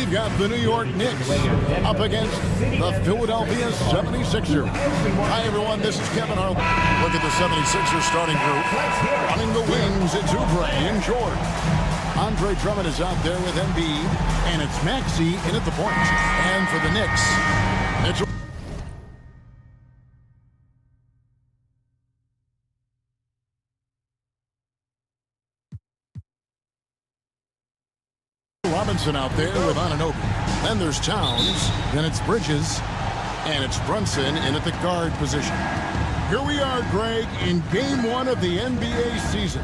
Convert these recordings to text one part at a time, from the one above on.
we've got the New York Knicks up against the Philadelphia 76ers. Hi, everyone. This is Kevin Harlan. Look at the 76ers starting group. Running the wings, it's Oubre and George. Andre Drummond is out there with Embiid, and it's Maxey in at the point. And for the Knicks, it's Robinson out there with Anunoby. Then there's Towns, then it's Bridges, and it's Brunson in at the guard position. Here we are, Greg, in Game 1 of the NBA season.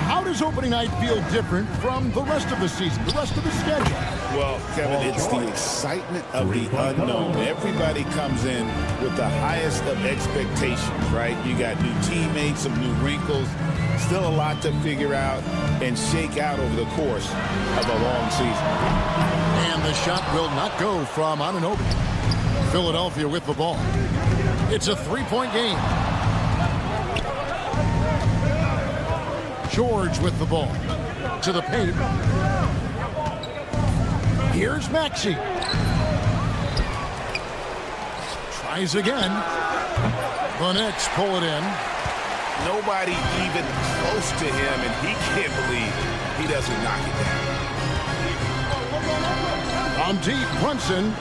How does opening night feel different from the rest of the season, the rest of the schedule? Well, Kevin, it's the excitement of the unknown. Everybody comes in with the highest of expectations, right? You got new teammates, some new wrinkles, still a lot to figure out and shake out over the course of a long season. And the shot will not go from Anunoby. Philadelphia with the ball. It's a three-point game. George with the ball. To the paint. Here's Maxey. Tries again. The Knicks pull it in. Nobody even close to him, and he can't believe he doesn't knock it down. On deep, Brunson.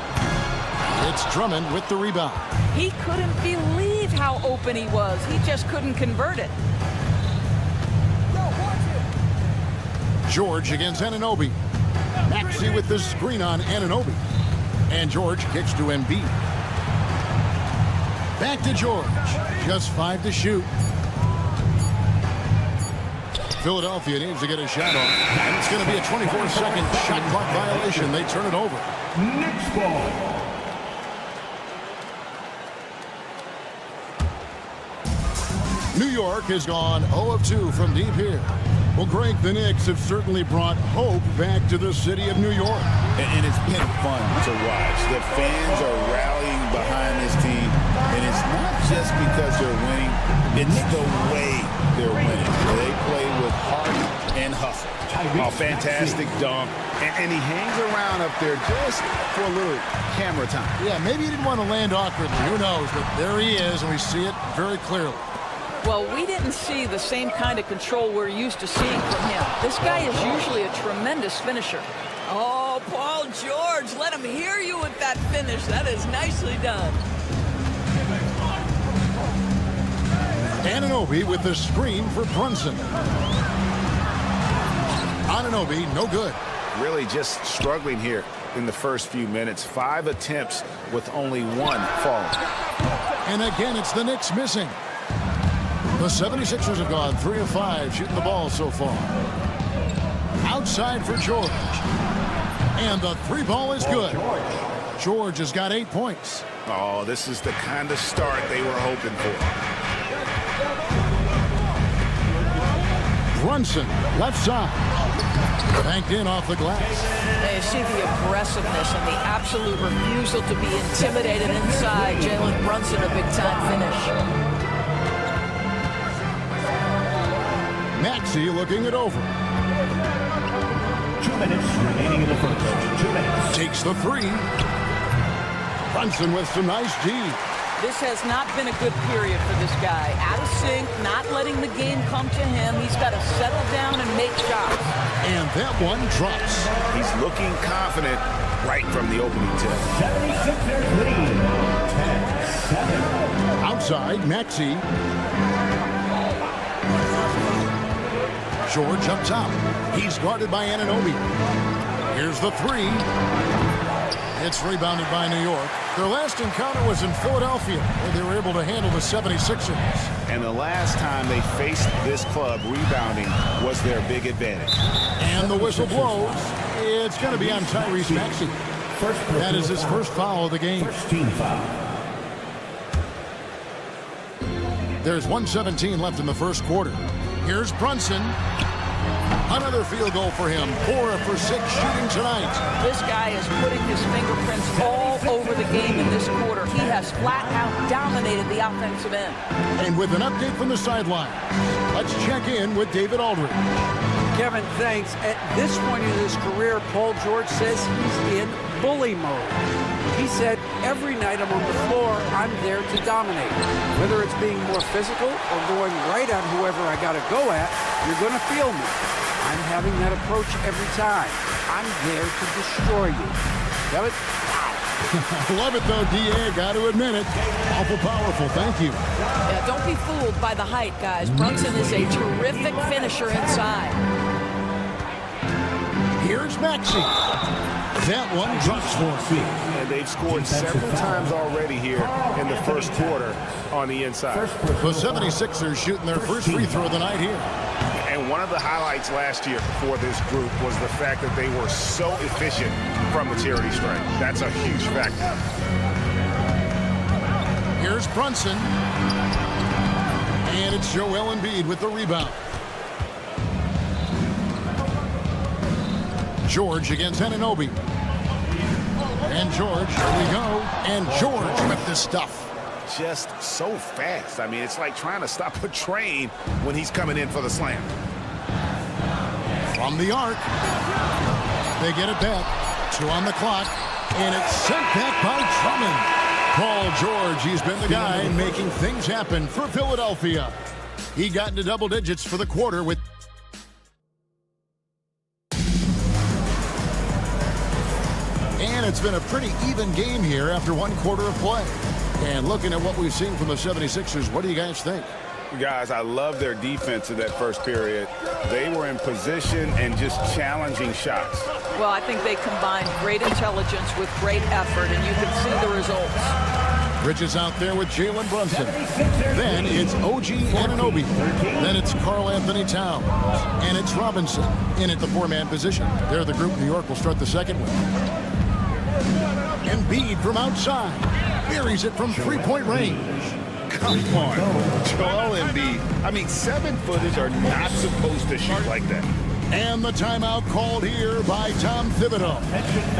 It's Drummond with the rebound. He couldn't believe how open he was. He just couldn't convert it. George against Anunoby. Maxey with the screen on Anunoby. And George kicks to Embiid. Back to George. Just 5 to shoot. Philadelphia needs to get a shot off. And it's going to be a 24-second shot clock violation. They turn it over. Next ball. New York has gone 0 of 2 from deep here. Well, Greg, the Knicks have certainly brought hope back to the city of New York. And it's been fun to watch. The fans are rallying behind this team. And it's not just because they're winning. It's the way they're winning. They play with heart and hustle. A fantastic dunk. And he hangs around up there just for a little camera time. Yeah, maybe he didn't want to land awkwardly. Who knows? But there he is, and we see it very clearly. Well, we didn't see the same kind of control we're used to seeing from him. This guy is usually a tremendous finisher. Oh, Paul George, let him hear you with that finish. That is nicely done. Anunoby with the screen for Brunson. Anunoby, no good. Really just struggling here in the first few minutes. 5 attempts with only 1 falling. And again, it's the Knicks missing. The 76ers have gone 3 of 5 shooting the ball so far. Outside for George. And the 3 ball is good. George has got 8 points. Oh, this is the kind of start they were hoping for. Brunson, left side. Banked in off the glass. They see the aggressiveness and the absolute refusal to be intimidated inside. Jalen Brunson, a big-time finish. Maxey looking it over. 2 minutes remaining in the first. 2 minutes. Takes the 3. Brunson with some nice D. This has not been a good period for this guy. Out of sync, not letting the game come to him. He's got to settle down and make shots. And that one drops. He's looking confident right from the opening tip. 76ers lead. 10-7. Outside, Maxey. George up top. He's guarded by Anunoby. Here's the 3. It's rebounded by New York. Their last encounter was in Philadelphia, where they were able to handle the 76ers. And the last time they faced this club, rebounding was their big advantage. And the whistle blows. It's going to be on Tyrese Maxey. That is his first foul of the game. First team foul. There's 1:17 left in the first quarter. Here's Brunson. Another field goal for him. 4 for 6 shooting tonight. This guy is putting his fingerprints all over the game in this quarter. He has flat out dominated the offensive end. And with an update from the sideline, let's check in with David Aldridge. Kevin, thanks. At this point in his career, Paul George says he's in bully mode. He said, every night I'm on the floor, I'm there to dominate. Whether it's being more physical or going right at whoever I got to go at, you're going to feel me. I'm having that approach every time. I'm there to destroy you. Kevin? I love it, though, D.A. Got to admit it. Awful powerful. Thank you. Yeah, don't be fooled by the height, guys. Brunson is a terrific finisher inside. Here's Maxey. That one drops for him. And they've scored several times already here in the first quarter on the inside. The 76ers shooting their first free throw of the night here. And one of the highlights last year for this group was the fact that they were so efficient from the charity stripe. That's a huge factor. Here's Brunson. And it's Joel Embiid with the rebound. George against Anunoby. And George, here we go. And George with this stuff. Just so fast. I mean, it's like trying to stop a train when he's coming in for the slam. From the arc. They get it back. 2 on the clock. And it's sent back by Drummond. Paul George, he's been the guy making things happen for Philadelphia. He got into double digits for the quarter with... And it's been a pretty even game here after 1 quarter of play. And looking at what we've seen from the 76ers, what do you guys think? Guys, I love their defense in that first period. They were in position and just challenging shots. Well, I think they combined great intelligence with great effort, and you can see the results. Bridges out there with Jalen Brunson. Then it's OG Anunoby. Then it's Karl Anthony Towns. And it's Robinson in at the 4-man position. They're the group New York will start the second with. Embiid from outside. Buries it from 3-point range. Come on, Joel Embiid. I mean, 7-footers are not supposed to shoot like that. And the timeout called here by Tom Thibodeau.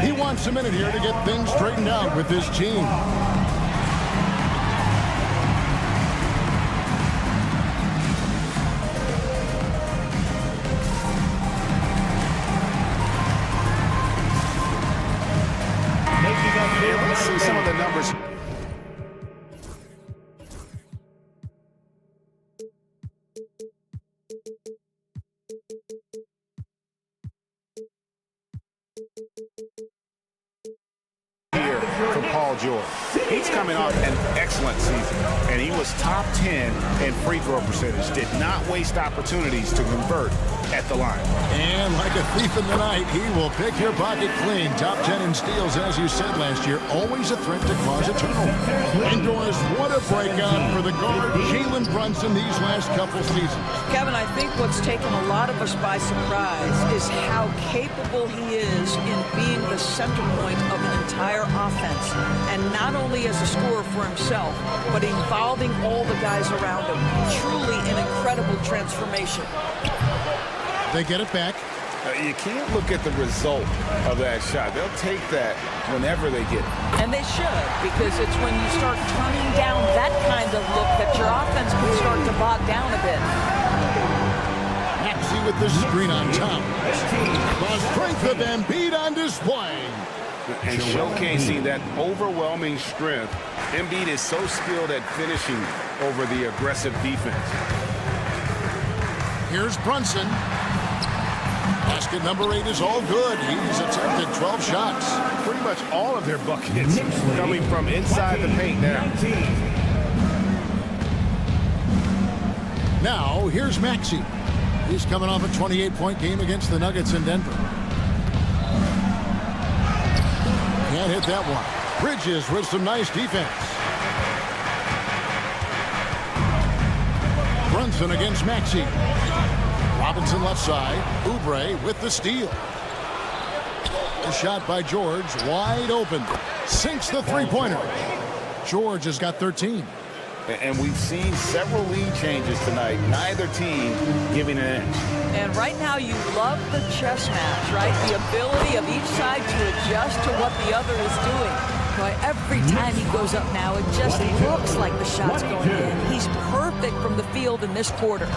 He wants a minute here to get things straightened out with his team. Let's see some of the numbers. Here from Paul George. He's coming off an excellent season, and he was top 10 in free throw percentage. Did not waste opportunities to convert at the line. And like a thief in the night, he will pick your pocket clean. Top 10 in steals, as you said last year. Always a threat to cause a turnover. Indoors, what a breakout for the guard, Jalen Brunson, these last couple seasons. Kevin, I think what's taken a lot of us by surprise is how capable he is in being the center point of an entire offense. And not only as a scorer for himself, but involving all the guys around him. Truly an incredible transformation. They get it back. You can't look at the result of that shot. They'll take that whenever they get it. And they should, because it's when you start turning down that kind of look that your offense can start to bog down a bit. Maxey with the screen on top. The strength of Embiid on display. And showcasing that overwhelming strength. Embiid is so skilled at finishing over the aggressive defense. Here's Brunson. Basket number 8 is all good. He's attempted 12 shots. Pretty much all of their buckets coming from inside the paint now. Now, here's Maxey. He's coming off a 28-point game against the Nuggets in Denver. Can't hit that one. Bridges with some nice defense. Brunson against Maxey. Robinson left side. Oubre with the steal. The shot by George, wide open. Sinks the three-pointer. George has got 13. And we've seen several lead changes tonight. Neither team giving an inch. And right now you love the chess match, right? The ability of each side to adjust to what the other is doing. Boy, every time he goes up now, it just looks like the shot's going in. He's perfect from the field in this quarter.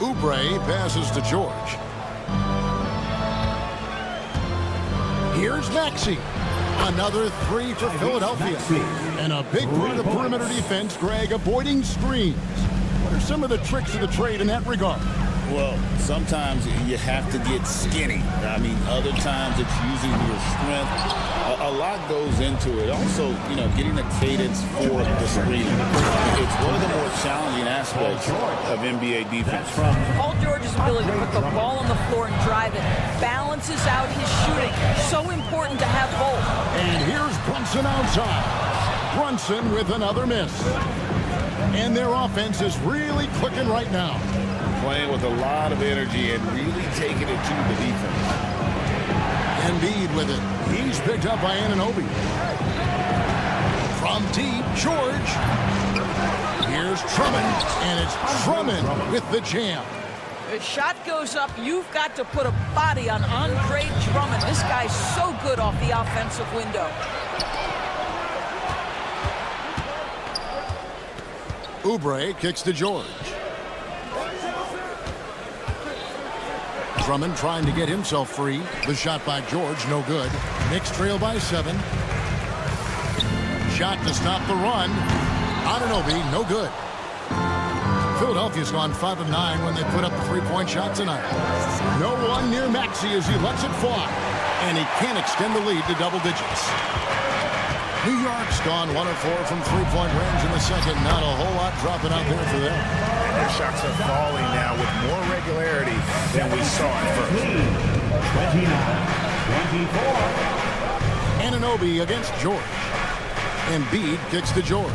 Oubre passes to George. Here's Maxey. Another three for Philadelphia. And a big part of perimeter defense, Greg, avoiding screens. What are some of the tricks of the trade in that regard? Well, sometimes you have to get skinny. I mean, other times it's using your strength. A lot goes into it. Also, getting a cadence for the screen. It's one of the more challenging aspects of NBA defense. Paul George's ability to put the ball on the floor and drive it balances out his shooting. So important to have both. And here's Brunson outside. Brunson with another miss. And their offense is really clicking right now. Playing with a lot of energy and really taking it to the defense. Embiid with it. He's picked up by Anunoby. From deep, George. Here's Drummond, and it's Drummond with the jam. The shot goes up. You've got to put a body on Andre Drummond. This guy's so good off the offensive window. Oubre kicks to George. Drummond trying to get himself free. The shot by George, no good. Knicks trail by 7. Shot to stop the run. Anunoby, no good. Philadelphia's gone 5 of 9 when they put up the three-point shot tonight. No one near Maxey as he lets it fly. And he can't extend the lead to double digits. New York's gone 1 of 4 from three-point range in the second. Not a whole lot dropping out there for them. And their shots are falling now with more regularity than we saw at first. 29-24. Anunoby against George. Embiid kicks to George.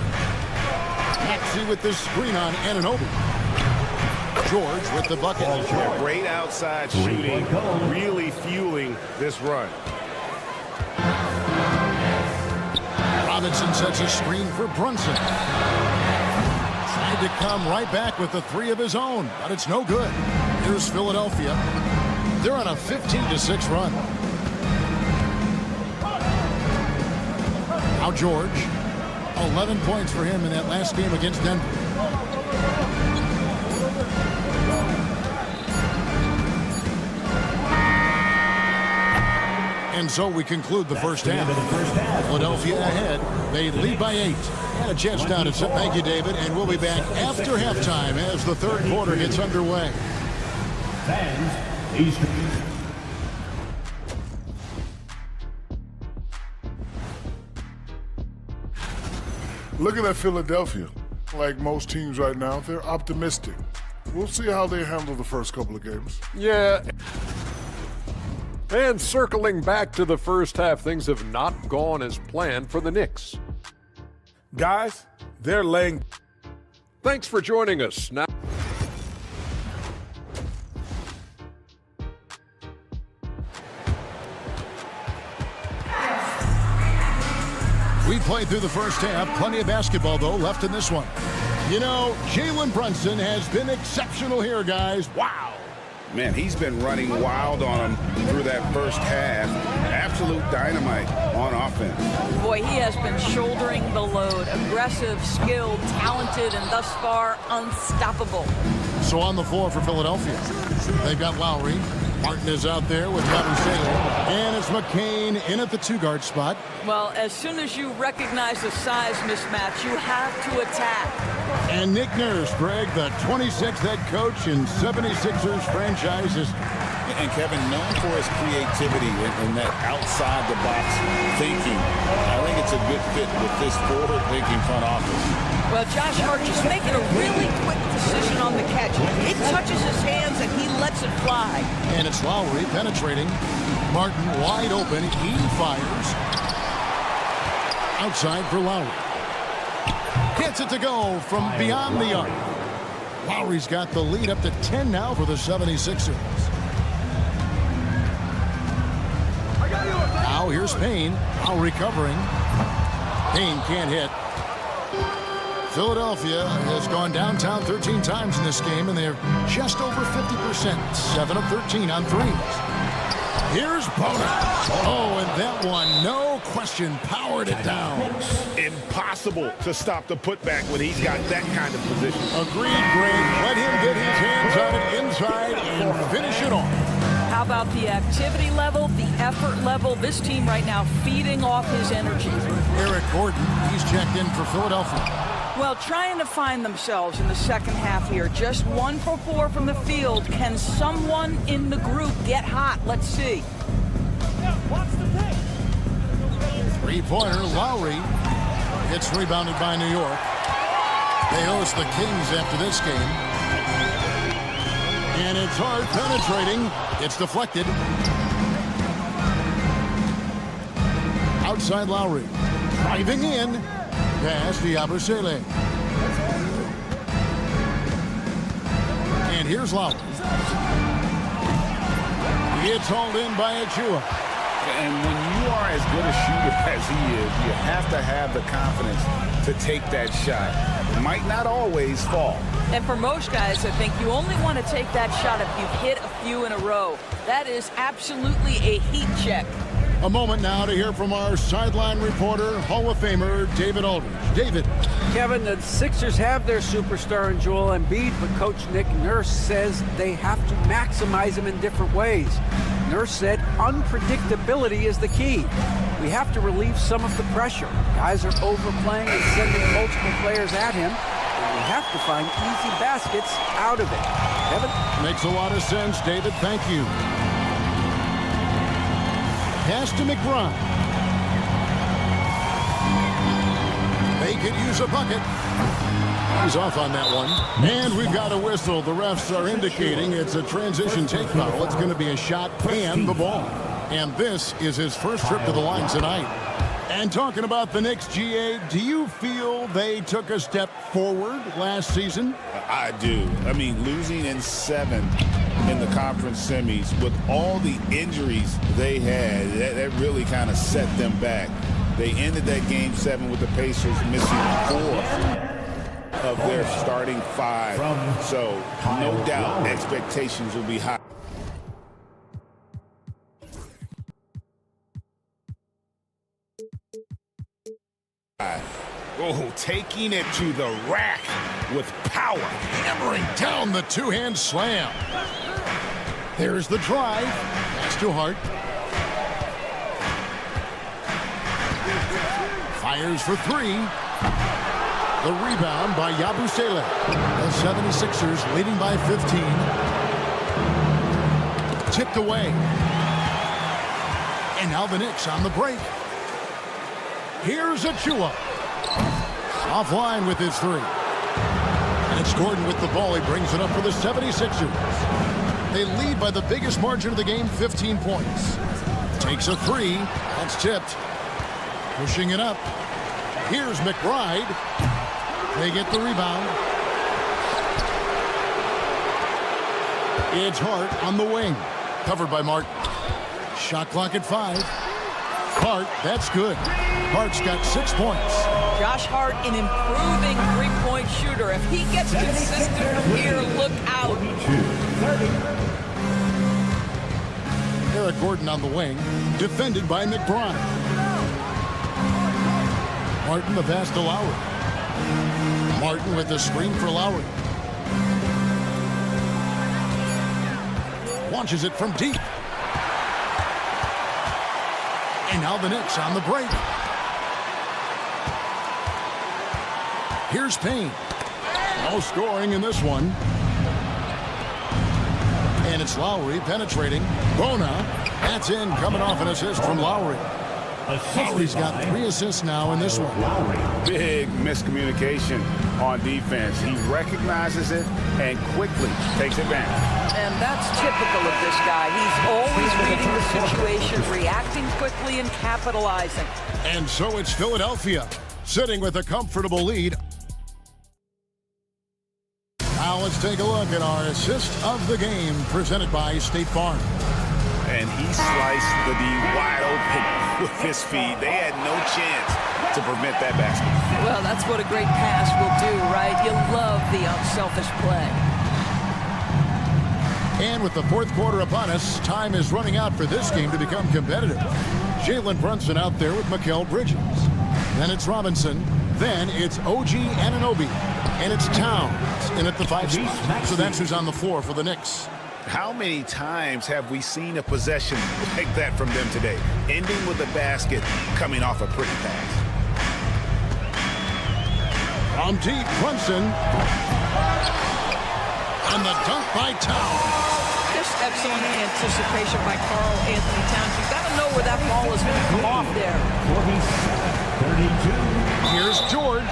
Maxey with the screen on Anunoby. George with the bucket. Yeah, great outside shooting, really fueling this run. Robinson sets a screen for Brunson. Tried to come right back with the three of his own, but it's no good. Here's Philadelphia. They're on a 15-6 run. Now George. 11 points for him in that last game against Denver. And so we conclude the first half. Philadelphia ahead. They lead by 8. And a chance down to set. Thank you, David. And we'll be back after halftime as the third quarter gets underway. Fans, Eastern. Looking at Philadelphia, like most teams right now, they're optimistic. We'll see how they handle the first couple of games. Yeah. And circling back to the first half, things have not gone as planned for the Knicks. Guys, they're laying. Thanks for joining us. Now, We played through the first half. Plenty of basketball, though, left in this one. You know, Jalen Brunson has been exceptional here, guys. Wow. Man, he's been running wild on him through that first half. Absolute dynamite on offense. Boy, he has been shouldering the load. Aggressive, skilled, talented, and thus far unstoppable. So on the floor for Philadelphia, they've got Lowry. Martin is out there with Yabusele. And it's McCain in at the two-guard spot. Well, as soon as you recognize the size mismatch, you have to attack. And Nick Nurse, Greg, the 26th head coach in 76ers franchises. And Kevin, known for his creativity and that outside-the-box thinking, I think it's a good fit with this forward-thinking front office. Well, Josh Hart just making a really quick decision on the catch. It touches his hands and he lets it fly. And it's Lowry penetrating. Martin wide open. He fires. Outside for Lowry. Gets it to go from beyond the arc. Lowry's got the lead up to 10 now for the 76ers. Now here's Payne. Now recovering. Payne can't hit. Philadelphia has gone downtown 13 times in this game, and they're just over 50%. 7 of 13 on threes. Here's Bona. Oh, and that one, no question, powered it down. Impossible to stop the putback when he's got that kind of position. Agreed, Greg. Let him get his hands on it inside and finish it off. How about the activity level, the effort level? This team right now feeding off his energy. Eric Gordon, he's checked in for Philadelphia. Well, trying to find themselves in the second half here. Just 1 for 4 from the field. Can someone in the group get hot? Let's see. Three-pointer, Lowry. It's rebounded by New York. They host the Kings after this game. And it's hard penetrating. It's deflected. Outside Lowry. Driving in. Pass to Yabusele. And here's Lowry. It's hauled in by Achua. And when you are as good a shooter as he is, you have to have the confidence to take that shot. It might not always fall. And for most guys, I think you only want to take that shot if you've hit a few in a row. That is absolutely a heat check. A moment now to hear from our sideline reporter, Hall of Famer David Aldridge. David. Kevin, the Sixers have their superstar in Joel Embiid, but Coach Nick Nurse says they have to maximize him in different ways. Nurse said unpredictability is the key. We have to relieve some of the pressure. Guys are overplaying and sending multiple players at him, and we have to find easy baskets out of it. Kevin? Makes a lot of sense, David. Thank you. Pass to McBride. They could use a bucket. He's off on that one. And we've got a whistle. The refs are indicating it's a transition take foul. It's going to be a shot and the ball. And this is his first trip to the line tonight. And talking about the Knicks, GA, do you feel they took a step forward last season? I do. I mean, losing in 7 in the conference semis with all the injuries they had, that really kind of set them back. They ended that game 7 with the Pacers missing 4 of their starting 5. So no doubt expectations will be high. Oh, taking it to the rack with power. Hammering down the two-hand slam. There's the drive. Pass to Hart. Fires for 3. The rebound by Yabusele. The 76ers leading by 15. Tipped away. And now the Knicks on the break. Here's Achua. Offline with his 3. And it's Gordon with the ball. He brings it up for the 76ers. They lead by the biggest margin of the game, 15 points. Takes a 3. That's tipped. Pushing it up. Here's McBride. They get the rebound. It's Hart on the wing. Covered by Martin. Shot clock at 5. Hart, that's good. Hart's got 6 points. Josh Hart, an improving three-point shooter. If he gets consistent from here, look out. Eric Gordon on the wing, defended by McBride. Martin the pass to Lowry. Martin with the screen for Lowry. Launches it from deep. And now the Knicks on the break. Here's Payne. No scoring in this one. And it's Lowry penetrating. Bona. That's in, coming off an assist from Lowry. Lowry's got 3 assists now in this one. Big miscommunication on defense. He recognizes it and quickly takes advantage. And that's typical of this guy. He's always reading the situation, reacting quickly, and capitalizing. And so it's Philadelphia, sitting with a comfortable lead. Now let's take a look at our assist of the game, presented by State Farm. And he sliced the D wide open with his feet. They had no chance to prevent that basket. Well, that's what a great pass will do, right? You love the unselfish play. And with the fourth quarter upon us, time is running out for this game to become competitive. Jalen Brunson out there with Mikal Bridges. Then it's Robinson. Then it's OG Anunoby. And it's Towns in at the 5 spot. So that's who's on the floor for the Knicks. How many times have we seen a possession like that from them today? Ending with a basket, coming off a pretty pass. From deep, Brunson. And the dunk by Towns. Just excellent anticipation by Karl Anthony Towns. You've got to know where that ball is going to come off there. 32. Here's George.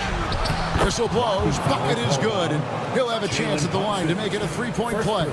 Whistle blows. Bucket is good. And he'll have a chance at the line to make it a 3-point play.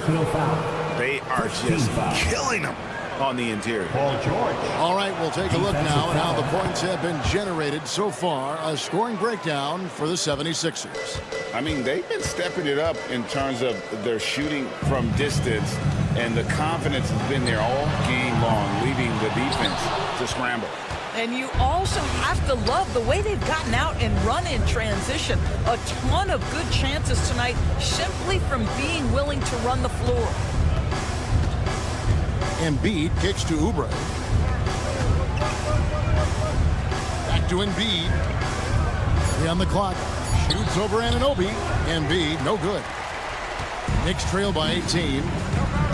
They are just killing them on the interior. Paul George. All right, we'll take a look now at how the points have been generated so far. A scoring breakdown for the 76ers. I mean, they've been stepping it up in terms of their shooting from distance, and the confidence has been there all game long, leaving the defense to scramble. And you also have to love the way they've gotten out and run in transition. A ton of good chances tonight simply from being willing to run the floor. Embiid kicks to Oubre. Back to Embiid. 3 on the clock. Shoots over Anunoby. Embiid, no good. Knicks trail by 18.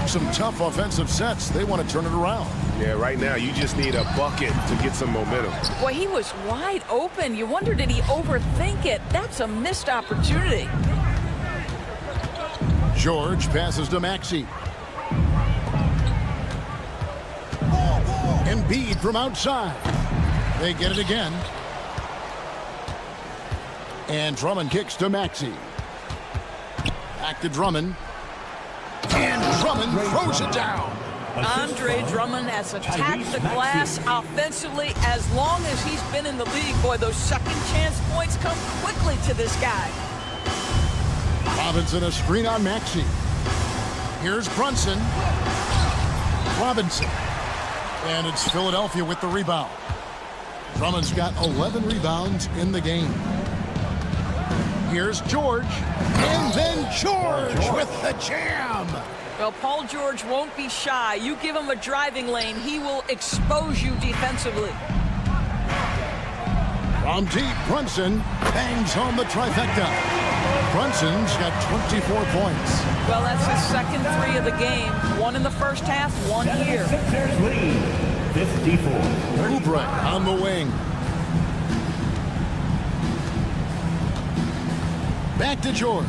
Some tough offensive sets. They want to turn it around. Yeah, right now you just need a bucket to get some momentum. Boy, he was wide open. You wonder, did he overthink it? That's a missed opportunity. George passes to Maxey. Embiid from outside. They get it again. And Drummond kicks to Maxey. Back to Drummond. And Drummond throws it down. Andre Drummond has attacked the glass offensively as long as he's been in the league. Boy, those second chance points come quickly to this guy. Robinson a screen on Maxey. Here's Brunson. Robinson. And it's Philadelphia with the rebound. Drummond's got 11 rebounds in the game. Here's George. And then George with the jam. Well, Paul George won't be shy. You give him a driving lane, he will expose you defensively. From deep, Brunson bangs home the trifecta. Brunson's got 24 points. Well, that's his second 3 of the game. 1 in the first half, 1 here. Sixers lead 54. Oubre on the wing. Back to George.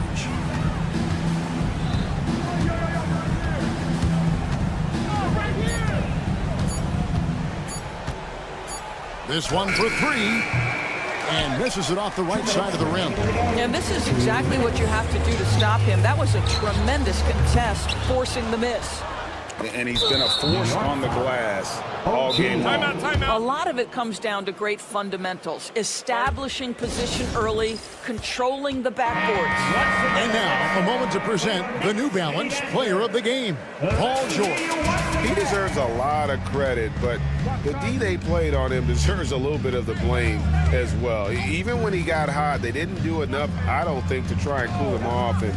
This one for 3. And misses it off the right side of the rim. And this is exactly what you have to do to stop him. That was a tremendous contest, forcing the miss. And he's been a force on the glass all game long. A lot of it comes down to great fundamentals. Establishing position early, controlling the backboards. And now, a moment to present the New Balance Player of the Game, Paul George. He deserves a lot of credit, but the D they played on him deserves a little bit of the blame as well. Even when he got hot, they didn't do enough, I don't think, to try and cool him off. And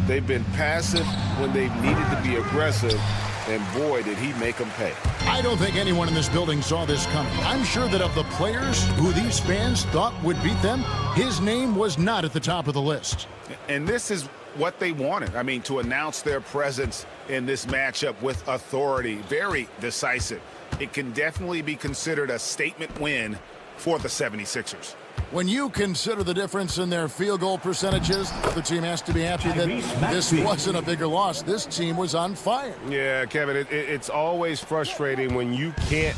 they've been passive when they've needed to be aggressive. And boy, did he make them pay. I don't think anyone in this building saw this coming. I'm sure that of the players who these fans thought would beat them, his name was not at the top of the list. And this is what they wanted. I mean, to announce their presence in this matchup with authority, very decisive. It can definitely be considered a statement win for the 76ers. When you consider the difference in their field goal percentages, the team has to be happy that this wasn't a bigger loss. This team was on fire. Yeah, Kevin, it's always frustrating when you can't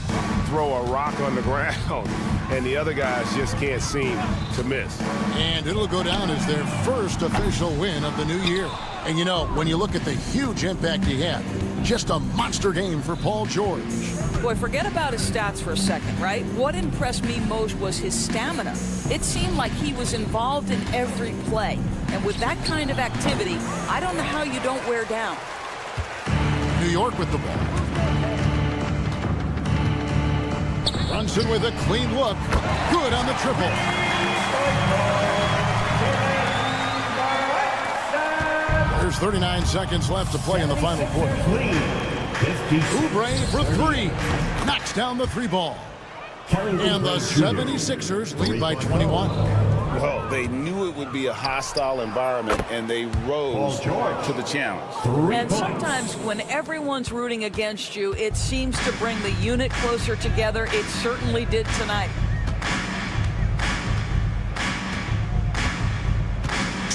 throw a rock on the ground and the other guys just can't seem to miss. And it'll go down as their first official win of the new year. And you know, when you look at the huge impact he had, just a monster game for Paul George. Boy, forget about his stats for a second, right? What impressed me most was his stamina. It seemed like he was involved in every play. And with that kind of activity, I don't know how you don't wear down. New York with the ball. Brunson with a clean look. Good on the triple. There's 39 seconds left to play in the final quarter. Oubre for three. Knocks down the three ball. And the 76ers lead by 21. Well, they knew it would be a hostile environment, and they rose to the challenge. And sometimes when everyone's rooting against you, it seems to bring the unit closer together. It certainly did tonight.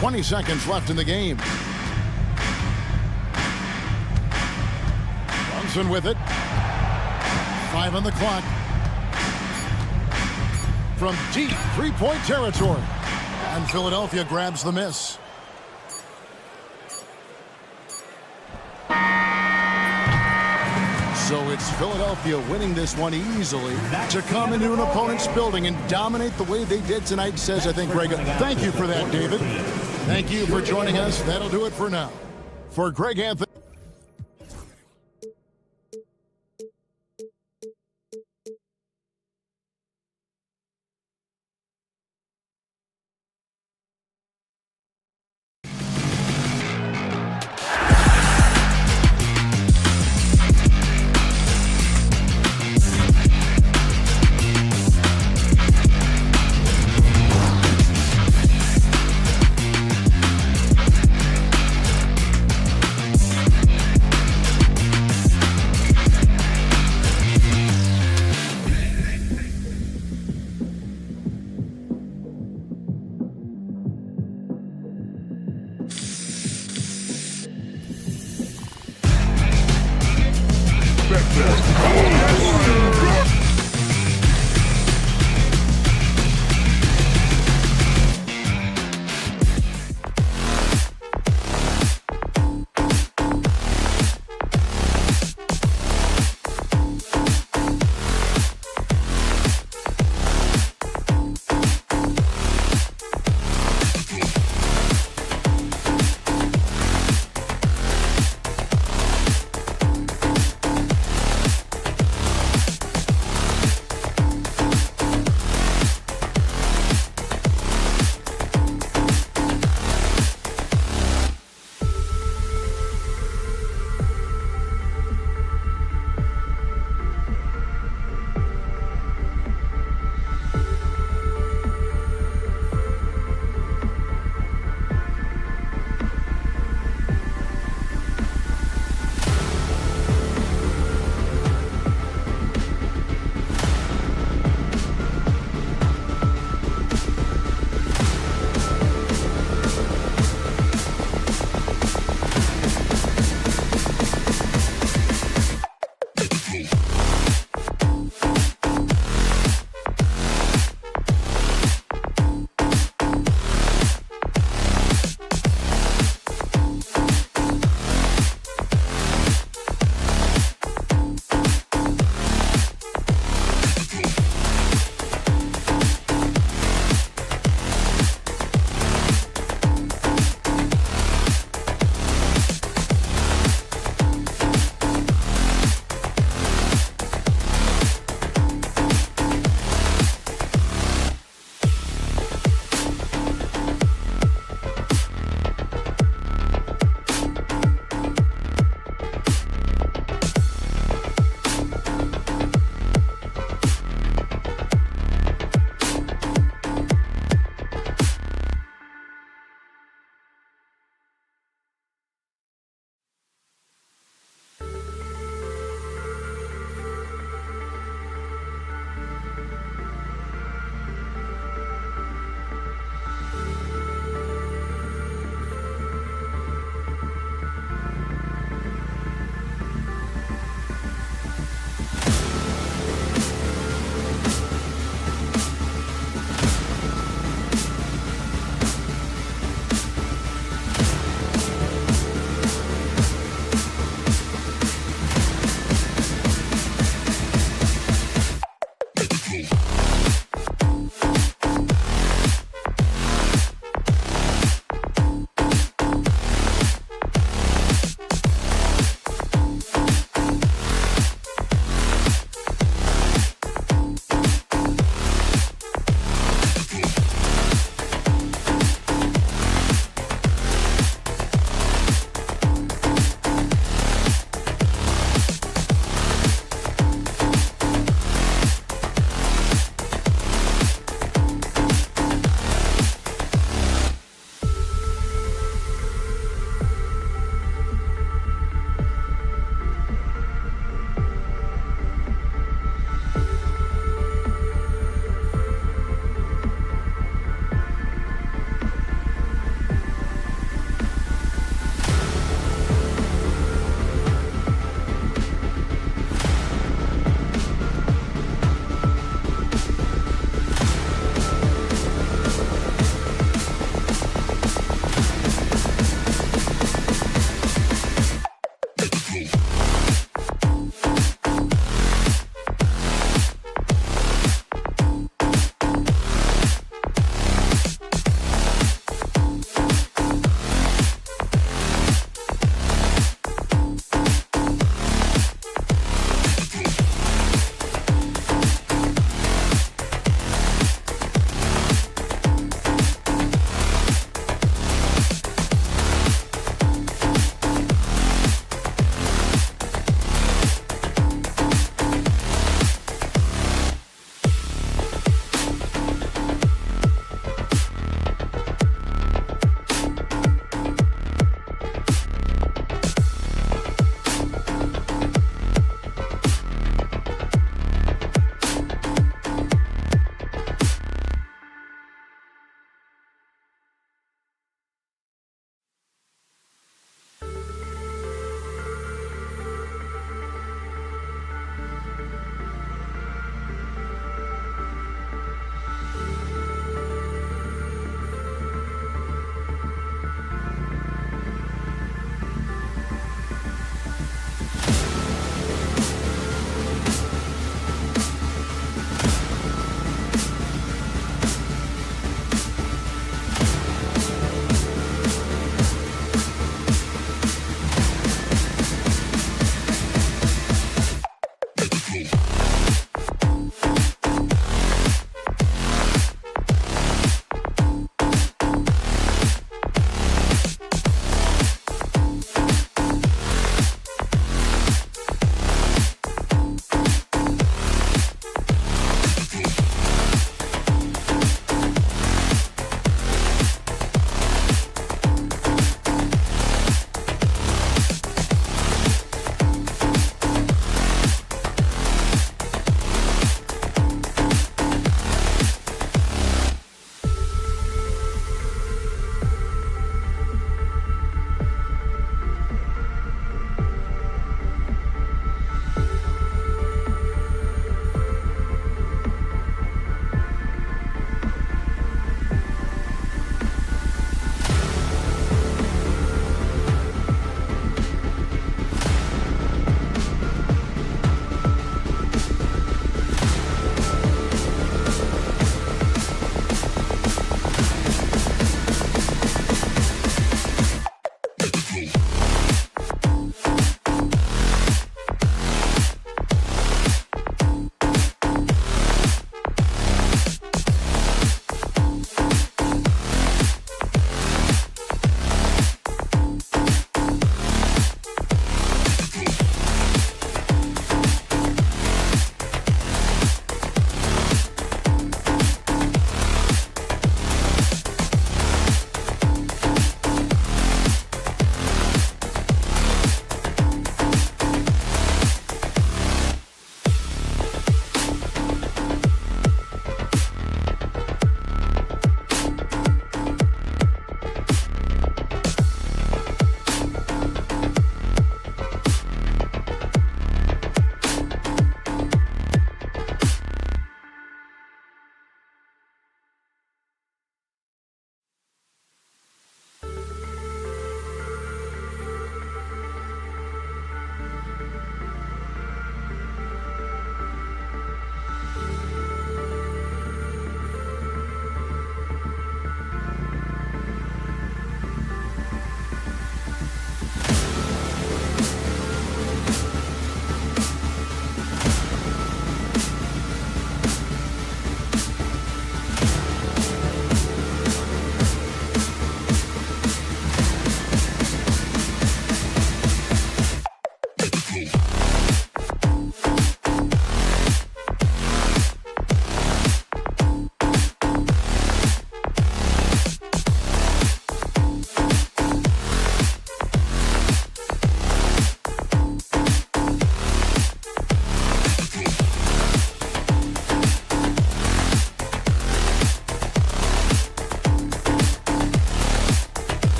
20 seconds left in the game. Brunson with it. 5 on the clock. From deep three-point territory. And Philadelphia grabs the miss. So it's Philadelphia winning this one easily to come into an opponent's building and dominate the way they did tonight, says, I think, Greg. Thank you for that, David. Thank you for joining us. That'll do it for now. For Greg Anthony.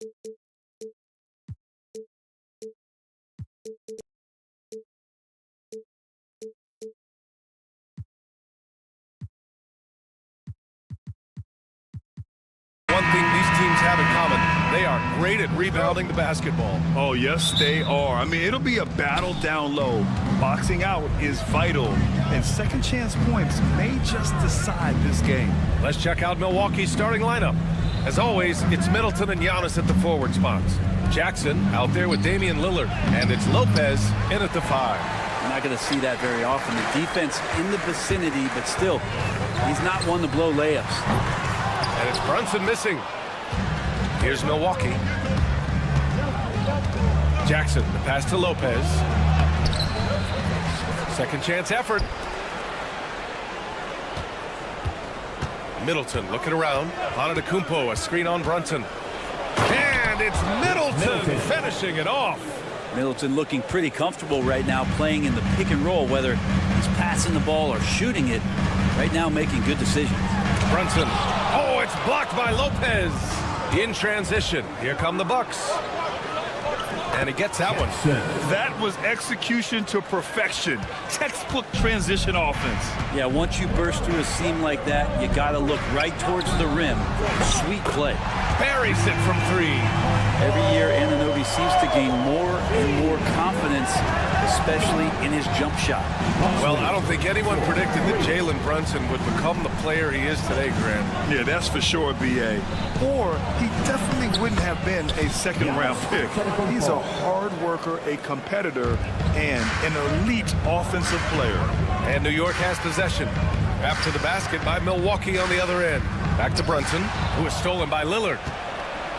One thing these teams have in common, they are great at rebounding the basketball. Oh, yes, they are. I mean, it'll be a battle down low. Boxing out is vital, and second chance points may just decide this game. Let's check out Milwaukee's starting lineup. As always, it's Middleton and Giannis at the forward spots. Jackson out there with Damian Lillard, and it's Lopez in at the 5. You're not going to see that very often. The defense in the vicinity, but still, he's not one to blow layups. And it's Brunson missing. Here's Milwaukee. Jackson, the pass to Lopez. Second chance effort. Middleton looking around. Antetokounmpo, a screen on Brunson. And it's Middleton finishing it off. Middleton looking pretty comfortable right now playing in the pick and roll, whether he's passing the ball or shooting it. Right now making good decisions. Brunson. Oh, it's blocked by Lopez. In transition. Here come the Bucks. And he gets that one. That was execution to perfection. Textbook transition offense. Yeah, once you burst through a seam like that, you got to look right towards the rim. Sweet play. Buries it from 3. Every year, Anunoby seems to gain more and more confidence, especially in his jump shot. Well, I don't think anyone predicted that Jalen Brunson would become the player he is today, Grant. Yeah, that's for sure, B.A. Or he definitely wouldn't have been a second-round pick. He's a hard worker, a competitor, and an elite offensive player. And New York has possession. After the basket by Milwaukee on the other end. Back to Brunson, who is stolen by Lillard.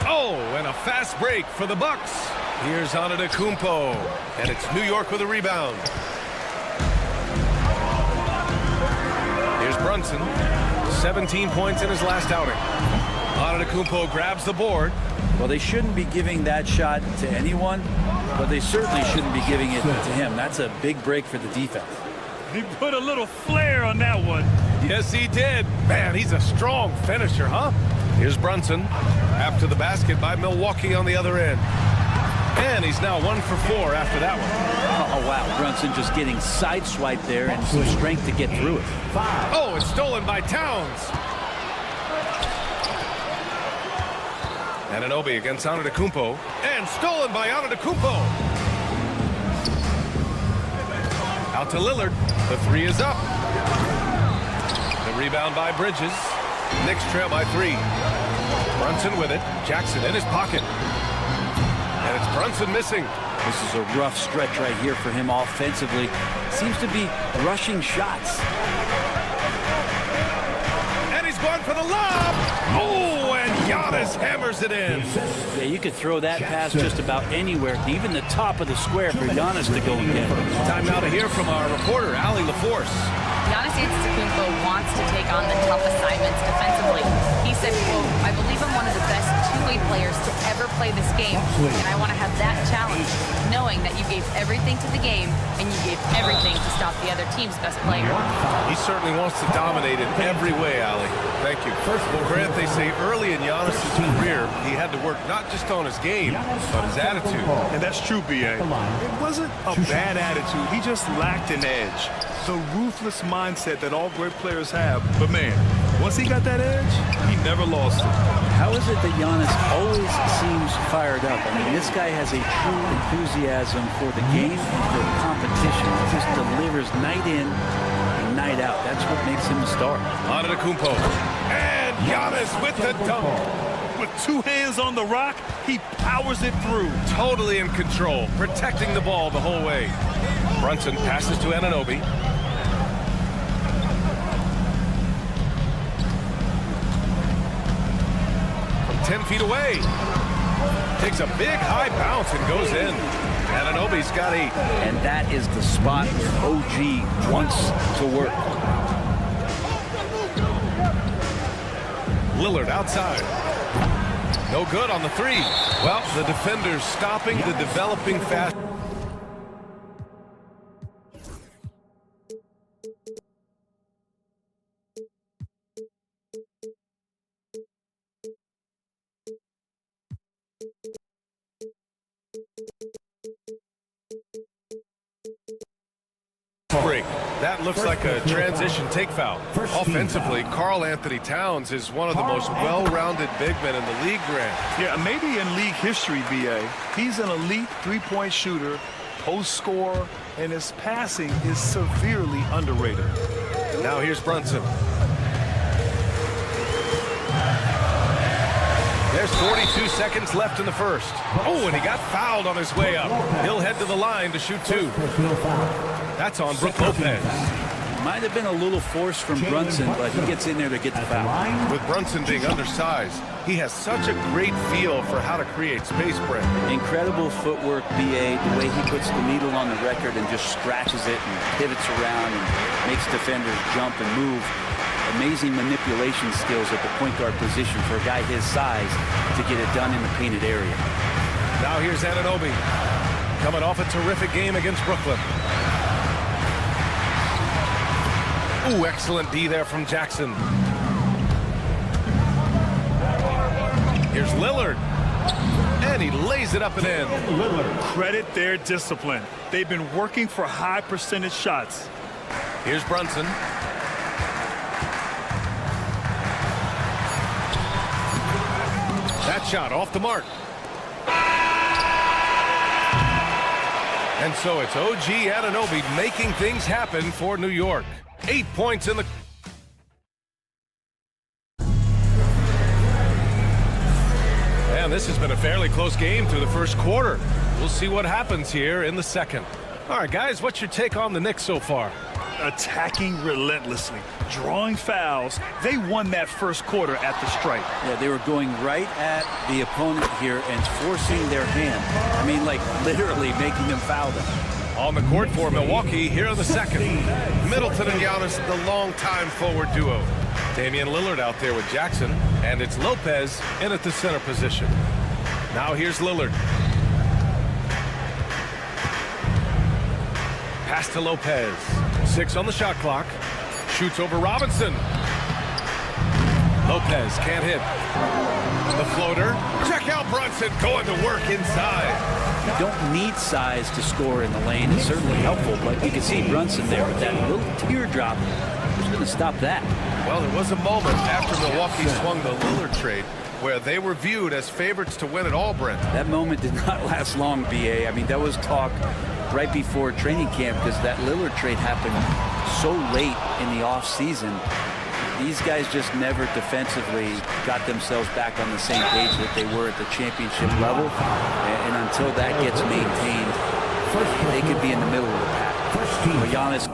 Oh, and a fast break for the Bucks. Here's Antetokounmpo, and it's New York with a rebound. Here's Brunson, 17 points in his last outing. Antetokounmpo grabs the board. Well, they shouldn't be giving that shot to anyone, but they certainly shouldn't be giving it to him. That's a big break for the defense. He put a little flair on that one. Yes, he did. Man, he's a strong finisher, huh? Here's Brunson after the basket by Milwaukee on the other end. And he's now 1 for 4 after that one. Oh, wow. Brunson just getting sideswiped there and some strength to get through it. Oh, it's stolen by Towns. Anunoby against Antetokounmpo. And stolen by Antetokounmpo. Out to Lillard. The 3 is up. The rebound by Bridges. Knicks trail by 3. Brunson with it. Jackson in his pocket. And it's Brunson missing. This is a rough stretch right here for him offensively. Seems to be rushing shots. And he's going for the lob. Oh, and Giannis hammers it in. Yeah, you could throw that pass just about anywhere, even the top of the square for Giannis to go and get. Time now to hear from our reporter, Allie LaForce. Giannis Antetokounmpo wants to take on the tough assignments defensively. He said, quote, "I believe I'm one of the best two-way players to ever play this game, and I want to have that challenge, knowing that you gave everything to the game and you gave everything to stop the other team's best player." He certainly wants to dominate in every way, Allie. Thank you. First of all, Grant, they say early in Giannis' career, he had to work not just on his game, but his attitude. And that's true, B.A. It wasn't a bad attitude. He just lacked an edge. The ruthless mindset that all great players have. But, man, once he got that edge, he never lost it. How is it that Giannis always seems fired up? I mean, this guy has a true enthusiasm for the game and for competition. He just delivers night in and night out. That's what makes him a star. Antetokounmpo. And Giannis with the dunk. With 2 hands on the rock, he powers it through. Totally in control, protecting the ball the whole way. Brunson passes to Anunoby. From 10 feet away. Takes a big high bounce and goes in. Anunoby's got a... And that is the spot where OG wants to work. Lillard outside. No good on the 3. Well, the defenders stopping the developing fast. looks like a transition take foul. Offensively, Karl Anthony Towns is one of the most well-rounded big men in the league, Grant. Yeah, maybe in league history, B.A. He's an elite three-point shooter, post scorer, and his passing is severely underrated. Now here's Brunson. There's 42 seconds left in the first. Oh, and he got fouled on his way up. He'll head to the line to shoot two. That's on Brook Lopez. Might have been a little force from Brunson, but he gets in there to get the foul. With Brunson being undersized, he has such a great feel for how to create space, Brent. Incredible footwork, B.A., the way he puts the needle on the record and just scratches it and pivots around and makes defenders jump and move. Amazing manipulation skills at the point guard position for a guy his size to get it done in the painted area. Now here's Anunoby, coming off a terrific game against Brooklyn. Ooh, excellent D there from Jackson. Here's Lillard. And he lays it up and in. Lillard, credit their discipline. They've been working for high percentage shots. Here's Brunson. That shot off the mark. And so it's OG Anunoby making things happen for New York. 8 points in the... And this has been a fairly close game through the first quarter. We'll see what happens here in the second. All right, guys, what's your take on the Knicks so far? Attacking relentlessly, drawing fouls. They won that first quarter at the stripe. Yeah, they were going right at the opponent here and forcing their hand. I mean, like literally making them foul them. On the court for Milwaukee here in the second. Middleton and Giannis, the longtime forward duo. Damian Lillard out there with Jackson, and it's Lopez in at the center position. Now here's Lillard. Pass to Lopez. 6 on the shot clock. Shoots over Robinson. Lopez can't hit. The floater. Check out Brunson going to work inside. You don't need size to score in the lane. It's certainly helpful, but you can see Brunson there with that little teardrop. Who's going to stop that? Well, there was a moment after Milwaukee swung the Lillard trade where they were viewed as favorites to win it all, Brent. That moment did not last long, B.A. I mean, that was talk right before training camp because that Lillard trade happened so late in the offseason. These guys just never defensively got themselves back on the same page that they were at the championship level. And until that gets maintained, they could be in the middle of the pack. But Giannis...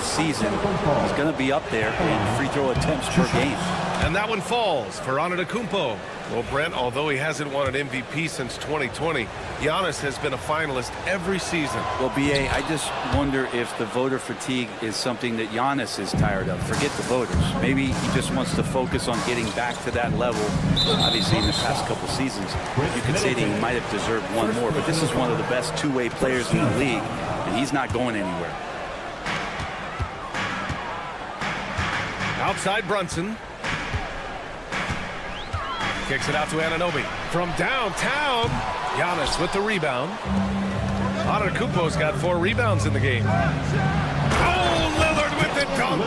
season, he's going to be up there in free throw attempts per game. And that one falls for Antetokounmpo. Well, Brent, although he hasn't won an MVP since 2020, Giannis has been a finalist every season. Well, B.A., I just wonder if the voter fatigue is something that Giannis is tired of. Forget the voters. Maybe he just wants to focus on getting back to that level. Obviously, in the past couple seasons, you could say that he might have deserved one more, but this is one of the best two-way players in the league, and he's not going anywhere. Outside Brunson. Kicks it out to Anunoby. From downtown, Giannis with the rebound. Antetokounmpo's got 4 rebounds in the game. Oh, Lillard with the dunk.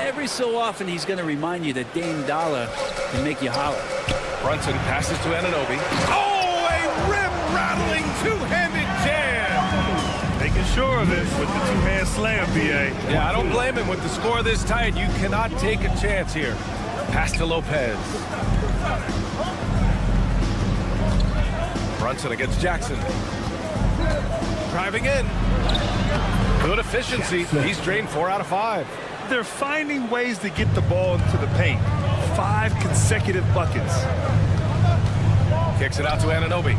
Every so often, he's going to remind you that Dame Dollar can make you holler. Brunson passes to Anunoby. Oh, a rim-rattling two-handed jam. Making sure of it with the two-hand slam, BA. Yeah, I don't blame him. With the score this tight, you cannot take a chance here. Pass to Lopez. Brunson against Jackson. Driving in. Good efficiency. He's drained 4 out of 5. They're finding ways to get the ball into the paint. 5 consecutive buckets. Kicks it out to Anunoby.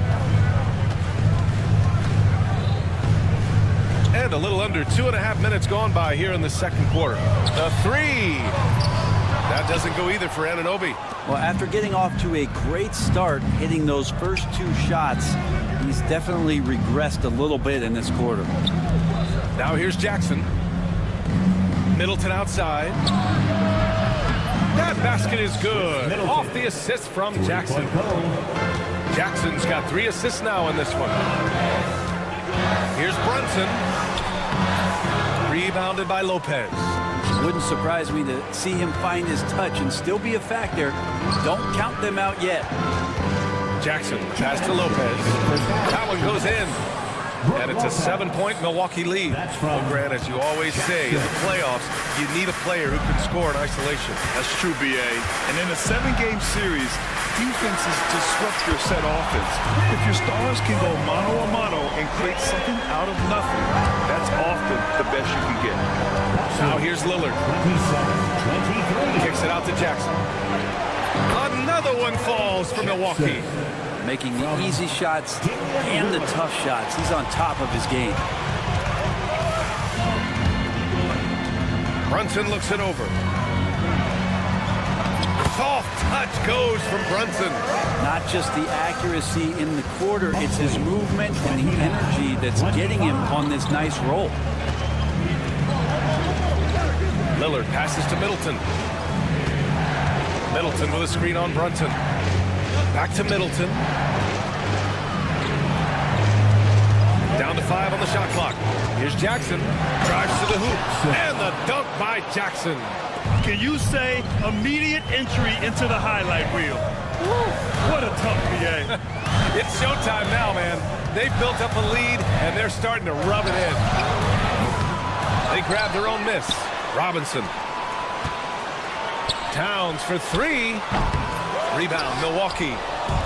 And a little under 2.5 minutes gone by here in the second quarter. The 3. That doesn't go either for Anunoby. Well, after getting off to a great start, hitting those first 2 shots, he's definitely regressed a little bit in this quarter. Now here's Jackson. Middleton outside. That basket is good. Off the assist from Jackson. Jackson's got 3 assists now in this one. Here's Brunson. Rebounded by Lopez. Wouldn't surprise me to see him find his touch and still be a factor. Don't count them out yet. Jackson, pass to Lopez. That one goes in. And it's a 7-point Milwaukee lead. Well, Grant, as you always say, in the playoffs, you need a player who can score in isolation. That's true, BA. And in a 7-game series, defenses disrupt your set offense. If your stars can go mano-a-mano and create something out of nothing, that's often the best you can get. Now here's Lillard. Kicks it out to Jackson. Another one falls for Milwaukee. Making the easy shots and the tough shots. He's on top of his game. Brunson looks it over. Soft touch goes from Brunson. Not just the accuracy in the quarter, it's his movement and the energy that's getting him on this nice roll. Lillard passes to Middleton. Middleton with a screen on Brunson. Back to Middleton. Down to 5 on the shot clock. Here's Jackson. Drives to the hoop. And the dunk by Jackson. Can you say immediate entry into the highlight reel? Woo, what a tough BA. It's showtime now, man. They've built up a lead, and they're starting to rub it in. They grab their own miss. Robinson. Towns for 3. Rebound, Milwaukee.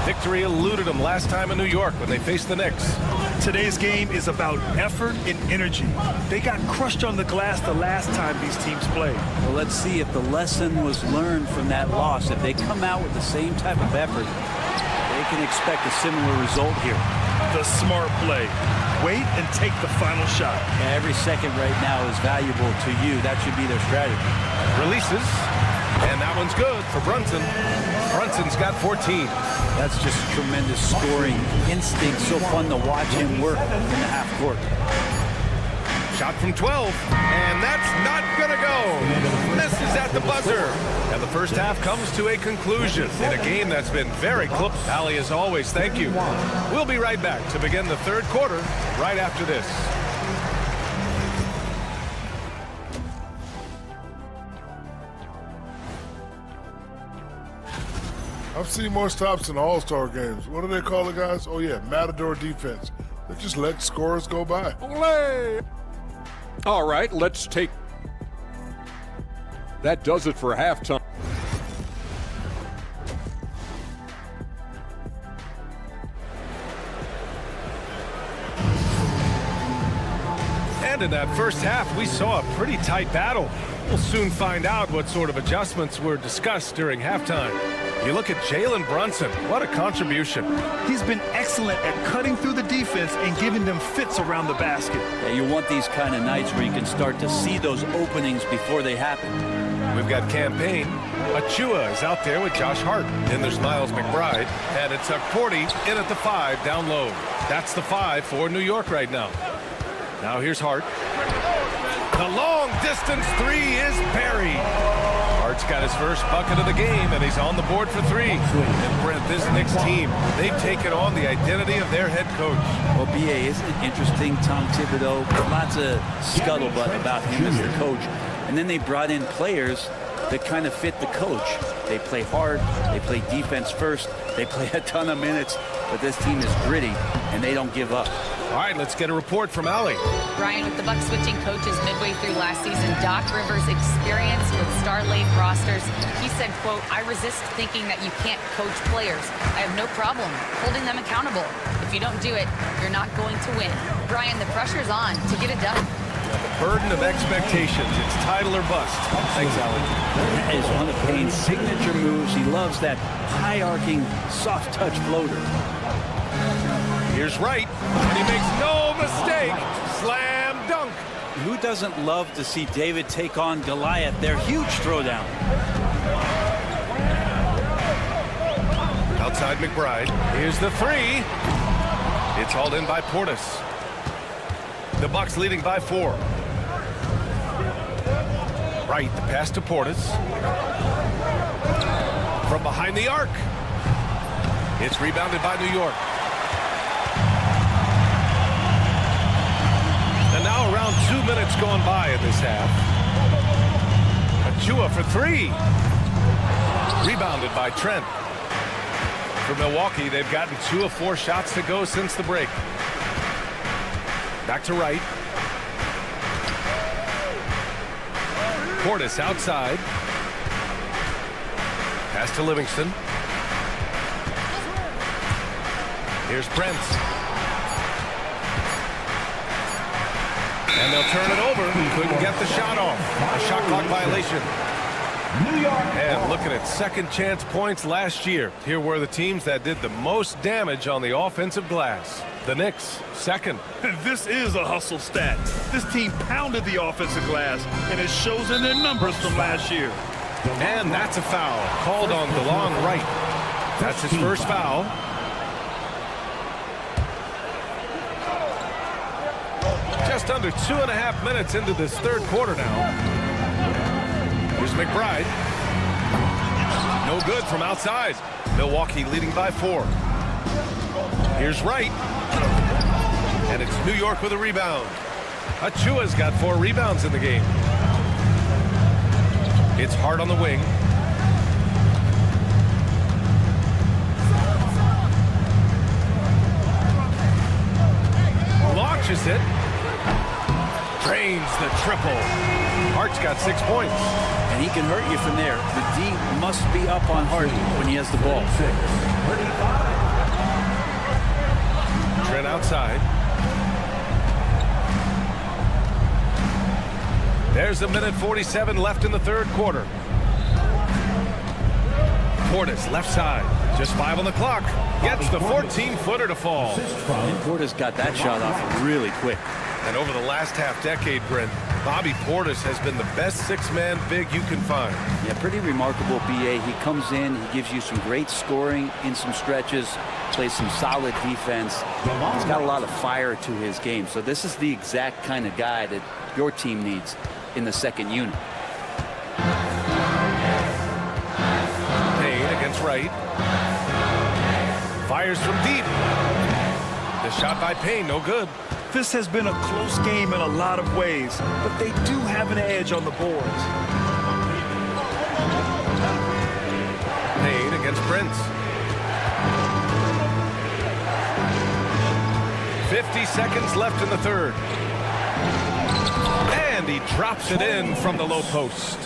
Victory eluded them last time in New York when they faced the Knicks. Today's game is about effort and energy. They got crushed on the glass the last time these teams played. Well, let's see if the lesson was learned from that loss. If they come out with the same type of effort, they can expect a similar result here. The smart play. Wait and take the final shot. Every second right now is valuable to you. That should be their strategy. Releases. And that one's good for Brunson. Brunson's got 14. That's just tremendous scoring instinct. So fun to watch him work in the half court. Shot from 12. And that's not going to go. Misses at the buzzer. And the first half comes to a conclusion in a game that's been very close. Allie, as always, thank you. We'll be right back to begin the third quarter right after this. I've seen more stops in All-Star games. What do they call it, guys? Oh, yeah, Matador defense. They just let scores go by. Olé! All right, let's take... That does it for halftime. And in that first half, we saw a pretty tight battle. We'll soon find out what sort of adjustments were discussed during halftime. You look at Jalen Brunson, what a contribution. He's been excellent at cutting through the defense and giving them fits around the basket. Yeah, you want these kind of nights where you can start to see those openings before they happen. We've got campaign. Achua is out there with Josh Hart. Then there's Miles McBride. And it's a Cordy in at the 5 down low. That's the 5 for New York right now. Now here's Hart. The long distance 3 is buried. Hart's got his first bucket of the game, and he's on the board for three. And Brent, this Knicks team, they've taken on the identity of their head coach. Well, BA, isn't it interesting? Tom Thibodeau, lots of scuttlebutt about him as the coach. And then they brought in players that kind of fit the coach. They play hard, they play defense first, they play a ton of minutes, but this team is gritty, and they don't give up. All right, let's get a report from Allie. Brian, with the Bucks switching coaches midway through last season, Doc Rivers' experience with star-laden rosters, he said, quote, "I resist thinking that you can't coach players. I have no problem holding them accountable. If you don't do it, you're not going to win." Brian, the pressure's on to get it done. The burden of expectations. It's title or bust. Thanks, Allie. That is one of Payne's signature moves. He loves that high-arcing, soft-touch floater. Here's Wright, and he makes no mistake. Slam dunk. Who doesn't love to see David take on Goliath? Their huge throwdown. Outside McBride. Here's the three. It's hauled in by Portis. The Bucks leading by 4. Wright, the pass to Portis. From behind the arc. It's rebounded by New York. And now around 2 minutes gone by in this half. Achua for 3. Rebounded by Trent. For Milwaukee, they've gotten 2 of 4 shots to go since the break. Back to Wright. Portis outside. Pass to Livingston. Here's Brent. And they'll turn it over. Couldn't get the shot off. A shot clock violation. And looking at second chance points last year. Here were the teams that did the most damage on the offensive glass. The Knicks, second. This is a hustle stat. This team pounded the offensive glass, and it shows in their numbers from last year. And that's a foul called on DeLon Wright. That's his first foul. Just under 2.5 minutes into this third quarter now. Here's McBride. No good from outside. Milwaukee leading by 4. Here's Wright. And it's New York with a rebound. Achua's got 4 rebounds in the game. It's Hart on the wing. Launches it. Drains the triple. Hart's got 6 points. And he can hurt you from there. The D must be up on Hart when he has the ball. Trent outside. There's a minute 47 left in the third quarter. Portis left side. Just 5 on the clock. Gets the 14-footer to fall. And Portis got that shot off really quick. And over the last half-decade, Brent, Bobby Portis has been the best 6-man big you can find. Yeah, pretty remarkable, BA. He comes in, he gives you some great scoring in some stretches, plays some solid defense. He's got a lot of fire to his game. So this is the exact kind of guy that your team needs in the second unit. Payne against Wright. Fires from deep. The shot by Payne, no good. This has been a close game in a lot of ways, but they do have an edge on the boards. Payne against Prince. 50 seconds left in the third. And he drops it in from the low post.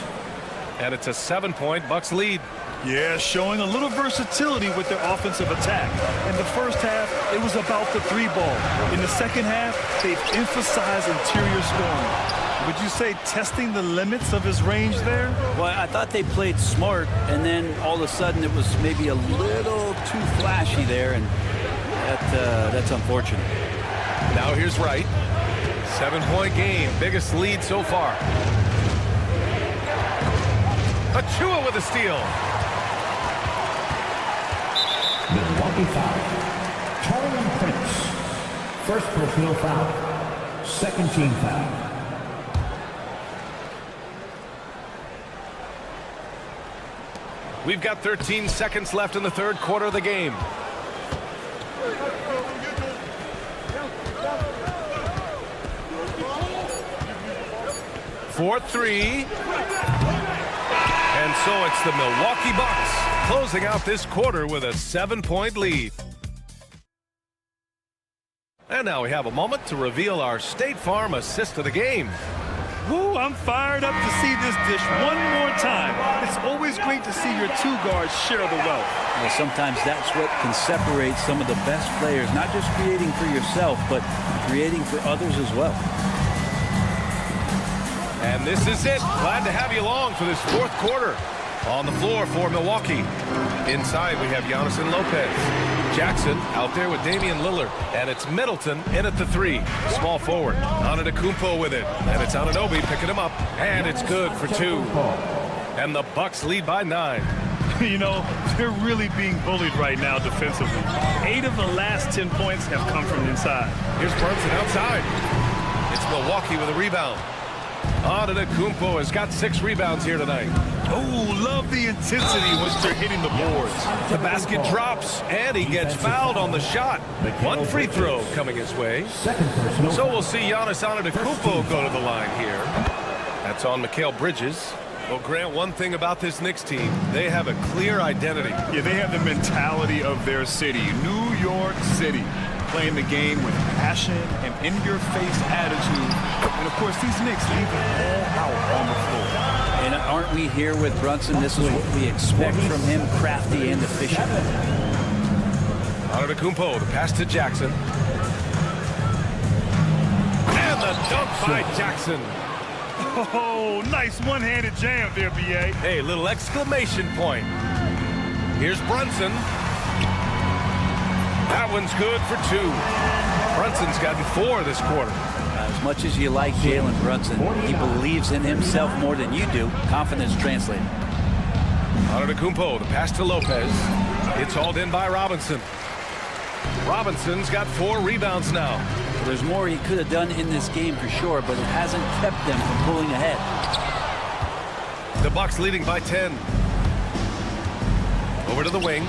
And it's a 7-point Bucks lead. Yeah, showing a little versatility with their offensive attack. In the first half, it was about the 3-ball. In the second half, they've emphasized interior scoring. Would you say testing the limits of his range there? Well, I thought they played smart, and then all of a sudden it was maybe a little too flashy there, and that's unfortunate. Now here's Wright. 7-point game, biggest lead so far. Achua with a steal. Milwaukee foul. Taurean Prince. First personal foul. Second team foul. We've got 13 seconds left in the third quarter of the game. For three. And so it's the Milwaukee Bucks closing out this quarter with a 7-point lead. And now we have a moment to reveal our State Farm assist of the game. Woo, I'm fired up to see this dish one more time. It's always great to see your two guards share the wealth. Well, sometimes that's what can separate some of the best players, not just creating for yourself, but creating for others as well. And this is it. Glad to have you along for this fourth quarter. On the floor for Milwaukee. Inside we have Giannis and Lopez. Jackson out there with Damian Lillard. And it's Middleton in at the three. Small forward. Antetokounmpo with it. And it's Anunoby picking him up. And it's good for two. And the Bucks lead by 9. You know, they're really being bullied right now defensively. 8 of the last 10 points have come from inside. Here's Brunson outside. It's Milwaukee with a rebound. Antetokounmpo has got 6 rebounds here tonight. Oh, love the intensity once they're hitting the boards. The basket drops, and he gets fouled on the shot. 1 free throw coming his way. So we'll see Giannis Antetokounmpo go to the line here. That's on Mikal Bridges. Well, Grant, one thing about this Knicks team, they have a clear identity. Yeah, they have the mentality of their city, New York City. Playing the game with passion and in-your-face attitude. And, of course, these Knicks leave it all out on the floor. And aren't we here with Brunson? This is what we expect from him, crafty and efficient. Antetokounmpo, the pass to Jackson. And the dunk by Jackson. Oh, nice one-handed jam there, B.A. Hey, little exclamation point. Here's Brunson. That one's good for 2. Brunson's gotten 4 this quarter. As much as you like Jalen Brunson, he believes in himself more than you do. Confidence translated. Antetokounmpo, the pass to Lopez. It's hauled in by Robinson. Robinson's got 4 rebounds now. Well, there's more he could have done in this game for sure, but it hasn't kept them from pulling ahead. The Bucks leading by 10. Over to the wing.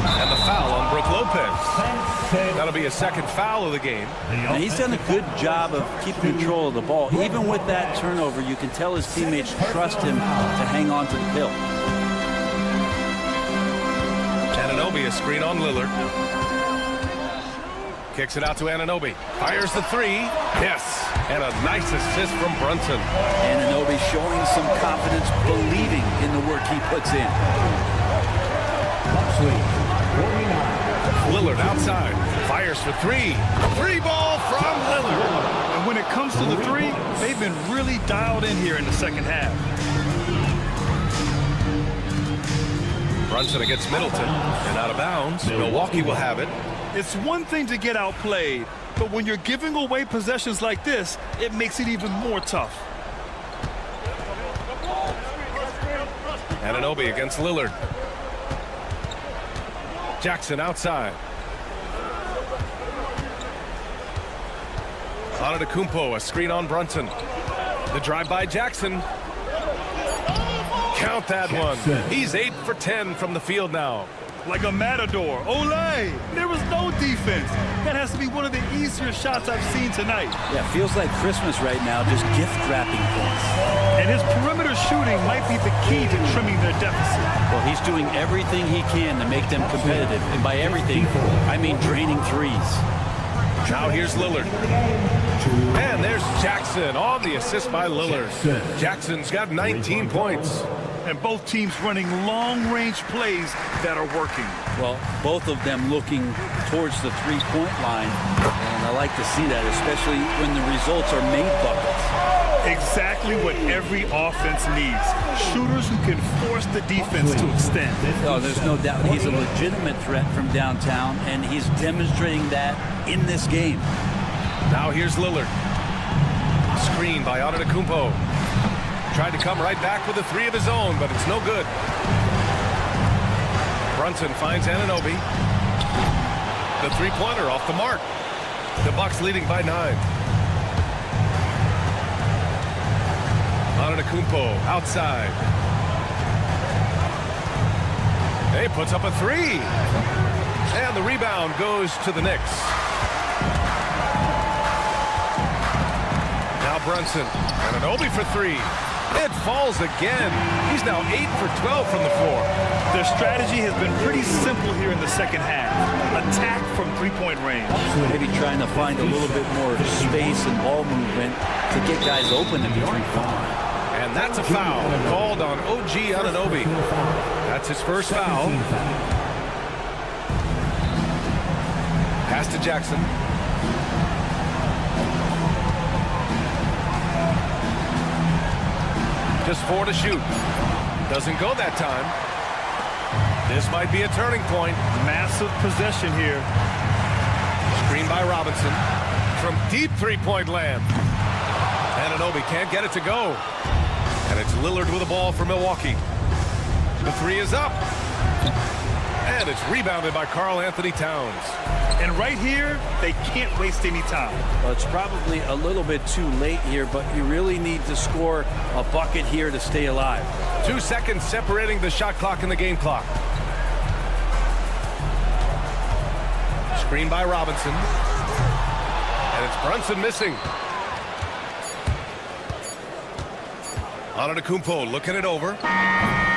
And the foul on Brook Lopez. That'll be a second foul of the game. Now, he's done a good job of keeping control of the ball. Even with that turnover, you can tell his teammates trust him to hang on to the pill. Anunoby, a screen on Lillard. Kicks it out to Anunoby. Fires the 3. Yes. And a nice assist from Brunson. Anunoby showing some confidence, believing in the work he puts in. Lillard outside. Fires for 3. 3 ball from Lillard. And when it comes to the 3, they've been really dialed in here in the second half. Brunson against Middleton. And out of bounds. Milwaukee will have it. It's one thing to get outplayed, but when you're giving away possessions like this, it makes it even more tough. Anunoby against Lillard. Jackson outside. Antetokounmpo, a screen on Brunson. The drive by Jackson. Count that one. He's 8 for 10 from the field now. Like a matador. Olay! There was no defense. That has to be one of the easier shots I've seen tonight. Yeah, feels like Christmas right now, just gift wrapping points. And his perimeter shooting might be the key to trimming their deficit. Well, he's doing everything he can to make them competitive. And by everything, I mean draining threes. Now here's Lillard. And there's Jackson on the assist by Lillard. Jackson's got 19 points. And both teams running long-range plays that are working. Well, both of them looking towards the three-point line. And I like to see that, especially when the results are made buckets. Exactly what every offense needs. Shooters who can force the defense to extend. Oh, there's no doubt he's a legitimate threat from downtown, and he's demonstrating that in this game. Now here's Lillard. Screen by Antetokounmpo. Tried to come right back with a 3 of his own, but it's no good. Brunson finds Anunoby. The 3-pointer off the mark. The Bucks leading by 9. Antetokounmpo outside. Anunoby puts up a three. And the rebound goes to the Knicks. Now Brunson. Anunoby for three. It falls again. He's now 8 for 12 from the floor. Their strategy has been pretty simple here in the second half. Attack from three-point range. Maybe trying to find a little bit more space and ball movement to get guys open in the three-point. And that's a foul called on OG Anunoby. That's his first foul. Pass to Jackson. Just 4 to shoot. Doesn't go that time. This might be a turning point. Massive possession here. Screen by Robinson. From deep three-point land. Anunoby can't get it to go. And it's Lillard with the ball for Milwaukee. The three is up. And it's rebounded by Karl Anthony Towns. And right here, they can't waste any time. Well, it's probably a little bit too late here, but you really need to score a bucket here to stay alive. 2 seconds separating the shot clock and the game clock. Screen by Robinson. And it's Brunson missing. Antetokounmpo looking it over.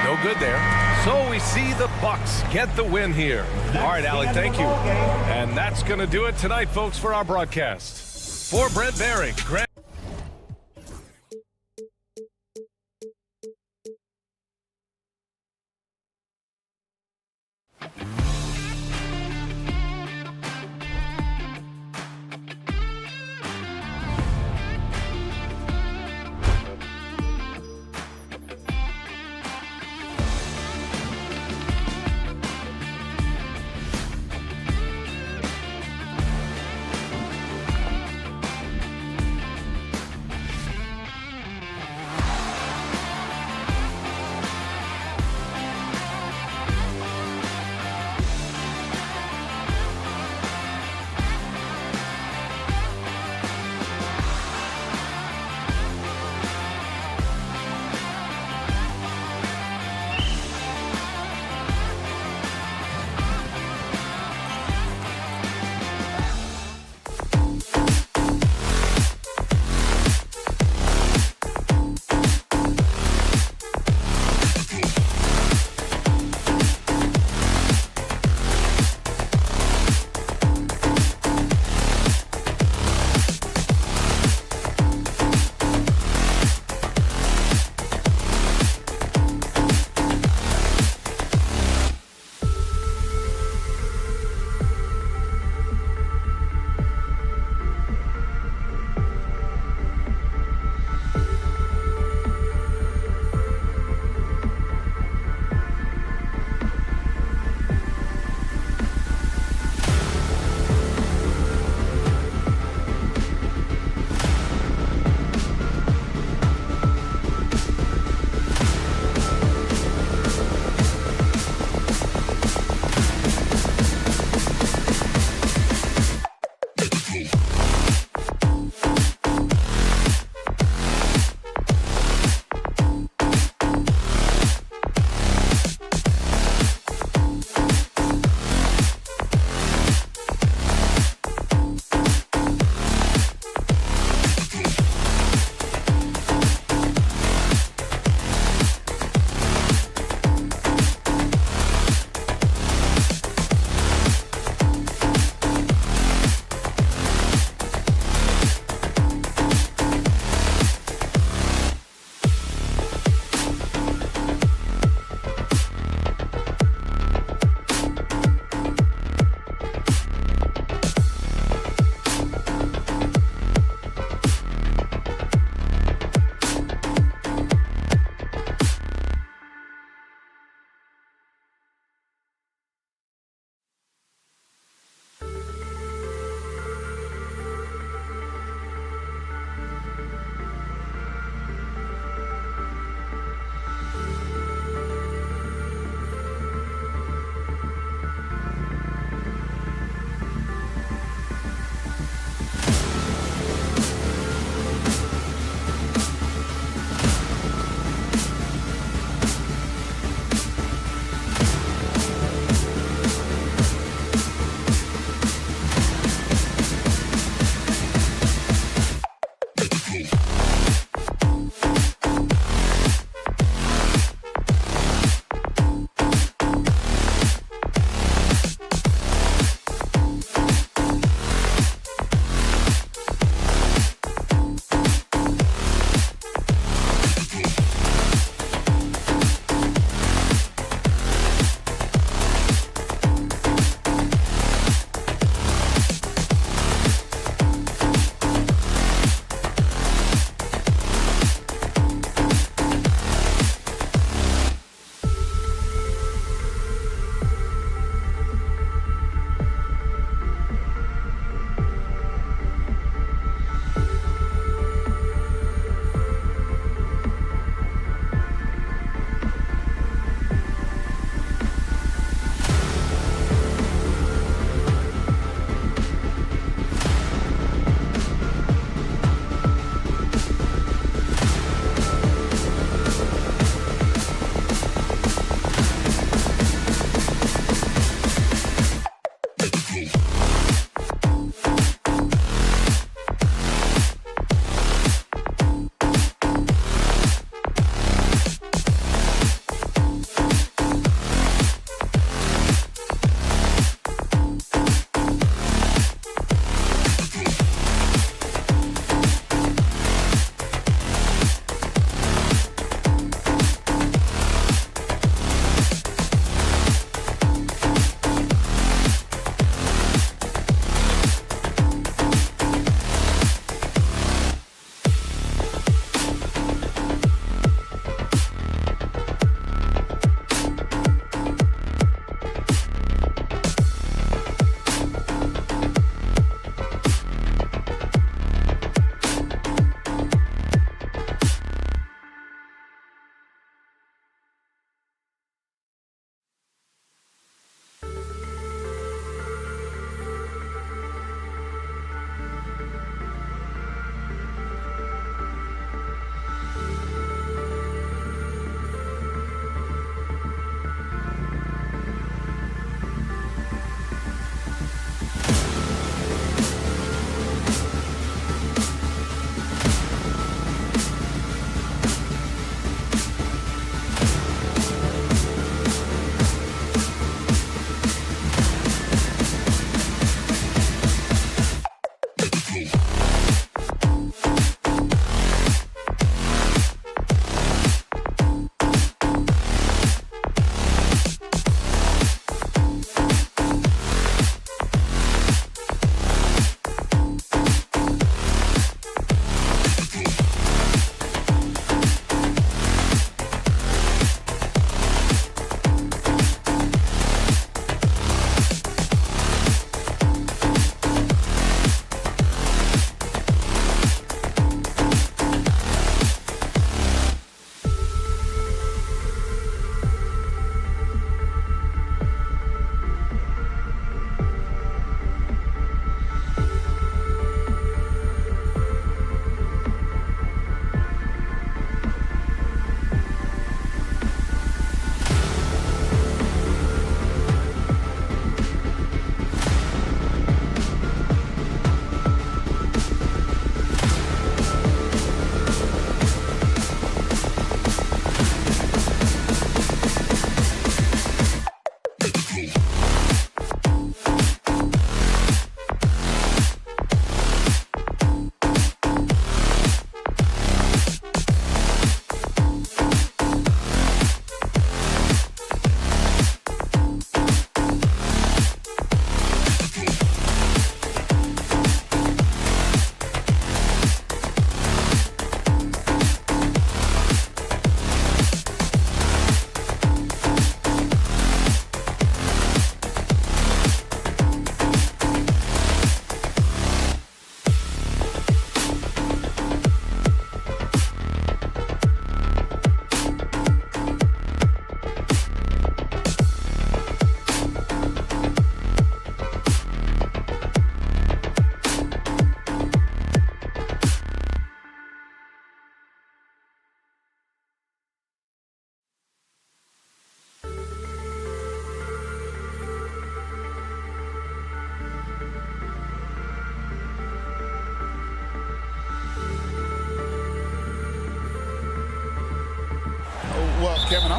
No good there. So we see the Bucks get the win here. All right, Allie, thank you. And that's going to do it tonight, folks, for our broadcast. For Brent Barry, Grant.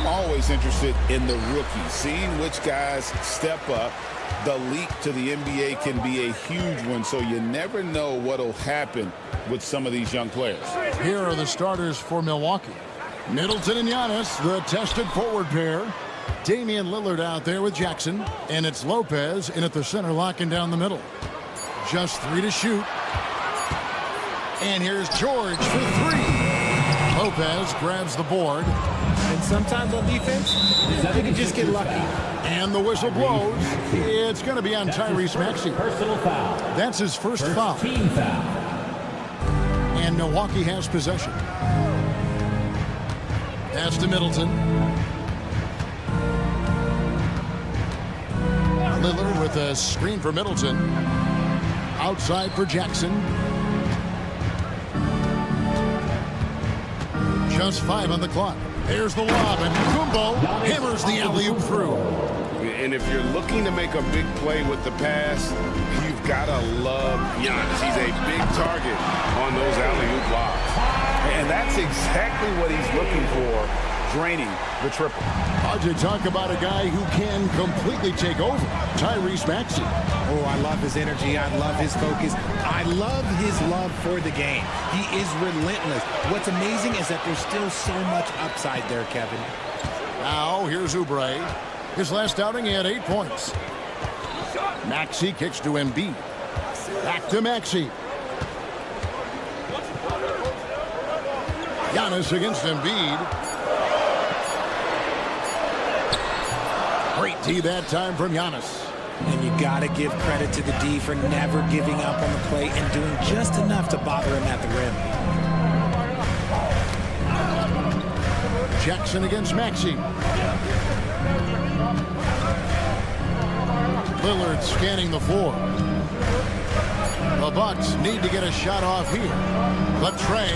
I'm always interested in the rookies, seeing which guys step up. The leap to the NBA can be a huge one, so you never know what will happen with some of these young players. Here are the starters for Milwaukee. Middleton and Giannis, the tested forward pair. Damian Lillard out there with Jackson, and it's Lopez in at the center, locking down the middle. Just 3 to shoot. And here's George for 3. Lopez grabs the board. And sometimes on defense, you can just get lucky. And the whistle blows. It's going to be on Tyrese Maxey. Personal foul. That's his first foul. Team foul. And Milwaukee has possession. Pass to Middleton. Lillard with a screen for Middleton. Outside for Jackson. Just 5 on the clock. There's the lob, and Kumbo hammers the alley-oop through. And if you're looking to make a big play with the pass, you've got to love Giannis. He's a big target on those alley-oop lobs. And that's exactly what he's looking for, draining the triple. Hard to talk about a guy who can completely take over. Tyrese Maxey. Oh, I love his energy. I love his focus. I love his love for the game. He is relentless. What's amazing is that there's still so much upside there, Kevin. Now, here's Oubre. His last outing, he had 8 points. Maxey kicks to Embiid. Back to Maxey. Giannis against Embiid. Great D that time from Giannis. And you got to give credit to the D for never giving up on the play and doing just enough to bother him at the rim. Jackson against Maxey. Lillard scanning the floor. The Bucks need to get a shot off here. But Trey.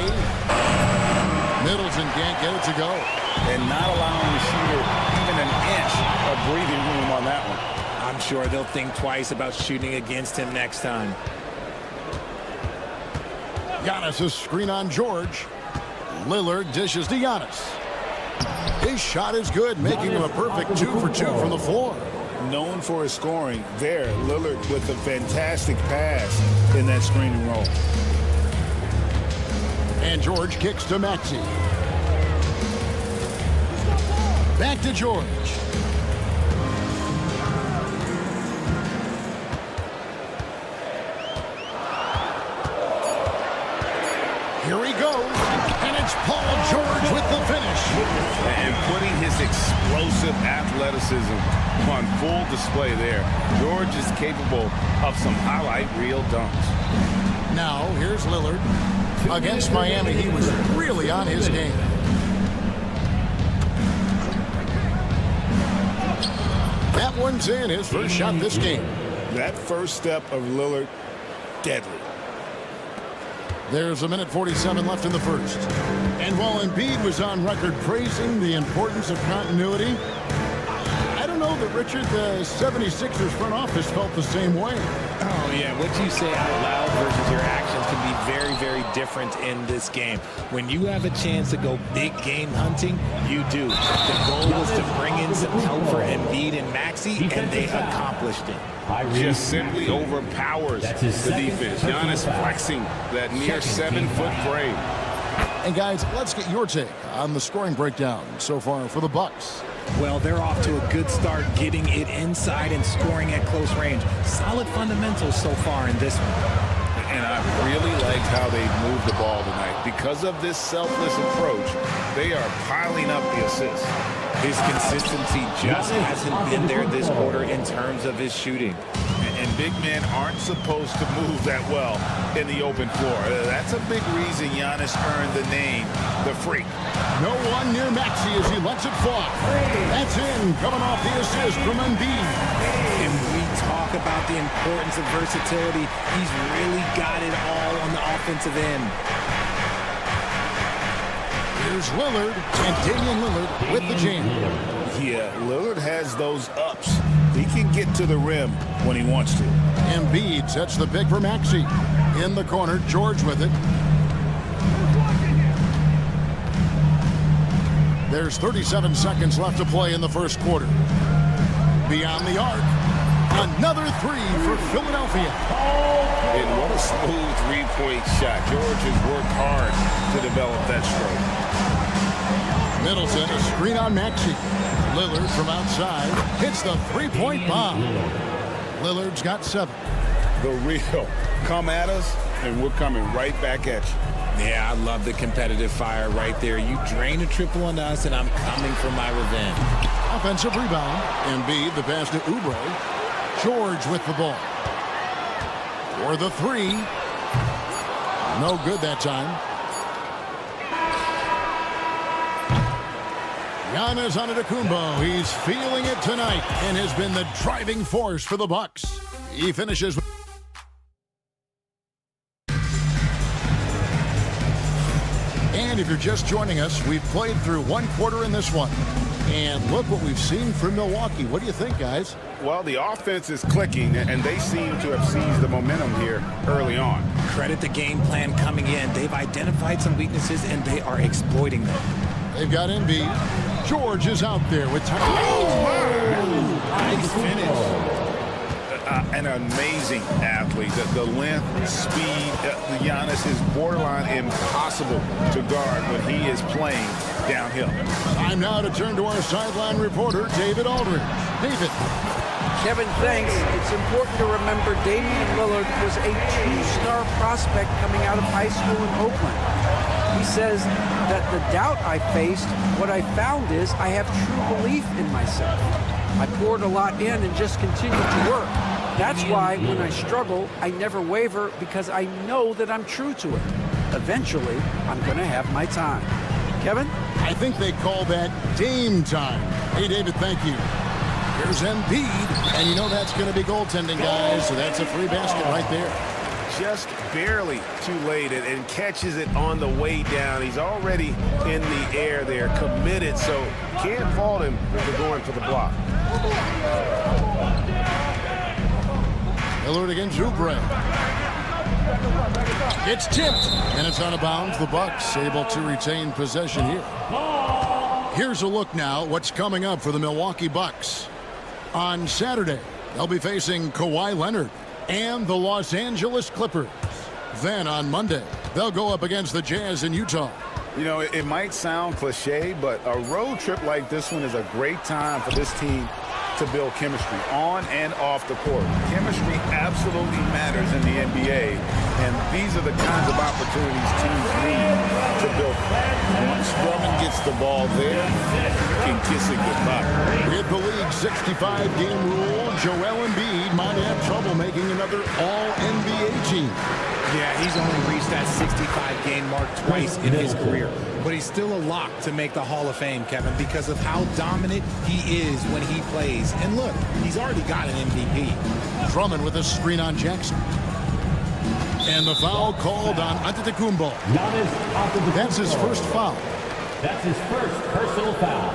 Middleton can't get it to go. And not allowing the shooter even an inch of breathing room on that one. I'm sure they'll think twice about shooting against him next time. Giannis' screen on George. Lillard dishes to Giannis. His shot is good, making him a perfect 2 for 2 from the floor. Known for his scoring, there, Lillard with a fantastic pass in that screening role. And George kicks to Maxey. Back to George. Here he goes, and it's Paul George with the finish. And putting his explosive athleticism on full display there. George is capable of some highlight reel dunks. Now, here's Lillard. Against Miami, he was really on his game. That one's in, his first shot this game. That first step of Lillard, deadly. There's 1:47 left in the first. And while Embiid was on record praising the importance of continuity, I don't know that, Richard, the 76ers front office felt the same way. Oh, yeah. What you say out loud versus your actions can be very, very different in this game. When you have a chance to go big game hunting, you do. The goal was to bring in some help for Embiid and Maxey, and they accomplished it. Just simply overpowers the defense. Giannis flexing that near 7-foot frame. And guys, let's get your take on the scoring breakdown so far for the Bucks. Well, they're off to a good start getting it inside and scoring at close range. Solid fundamentals so far in this one. And I really liked how they moved the ball tonight. Because of this selfless approach, they are piling up the assists. His consistency just hasn't been there this quarter in terms of his shooting. And big men aren't supposed to move that well in the open floor. That's a big reason Giannis earned the name, the Freak. No one near Maxey as he lets it fly. That's in, coming off the assist from Embiid. And we talk about the importance of versatility. He's really got it all on the offensive end. Here's Lillard, and Damian Lillard with the jam. Yeah, Lillard has those ups. He can get to the rim when he wants to. Embiid sets the pick for Maxey. In the corner, George with it. There's 37 seconds left to play in the first quarter. Beyond the arc. Another three for Philadelphia. And what a smooth three-point shot. George has worked hard to develop that stroke. Middleton, a screen on Maxey. Lillard from outside hits the three-point bomb. Lillard's got 7. The real. Come at us, and we're coming right back at you. Yeah, I love the competitive fire right there. You drain a triple on us, and I'm coming for my revenge. Offensive rebound. Embiid, the pass to Oubre. George with the ball. For the three. No good that time. Giannis Antetokounmpo. He's feeling it tonight and has been the driving force for the Bucks. He finishes with... And if you're just joining us, we've played through one quarter in this one. And look what we've seen from Milwaukee. What do you think, guys? Well, the offense is clicking, and they seem to have seized the momentum here early on. Credit the game plan coming in. They've identified some weaknesses, and they are exploiting them. They've got Embiid. George is out there with time. Nice finish. An amazing athlete. The length, speed, Giannis is borderline impossible to guard when he is playing downhill. Time now to turn to our sideline reporter, David Aldridge. David. Kevin, thanks. It's important to remember Damian Lillard was a two-star prospect coming out of high school in Oakland. He says that the doubt I faced, what I found is I have true belief in myself. I poured a lot in and just continued to work. That's why when I struggle, I never waver because I know that I'm true to it. Eventually, I'm going to have my time. Kevin? I think they call that Dame time. Hey, David, thank you. Here's Embiid, and you know that's going to be goaltending, guys, so that's a free basket right there. Just barely too late and catches it on the way down. He's already in the air there, committed, so can't fault him for going for the block. Lillard against Oubre. It's tipped, and it's out of bounds. The Bucks able to retain possession here. Here's a look now what's coming up for the Milwaukee Bucks. On Saturday, they'll be facing Kawhi Leonard and the Los Angeles Clippers. Then on Monday, they'll go up against the Jazz in Utah. You know, it might sound cliche, but a road trip like this one is a great time for this team to build chemistry on and off the court. Chemistry absolutely matters in the NBA, and these are the kinds of opportunities teams need to build. Once Drummond gets the ball there, you can kiss it goodbye. With the league's 65-game rule, Joel Embiid might have trouble making another All-NBA team. Yeah, he's only reached that 65-game mark twice in his career. But he's still a lock to make the Hall of Fame, Kevin, because of how dominant he is when he plays. And look, he's already got an MVP. Drummond with a screen on Jackson. And the foul called on Antetokounmpo. That's his first foul. That's his first personal foul.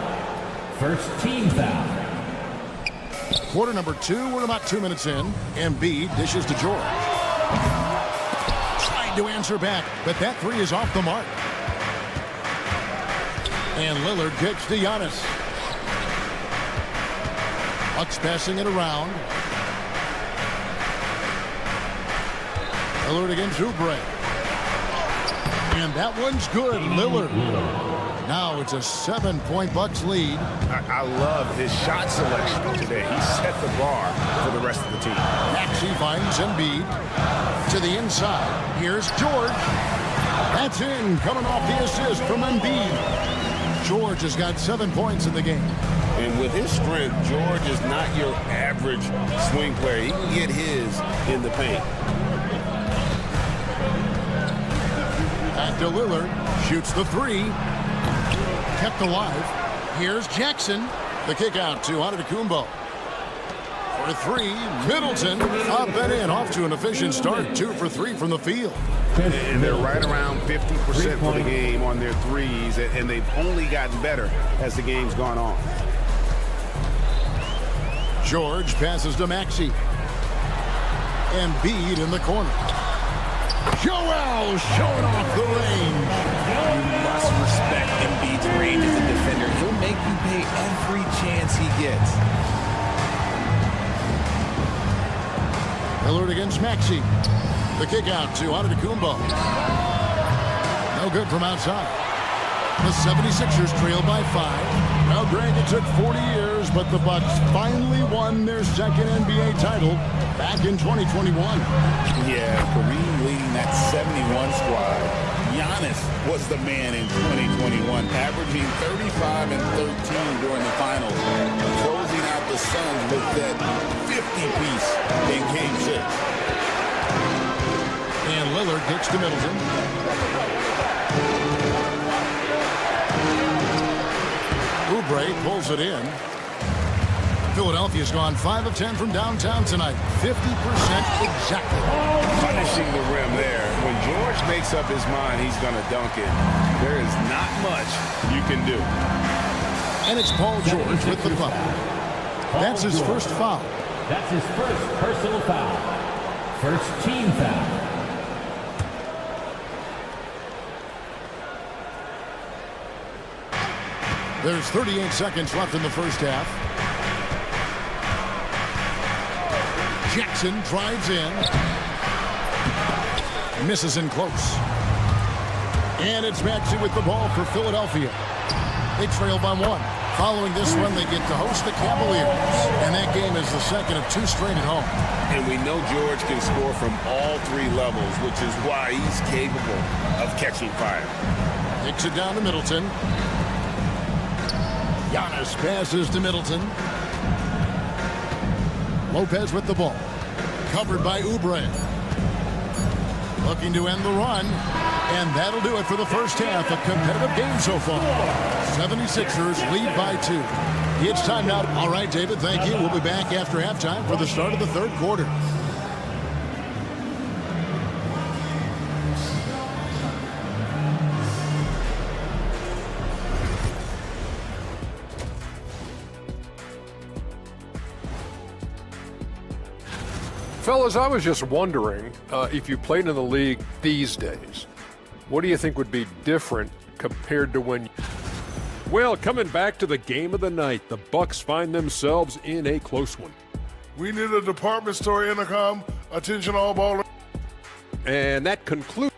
First team foul. Quarter number 2, we're about 2 minutes in. Embiid dishes to George. Tried to answer back, but that three is off the mark. And Lillard kicks to Giannis. Bucks passing it around. Lillard against Oubre. And that one's good. Lillard. Now it's a 7-point Bucks lead. I love his shot selection today. He set the bar for the rest of the team. Maxey finds Embiid to the inside. Here's George. That's in, coming off the assist from Embiid. George has got 7 points in the game. And with his strength, George is not your average swing player. He can get his in the paint. Back to Lillard. Shoots the three. Kept alive. Here's Jackson. The kick out to Antetokounmpo. For three, Middleton up and in. Off to an efficient start. 2 for 3 from the field. And they're right around 50% for the game on their threes, and they've only gotten better as the game's gone on. George passes to Maxey. Embiid in the corner. Joel showing off the range. You must respect Embiid's range as a defender. make you pay every chance he gets. Lillard against Maxey. The kick out to Antetokounmpo. No good from outside. The 76ers trail by 5. Now, Greg, it took 40 years, but the Bucks finally won their second NBA title back in 2021. Yeah, Kareem leading that 71 squad. Giannis was the man in 2021, averaging 35 and 13 during the finals, closing out the Suns with that 50-piece in Game 6. And Lillard kicks to Middleton. Oubre pulls it in. Philadelphia's gone 5 of 10 from downtown tonight. 50% exactly. Punishing the rim there. When George makes up his mind he's going to dunk it, there is not much you can do. And it's Paul George with the foul. That's his first foul. That's his first personal foul. First team foul. There's 38 seconds left in the first half. Jackson drives in. Misses in close. And it's Maxey with the ball for Philadelphia. They trail by 1. Following this one, they get to host the Cavaliers. And that game is the second of 2 straight at home. And we know George can score from all 3 levels, which is why he's capable of catching fire. Kicks it down to Middleton. Giannis passes to Middleton. Lopez with the ball. Covered by Oubre. Looking to end the run. And that'll do it for the first half. A competitive game so far. 76ers lead by 2. It's time now. All right, David, thank you. We'll be back after halftime for the start of the third quarter. Fellas, I was just wondering if you played in the league these days, what do you think would be different compared to when... Well, coming back to the game of the night, the Bucks find themselves in a close one. We need a department store intercom. Attention all ball. And that concludes...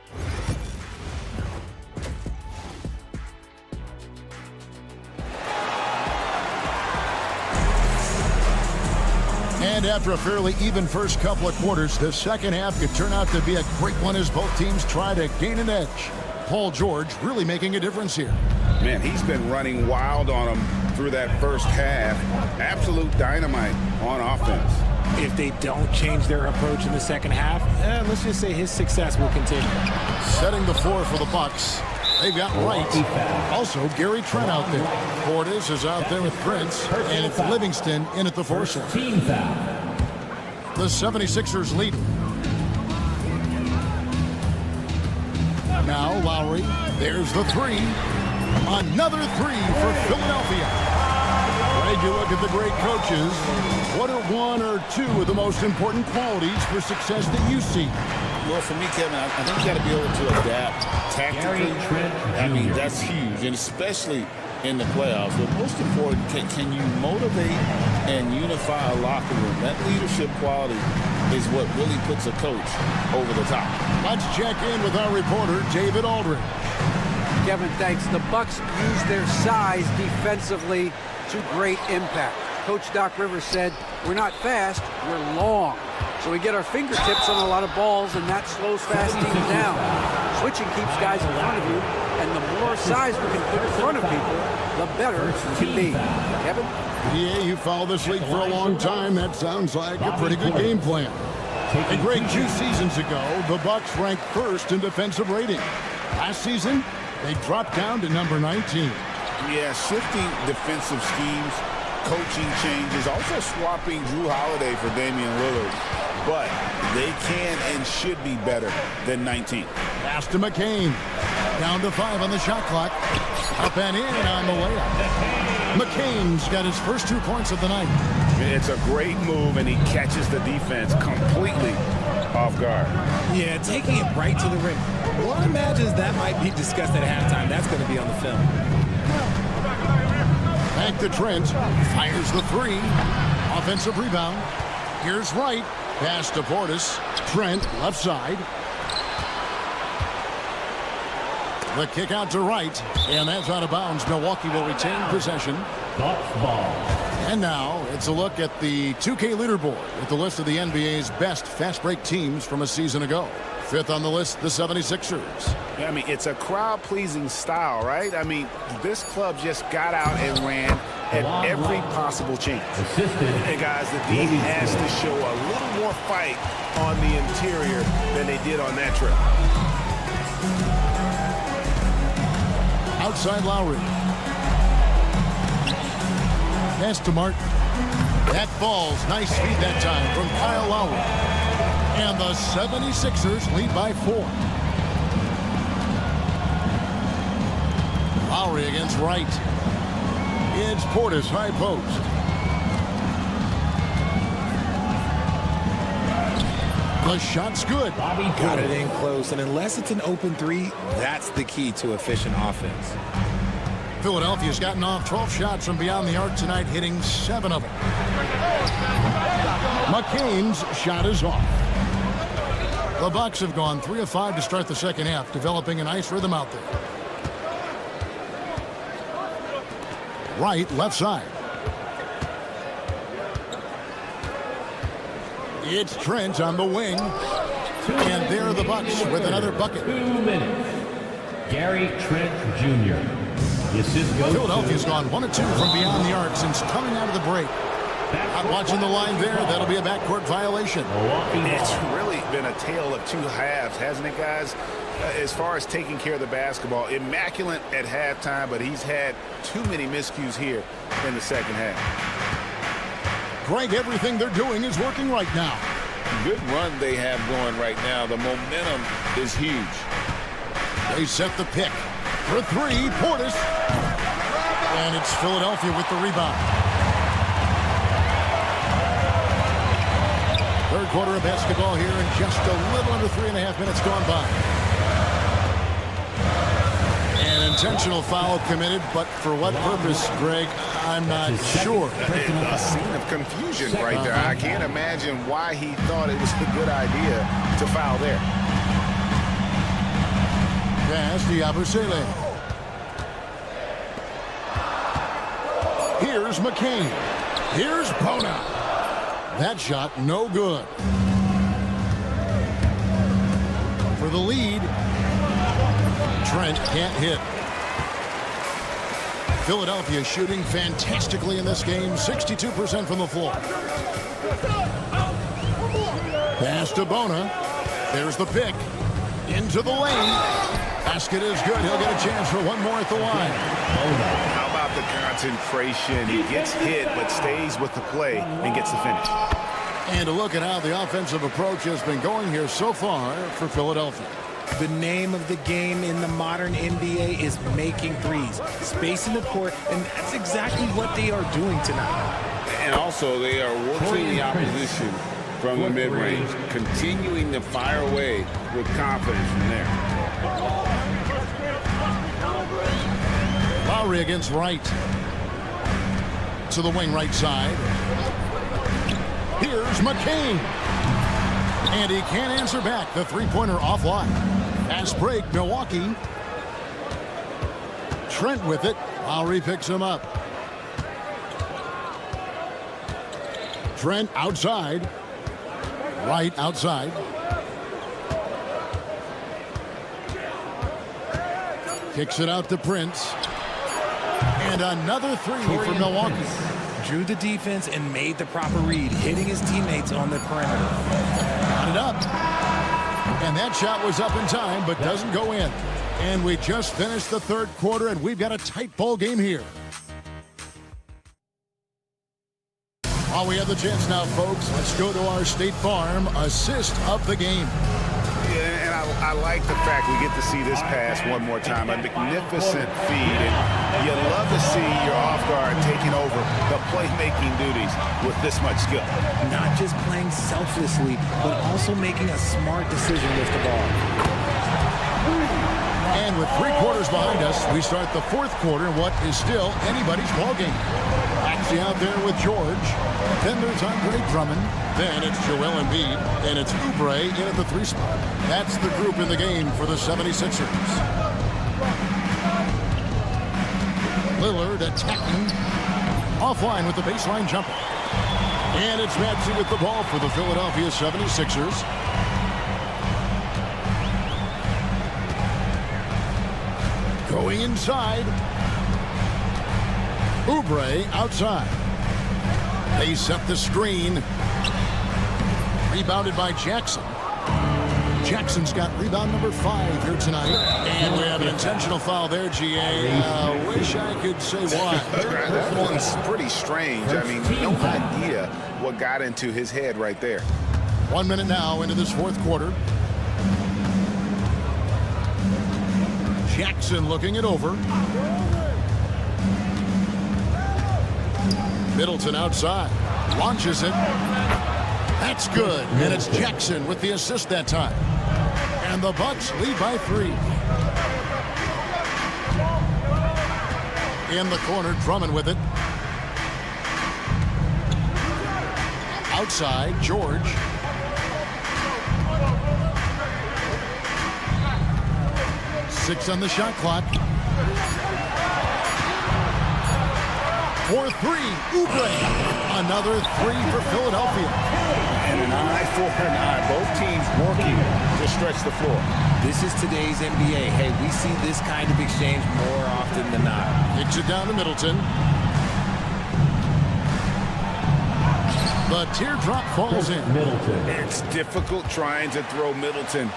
And after a fairly even first couple of quarters, the second half could turn out to be a great one as both teams try to gain an edge. Paul George really making a difference here. Man, he's been running wild on them through that first half. Absolute dynamite on offense. If they don't change their approach in the second half, let's just say his success will continue. Setting the floor for the Bucks. They've got Wright. Also, Gary Trent out there. Portis is out there with Prince. And it's Livingston in at the 4 slot. The 76ers lead. Now Lowry. There's the 3. Another 3 for Philadelphia. Greg, you look at the great coaches. What are 1 or 2 of the most important qualities for success that you see? Well, for me, Kevin, I think you got to be able to adapt tactically. I mean, that's huge, and especially in the playoffs. But most important, can you motivate and unify a locker room? That leadership quality is what really puts a coach over the top. Let's check in with our reporter, David Aldridge. Kevin, thanks. The Bucks use their size defensively to great impact. Coach Doc Rivers said, we're not fast, we're long. So we get our fingertips on a lot of balls, and that slows fast teams down. Switching keeps guys in front of you, and the more size we can put in front of people, the better it can be. Kevin? Yeah, you followed this league for a long time. That sounds like a pretty good game plan. And Greg, 2 seasons ago, the Bucks ranked first in defensive rating. Last season, they dropped down to number 19. Yeah, shifting defensive schemes, coaching changes, also swapping Drew Holiday for Damian Lillard. But they can and should be better than 19. Pass to McCain. Down to 5 on the shot clock. Up and in on the layup. McCain's got his first 2 points of the night. It's a great move, and he catches the defense completely off guard. Yeah, taking it right to the rim. One imagines that might be discussed at halftime. That's going to be on the film. Back to Trent. Fires the three. Offensive rebound. Here's Wright. Pass to Portis. Trent, left side. The kick out to Wright. And that's out of bounds. Milwaukee will retain possession. Bucks ball. And now it's a look at the 2K leaderboard with the list of the NBA's best fast break teams from a season ago. Fifth on the list, the 76ers. Yeah, I mean, it's a crowd-pleasing style, right? I mean, this club just got out and ran at every possible chance. And guys, the D has to show a little more fight on the interior than they did on that trip. Outside Lowry. Pass to Martin. That falls. Nice feed that time from Kyle Lowry. And the 76ers lead by 4. Lowry against Wright. It's Portis, high post. The shot's good. Got it in close, and unless it's an open three, that's the key to efficient offense. Philadelphia's gotten off 12 shots from beyond the arc tonight, hitting 7 of them. McCain's shot is off. The Bucks have gone 3 of 5 to start the second half, developing a nice rhythm out there. Wright, left side. It's Trent on the wing. And there are the Bucks with another bucket. 2 minutes. Gary Trent Jr. Philadelphia's gone 1 of 2 from beyond the arc since coming out of the break. Not watching the line there. That'll be a backcourt violation. It's really been a tale of 2 halves, hasn't it, guys? As far as taking care of the basketball, immaculate at halftime, but he's had too many miscues here in the second half. Greg, everything they're doing is working right now. Good run they have going right now. The momentum is huge. They set the pick. For 3, Portis. And it's Philadelphia with the rebound. Third quarter of basketball here, and just a little under 3.5 minutes gone by. An intentional foul committed, but for what purpose, Greg, I'm not sure. A scene of confusion right there. I can't imagine why he thought it was a good idea to foul there. Pass to Yabusele. Here's McCain. Here's Bona. That shot, no good. For the lead, Trent can't hit. Philadelphia shooting fantastically in this game, 62% from the floor. Pass to Bona. There's the pick. Into the lane. Basket is good. He'll get a chance for one more at the line. How about the concentration? He gets hit, but stays with the play and gets the finish. And a look at how the offensive approach has been going here so far for Philadelphia. The name of the game in the modern NBA is making threes, spacing the court, and that's exactly what they are doing tonight. And also, they are working the opposition from the mid-range, continuing to fire away with confidence from there. Lowry against Wright. To the wing right side. Here's McCain. And he can't answer back. The three-pointer offline. Fast break, Milwaukee. Trent with it. Lowry picks him up. Trent outside. Wright outside. Kicks it out to Prince. And another three for Milwaukee. Drew the defense and made the proper read, hitting his teammates on the perimeter. Got it up. And that shot was up in time, but doesn't go in. And we just finished the third quarter, and we've got a tight ball game here. While we have the chance now, folks, let's go to our State Farm assist of the game. Yeah, and I like the fact we get to see this pass one more time. A magnificent feed. And you love to see your off guard taking over the playmaking duties with this much skill. Not just playing selflessly, but also making a smart decision with the ball. And with 3 quarters behind us, we start the 4th quarter in what is still anybody's ballgame. Maxey out there with George. Then there's Andre Drummond. Then it's Joel Embiid. And it's Oubre in at the 3 spot. That's the group in the game for the 76ers. Lillard attacking. Offline with the baseline jumper. And it's Maxey with the ball for the Philadelphia 76ers. Going inside. Oubre outside. They set the screen. Rebounded by Jackson. Jackson's got rebound number 5 here tonight. And we have an intentional foul there, GA. Wish I could say why. That one's pretty strange. I mean, no idea what got into his head right there. 1 minute now into this 4th quarter. Jackson looking it over. Middleton outside. Launches it. That's good. And it's Jackson with the assist that time. And the Bucks lead by 3. In the corner, Drummond with it. Outside, George. Six on the shot clock. For 3, Oubre. Another 3 for Philadelphia. And an eye for an eye. Both teams working to stretch the floor. This is today's NBA. Hey, we see this kind of exchange more often than not. Kicks it down to Middleton. The teardrop falls in. It's difficult trying to throw Middleton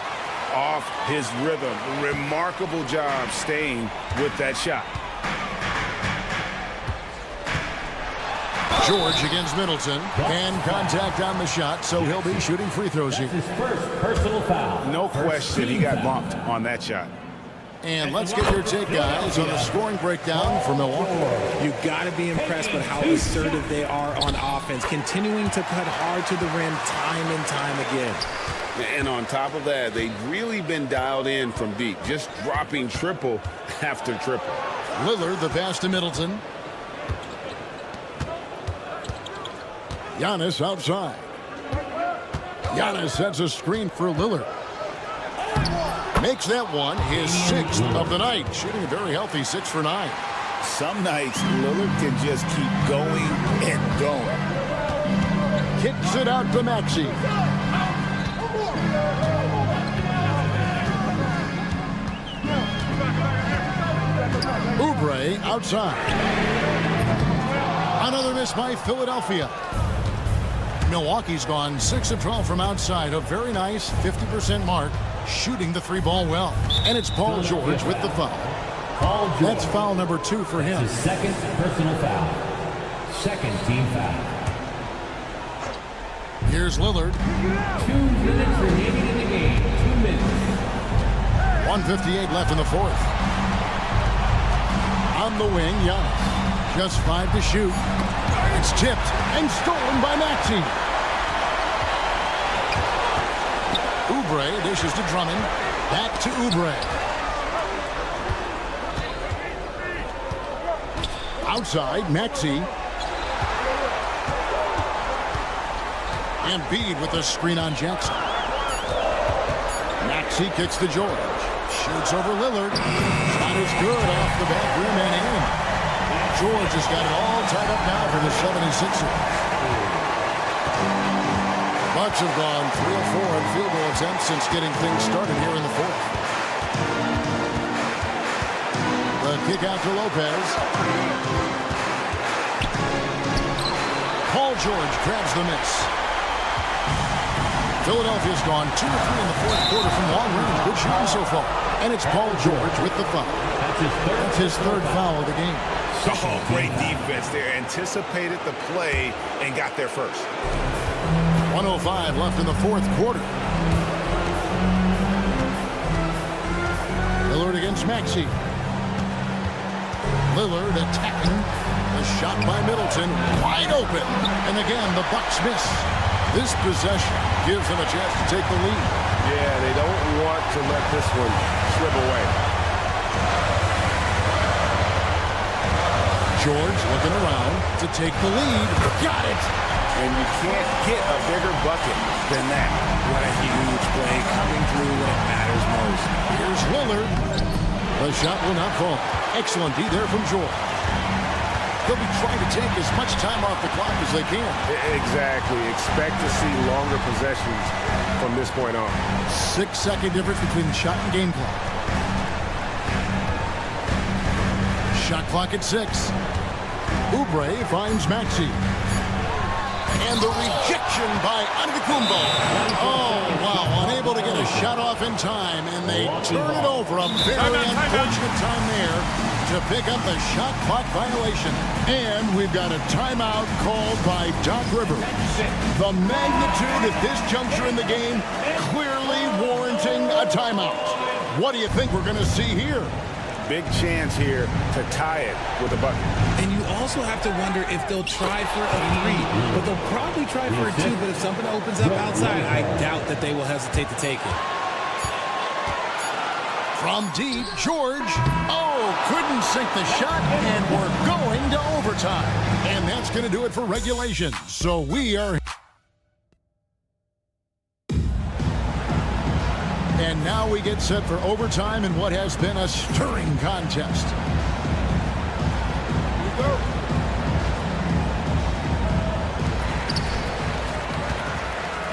off his rhythm. Remarkable job staying with that shot. George against Middleton. And contact on the shot, so he'll be shooting free throws here. His first personal foul. No question he got bumped on that shot. And let's get your take, guys, on the scoring breakdown for Milwaukee. You've got to be impressed with how assertive they are on offense, continuing to cut hard to the rim time and time again. And on top of that, they've really been dialed in from deep, just dropping triple after triple. Lillard, the pass to Middleton. Giannis outside. Giannis sets a screen for Lillard. Makes that one his 6th of the night. Shooting a very healthy 6 for 9. Some nights, Lillard can just keep going and going. Kicks it out to Maxey. Oubre outside. Another miss by Philadelphia. Milwaukee's gone 6 of 12 from outside. A very nice 50% mark. Shooting the 3-ball well. And it's Paul George with the foul. That's foul number 2 for him. His second personal foul. Second team foul. Here's Lillard. 2 minutes remaining in the game. 2 minutes. 1:58 left in the 4th. On the wing, Giannis. Just 5 to shoot. It's tipped and stolen by Maxey. Oubre dishes to Drummond. Back to Oubre. Outside, Maxey. Embiid with a screen on Jackson. Maxey kicks to George. Shoots over Lillard. Shot is good off the back rim and in. George has got it all tied up now for the 76ers. Bucks have gone 3 of 4 on field goal attempts since getting things started here in the 4th. The kick out to Lopez. Paul George grabs the miss. Philadelphia's gone 2 of 3 in the 4th quarter from long range. Good shooting so far. And it's Paul George with the foul. That's his third foul of the game. Oh, great defense there. Anticipated the play and got there first. 1:05 left in the 4th quarter. Lillard against Maxey. Lillard attacking. The shot by Middleton. Wide open. And again, the Bucks miss. This possession gives them a chance to take the lead. Yeah, they don't want to let this one slip away. George looking around to take the lead. Got it! And you can't get a bigger bucket than that. What a huge play coming through when it matters most. Here's Lillard. The shot will not fall. Excellent D there from George. They'll be trying to take as much time off the clock as they can. Exactly. Expect to see longer possessions from this point on. 6-second difference between shot and game clock. Shot clock at 6. Oubre finds Maxey. And the rejection by Antetokounmpo. Oh, wow. Unable to get a shot off in time, and they turn it over. A very unfortunate time there to pick up the shot clock violation. And we've got a timeout called by Doc Rivers. The magnitude at this juncture in the game clearly warranting a timeout. What do you think we're going to see here? Big chance here to tie it with a bucket. And you also have to wonder if they'll try for a 3, but they'll probably try for a 2, but if something opens up outside, I doubt that they will hesitate to take it. From deep, George. Oh, couldn't sink the shot, and we're going to overtime. And that's going to do it for regulation. So we are... And now we get set for overtime in what has been a stirring contest.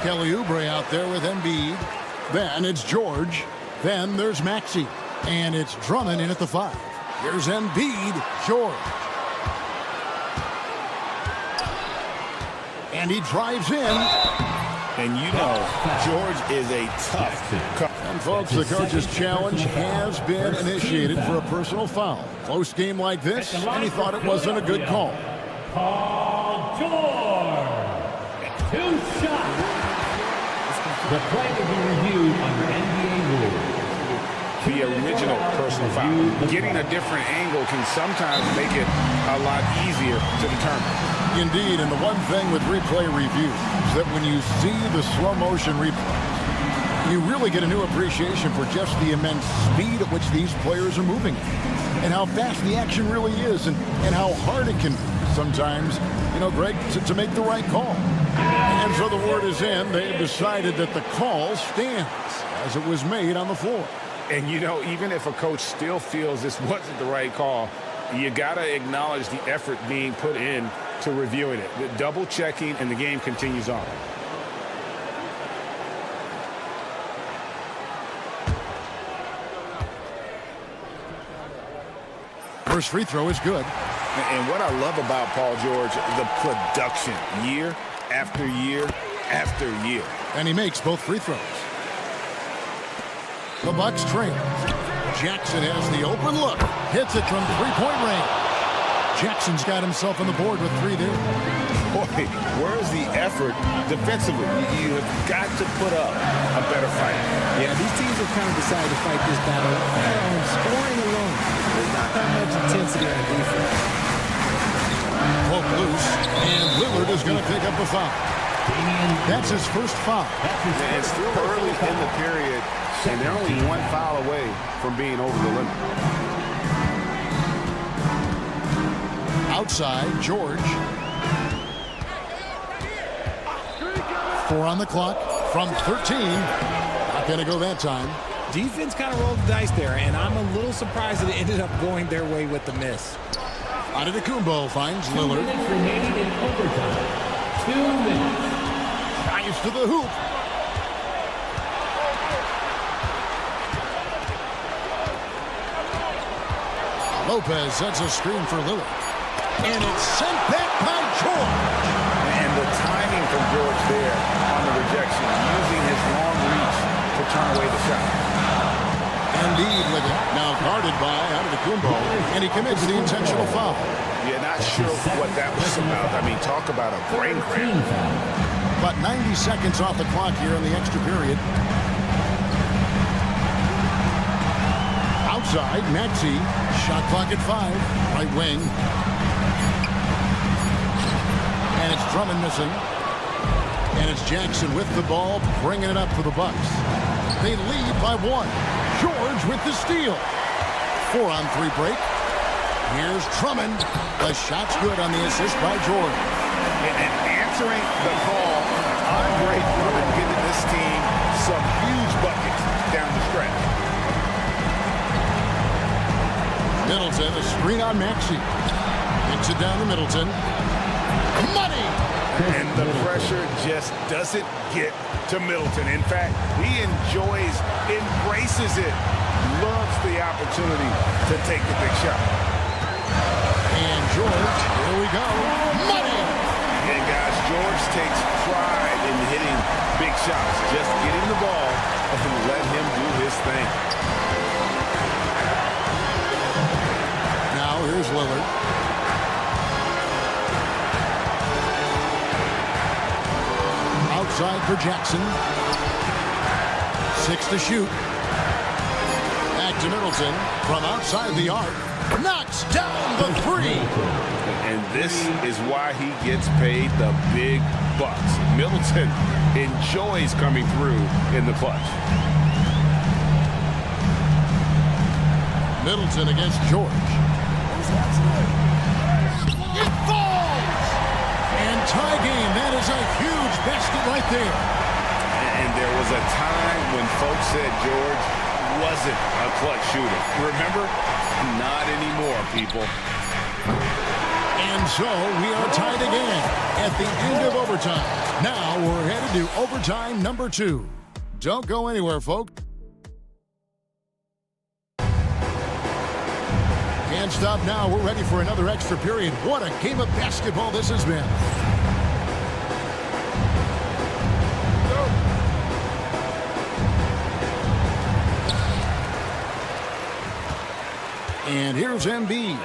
Kelly Oubre out there with Embiid. Then it's George. Then there's Maxey. And it's Drummond in at the 5. Here's Embiid. George. And he drives in. And you know, George is a tough coach. And folks, the coach's challenge has been initiated for a personal foul. Close game like this, and he thought it wasn't a good call. Paul George. 2 shots. The play will be reviewed under NBA rules. The original personal foul. Getting a different angle can sometimes make it a lot easier to determine. Indeed, and the one thing with replay review is that when you see the slow motion replay, you really get a new appreciation for just the immense speed at which these players are moving and how fast the action really is and how hard it can be sometimes, you know, Greg, to make the right call. And so the word is in. They've decided that the call stands as it was made on the floor. And, you know, even if a coach still feels this wasn't the right call, you got to acknowledge the effort being put in to reviewing it. The double checking, and the game continues on. First free throw is good. And what I love about Paul George, the production, year after year after year. And he makes both free throws. The Bucks trail. Jackson has the open look. Hits it from three-point range. Jackson's got himself on the board with 3 there. Boy, where's the effort defensively? You have got to put up a better fight. Yeah, these teams have kind of decided to fight this battle on scoring alone. There's not that much intensity on defense. Poke loose, and Lillard is going to pick up a foul. That's his first foul. And it's still early in the period, and they're only 1 foul away from being over the limit. Outside, George. 4 on the clock from 13. Not going to go that time. Defense kind of rolled the dice there, and I'm a little surprised that it ended up going their way with the miss. Antetokounmpo finds Lillard. 2 minutes remaining in overtime. 2 minutes. Drives to the hoop. Lopez sets a screen for Lillard. And it's sent back by George. And the timing from George there on the rejection, using his long reach to turn away the shot. Embiid with it. Now guarded by Antetokounmpo. And he commits the intentional foul. Yeah, not sure what that was about. I mean, talk about a brain cramp. About 90 seconds off the clock here in the extra period. Outside, Maxey. Shot clock at 5. Right wing. And it's Drummond missing. And it's Jackson with the ball, bringing it up for the Bucks. They lead by 1. George with the steal. 4-on-3 break. Here's Drummond. The shot's good on the assist by George. And answering the call, Andre Drummond giving this team some huge buckets down the stretch. Middleton, a screen on Maxey. Gets it down to Middleton. Money! And the pressure just doesn't get to Middleton. In fact, he embraces it, loves the opportunity to take the big shot. And George, here we go. Money! And guys, George takes pride in hitting big shots. Just get him the ball and let him do his thing. Now here's Lillard. Outside for Jackson. 6 to shoot. Back to Middleton from outside the arc. Knocks down the 3. And this is why he gets paid the big bucks. Middleton enjoys coming through in the clutch. Middleton against George. It falls! And tie game. That is a huge basket right there. And there was a time when folks said George wasn't a clutch shooter. Remember? Not anymore, people. And so we are tied again at the end of overtime. Now we're headed to overtime number 2. Don't go anywhere, folks. Can't stop now. We're ready for another extra period. What a game of basketball this has been. And here's Embiid.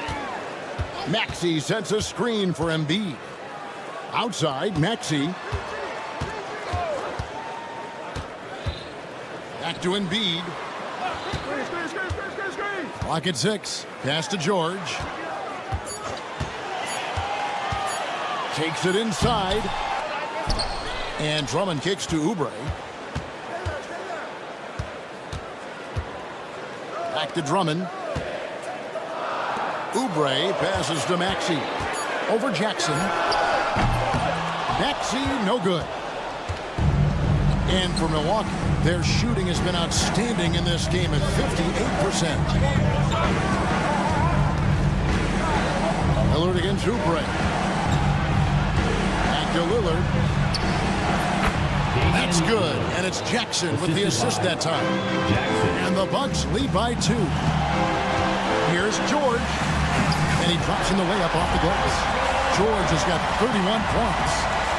Maxey sets a screen for Embiid. Outside, Maxey. Back to Embiid. Clock at 6. Pass to George. Takes it inside. And Drummond kicks to Oubre. Back to Drummond. Oubre passes to Maxey. Over Jackson. Maxey, no good. And for Milwaukee, their shooting has been outstanding in this game at 58%. Lillard against Oubre. Back to Lillard. That's good. And it's Jackson with the assist that time. And the Bucks lead by 2. Here's George. And he drops in the layup off the glass. George has got 31 points.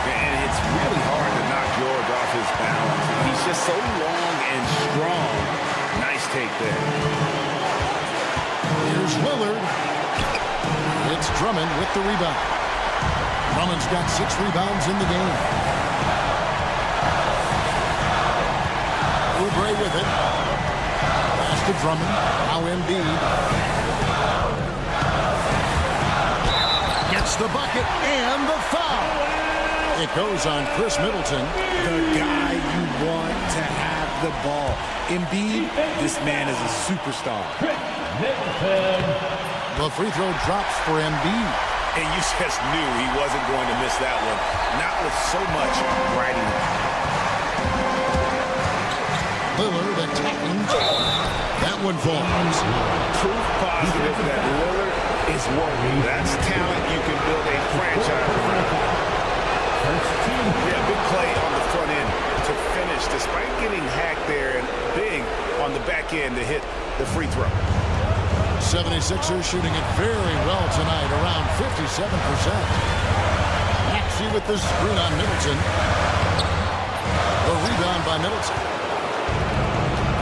And it's really hard to knock George off his balance. He's just so long and strong. Nice take there. Here's Lillard. It's Drummond with the rebound. Drummond's got 6 rebounds in the game. Oubre with it. Pass to Drummond. Now Embiid. Gets the bucket and the foul. It goes on Chris Middleton. The guy you want to have the ball. Embiid, this man is a superstar. The free throw drops for Embiid. And you just knew he wasn't going to miss that one. Not with so much writing. Lillard attacking. That one falls. Proof positive that Lillard is working. That's talent you can build a franchise around. Yeah, big play on the front end to finish, despite getting hacked there, and big on the back end to hit the free throw. 76ers shooting it very well tonight, around 57%. Maxey with the screen on Middleton. The rebound by Middleton.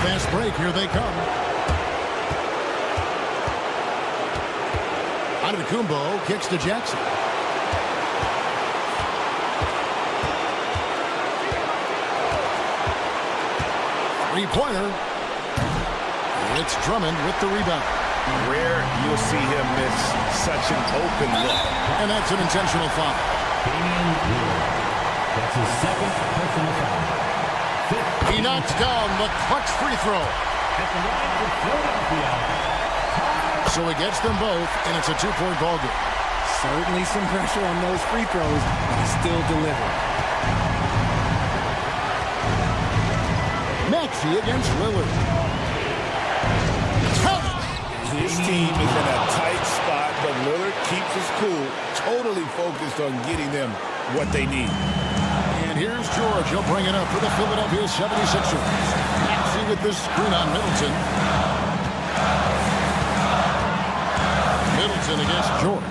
Fast break, here they come. Antetokounmpo kicks to Jackson. Three-pointer. It's Drummond with the rebound. Rare you'll see him miss such an open look. And that's an intentional foul. That's his second personal foul. He knocks down the clutch free throw. At the line for Philadelphia. So he gets them both, and it's a 2-point ball game. Certainly some pressure on those free throws, but he still delivered. Maxey against Lillard. His team is in a tight spot, but Lillard keeps his cool, totally focused on getting them what they need. And here's George. He'll bring it up for the Philadelphia 76ers. Maxey with this screen on Middleton. Middleton against George.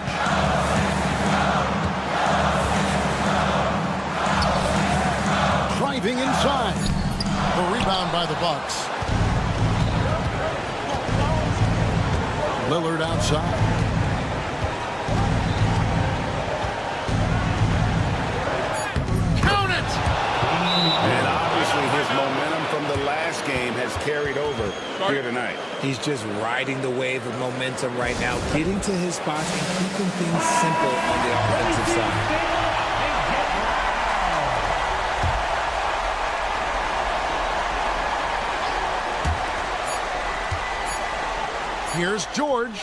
Driving inside. The rebound by the Bucks. Lillard outside. Count it! And obviously his momentum from the last game has carried over here tonight. He's just riding the wave of momentum right now, getting to his spots and keeping things simple on the offensive side. Here's George.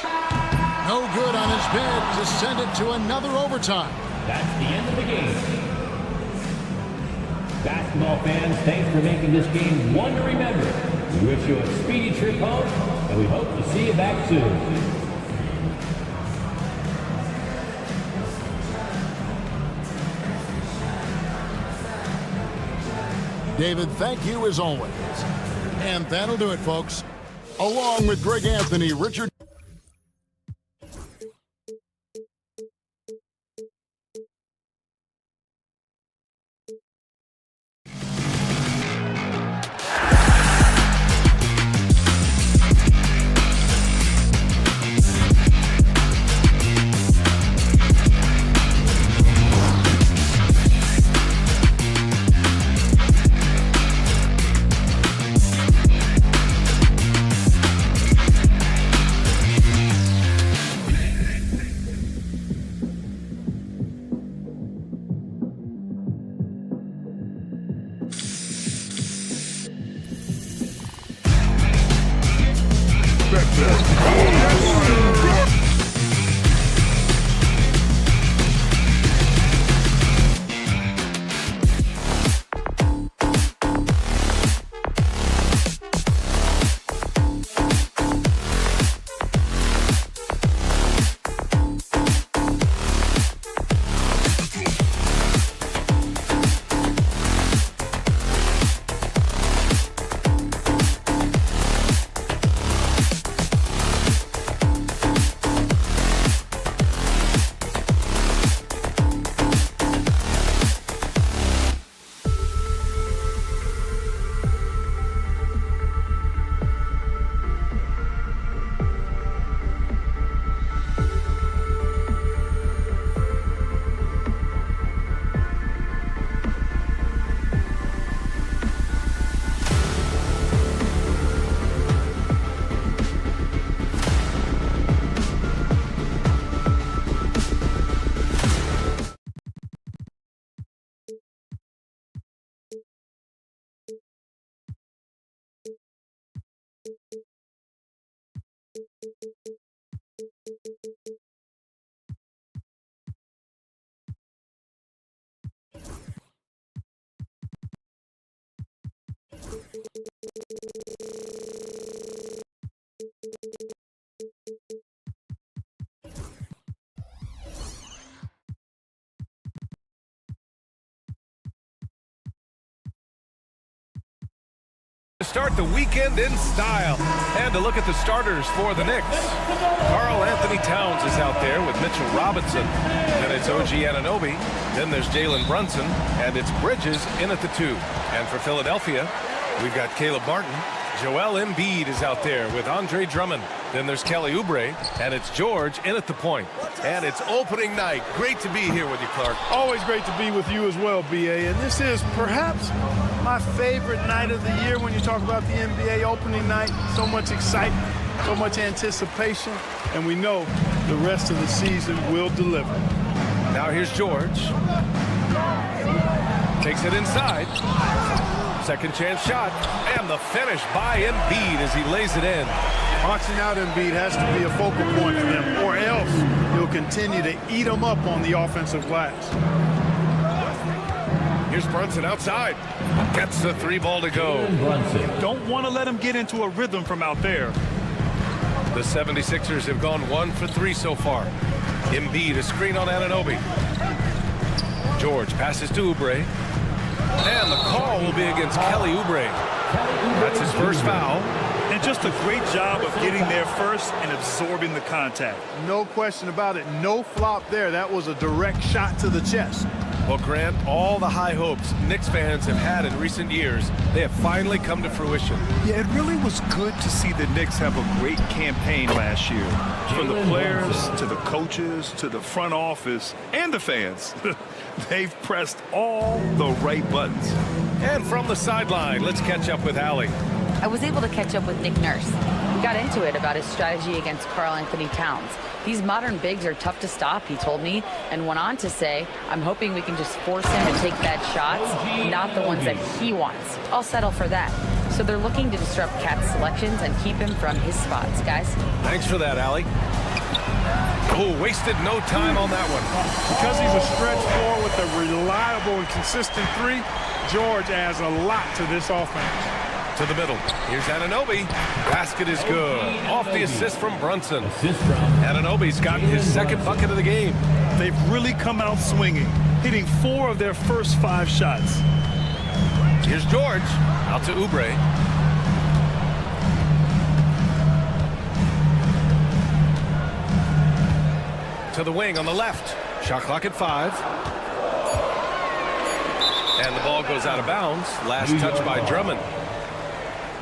No good on his bid to send it to another overtime. That's the end of the game. Basketball fans, thanks for making this game one to remember. We wish you a speedy trip home, and we hope to see you back soon. David, thank you as always. And that'll do it, folks. Along with Greg Anthony, Richard. To start the weekend in style. And to look at the starters for the Knicks. Karl Anthony Towns is out there with Mitchell Robinson. Then it's OG Anunoby. Then there's Jalen Brunson. And it's Bridges in at the 2. And for Philadelphia, we've got Caleb Martin. Joel Embiid is out there with Andre Drummond. Then there's Kelly Oubre, and it's George in at the point. And it's opening night. Great to be here with you, Clark. Always great to be with you as well, BA. And this is perhaps my favorite night of the year when you talk about the NBA opening night. So much excitement, so much anticipation, and we know the rest of the season will deliver. Now here's George. Takes it inside. Second chance shot, and the finish by Embiid as he lays it in. Boxing out Embiid has to be a focal point for them, or else he'll continue to eat them up on the offensive glass. Here's Brunson outside. Gets the 3 ball to go. Don't want to let him get into a rhythm from out there. The 76ers have gone 1 for 3 so far. Embiid, a screen on Anunoby. George passes to Oubre. And the call will be against Kelly Oubre. That's his first foul. And just a great job of getting there first and absorbing the contact. No question about it. No flop there. That was a direct shot to the chest. Well, Grant, all the high hopes Knicks fans have had in recent years, they have finally come to fruition. Yeah, it really was good to see the Knicks have a great campaign last year. From the players to the coaches to the front office and the fans. They've pressed all the right buttons. And from the sideline, let's catch up with Allie. I was able to catch up with Nick Nurse. We got into it about his strategy against Karl Anthony Towns. These modern bigs are tough to stop, he told me, and went on to say, I'm hoping we can just force him to take bad shots, not the ones that he wants. I'll settle for that. So they're looking to disrupt Cat's selections and keep him from his spots, guys. Thanks for that, Allie. Oh, wasted no time on that one. Because he's a stretch four with a reliable and consistent 3, George adds a lot to this offense. To the middle. Here's Anunoby. Basket is good. Off the assist from Brunson. Anunoby's gotten his 2nd bucket of the game. They've really come out swinging, hitting 4 of their first 5 shots. Here's George. Out to Oubre. To the wing on the left. Shot clock at 5. And the ball goes out of bounds. Last touch by Drummond.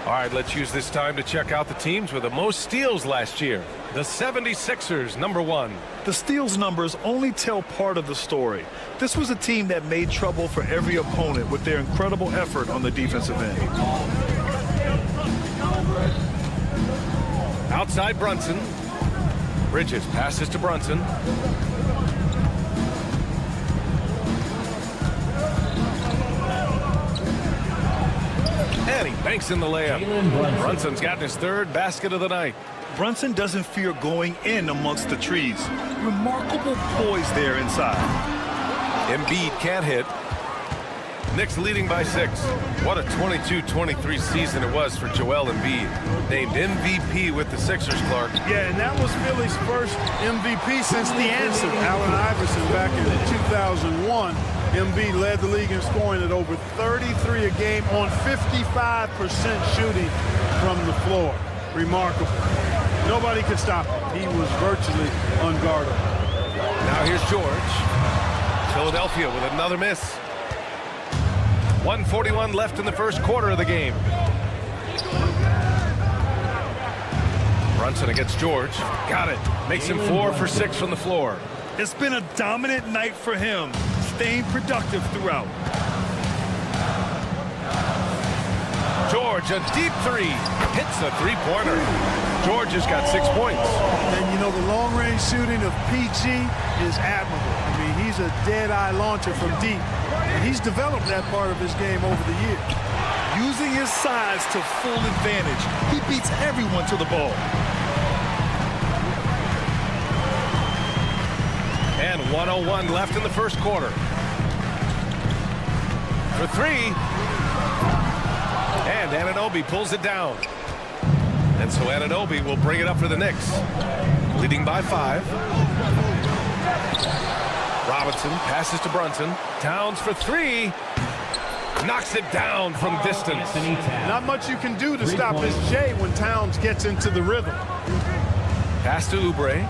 All right, let's use this time to check out the teams with the most steals last year. The 76ers, number 1. The steals numbers only tell part of the story. This was a team that made trouble for every opponent with their incredible effort on the defensive end. Outside Brunson. Bridges passes to Brunson. And he banks in the layup. Brunson's gotten his 3rd basket of the night. Brunson doesn't fear going in amongst the trees. Remarkable poise there inside. Embiid can't hit. Knicks leading by 6. What a 22-23 season it was for Joel Embiid. Named MVP with the Sixers, Clark. Yeah, and that was Philly's first MVP since the answer. Allen Iverson back in 2001. Embiid led the league in scoring at over 33 a game on 55% shooting from the floor. Remarkable. Nobody could stop him. He was virtually unguardable. Now here's George. Philadelphia with another miss. 1:41 left in the first quarter of the game. Brunson against George. Got it. Makes him 4 for 6 from the floor. It's been a dominant night for him, staying productive throughout. George, a deep 3. Hits a 3-pointer. George has got 6 points. And, you know, the long-range shooting of PG is admirable. I mean, he's a dead-eye launcher from deep. And he's developed that part of his game over the years. Using his size to full advantage, he beats everyone to the ball. And 1:01 left in the first quarter. For 3. And Anunoby pulls it down. And so Anunoby will bring it up for the Knicks. Leading by 5. Robinson passes to Brunson. Towns for 3. Knocks it down from distance. Not much you can do to stop this J when Towns gets into the rhythm. Pass to Oubre.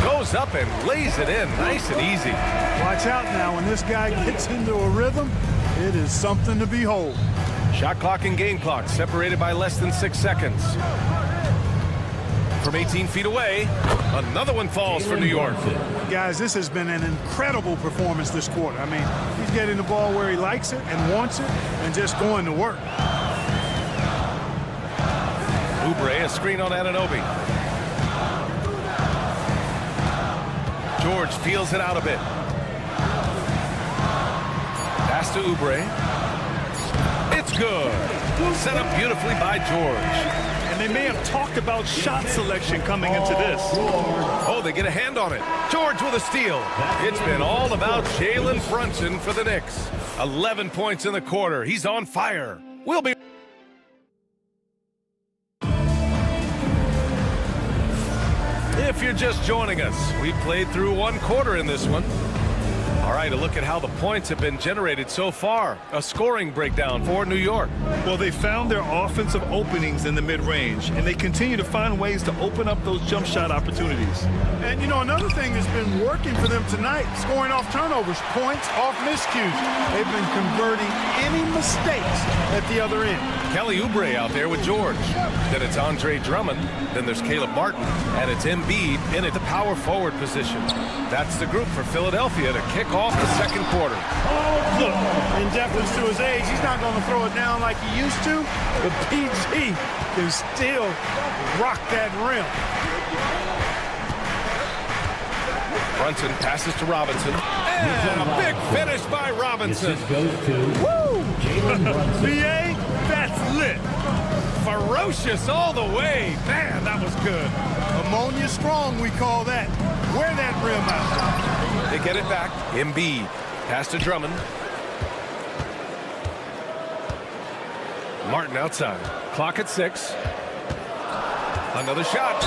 Goes up and lays it in nice and easy. Watch out now. When this guy gets into a rhythm, it is something to behold. Shot clock and game clock separated by less than 6 seconds. From 18 feet away, another one falls for New York. Guys, this has been an incredible performance this quarter. I mean, he's getting the ball where he likes it and wants it and just going to work. Oubre, a screen on Anunoby. George feels it out a bit. Pass to Oubre. It's good. Set up beautifully by George. And they may have talked about shot selection coming into this. Oh, they get a hand on it. George with a steal. It's been all about Jalen Brunson for the Knicks. 11 points in the quarter. He's on fire. We'll be... If you're just joining us, we played through one quarter in this one. All right, a look at how the points have been generated so far. A scoring breakdown for New York. Well, they found their offensive openings in the mid-range, and they continue to find ways to open up those jump shot opportunities. And, you know, another thing that's been working for them tonight, scoring off turnovers, points off miscues. They've been converting any mistakes at the other end. Kelly Oubre out there with George. Then it's Andre Drummond. Then there's Caleb Martin. And it's Embiid in at the power forward position. That's the group for Philadelphia to kick off the second quarter. Look, in deference to his age, he's not going to throw it down like he used to, but PG can still rock that rim. Brunson passes to Robinson. And a big finish by Robinson. Woo! BA, that's lit. Ferocious all the way. Man, that was good. Ammonia strong, we call that. Wear that rim out. They get it back. Embiid. Pass to Drummond. Martin outside. Clock at 6. Another shot.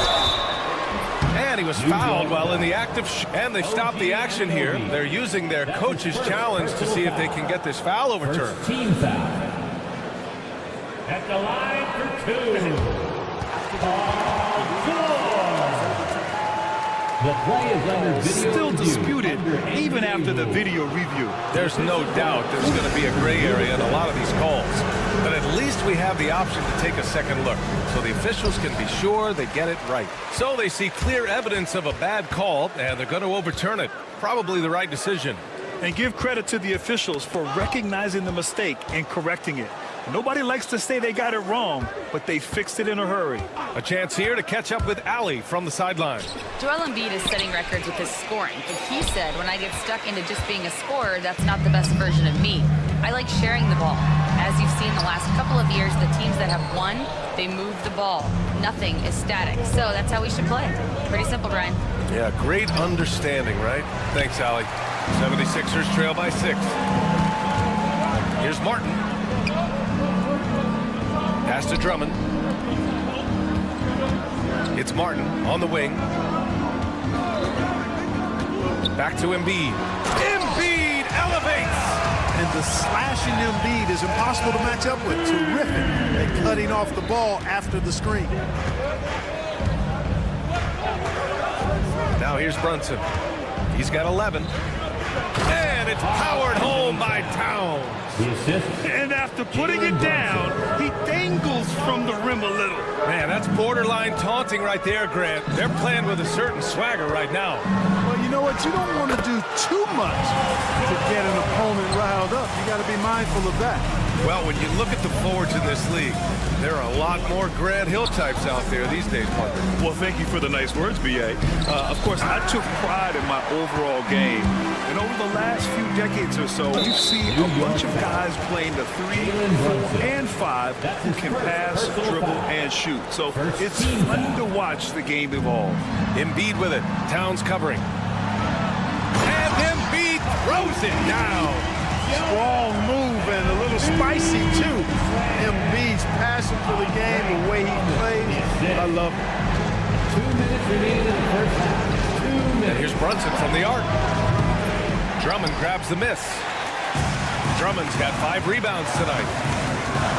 And he was fouled while in the act of and they stopped the action here. They're using their coach's challenge to see if they can get this foul overturned. First team foul. At the line for 2. The play is under video Still review. disputed, even after the video review. There's no doubt there's going to be a gray area in a lot of these calls. But at least we have the option to take a second look, so the officials can be sure they get it right. So they see clear evidence of a bad call, and they're going to overturn it. Probably the right decision. And give credit to the officials for recognizing the mistake and correcting it. Nobody likes to say they got it wrong, but they fixed it in a hurry. A chance here to catch up with Ali from the sideline. Joel Embiid is setting records with his scoring, but he said, when I get stuck into just being a scorer, that's not the best version of me. I like sharing the ball. As you've seen the last couple of years, the teams that have won, they move the ball. Nothing is static. So that's how we should play. Pretty simple, Brian. Yeah, great understanding, right? Thanks, Ali. 76ers trail by 6. Here's Martin. Pass to Drummond. It's Martin on the wing. Back to Embiid. Embiid elevates! And the slashing Embiid is impossible to match up with. Terrific at cutting off the ball after the screen. Now here's Brunson. He's got 11. And it's powered home by Towns. And after putting it down, he dangles from the rim a little. Man, that's borderline taunting right there, Grant. They're playing with a certain swagger right now. Well, you know what? You don't want to do too much to get an opponent riled up. You got to be mindful of that. Well, when you look at the forwards in this league, there are a lot more Grant Hill types out there these days, Parker. Well, thank you for the nice words, B.A. Of course, I took pride in my overall game. And over the last few decades or so, we've seen a bunch of guys playing the 3, 4, and 5 who can pass, dribble, and shoot. So it's fun to watch the game evolve. Embiid with it. Towns covering. And Embiid throws it down. Strong move and a little spicy, too. Embiid's passion for the game, the way he plays, I love it. 2 minutes remaining in the first half. 2 minutes. And here's Brunson from the arc. Drummond grabs the miss. Drummond's got 5 rebounds tonight.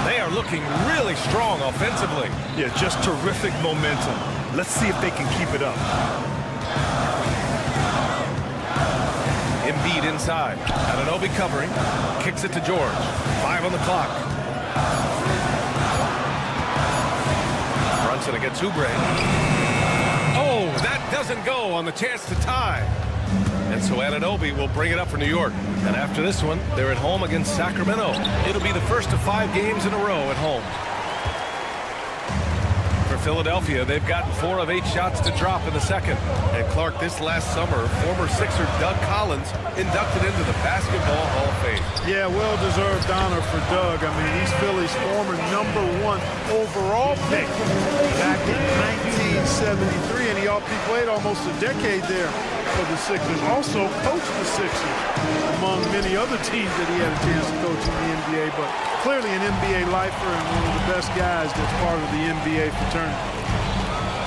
They are looking really strong offensively. Yeah, just terrific momentum. Let's see if they can keep it up. Embiid inside. Anunoby covering. Kicks it to George. 5 on the clock. Brunson against Oubre. Oh, that doesn't go on the chance to tie. And so Anunoby will bring it up for New York. And after this one, they're at home against Sacramento. It'll be the first of 5 games in a row at home. For Philadelphia, they've gotten 4 of 8 shots to drop in the second. And Clark, this last summer, former Sixer Doug Collins inducted into the Basketball Hall of Fame. Yeah, well-deserved honor for Doug. I mean, he's Philly's former #1 overall pick back in 1973, and he played almost a decade there for the Sixers. Also coached the Sixers, among many other teams that he had a chance to coach in the NBA, but clearly an NBA lifer and one of the best guys that's part of the NBA fraternity.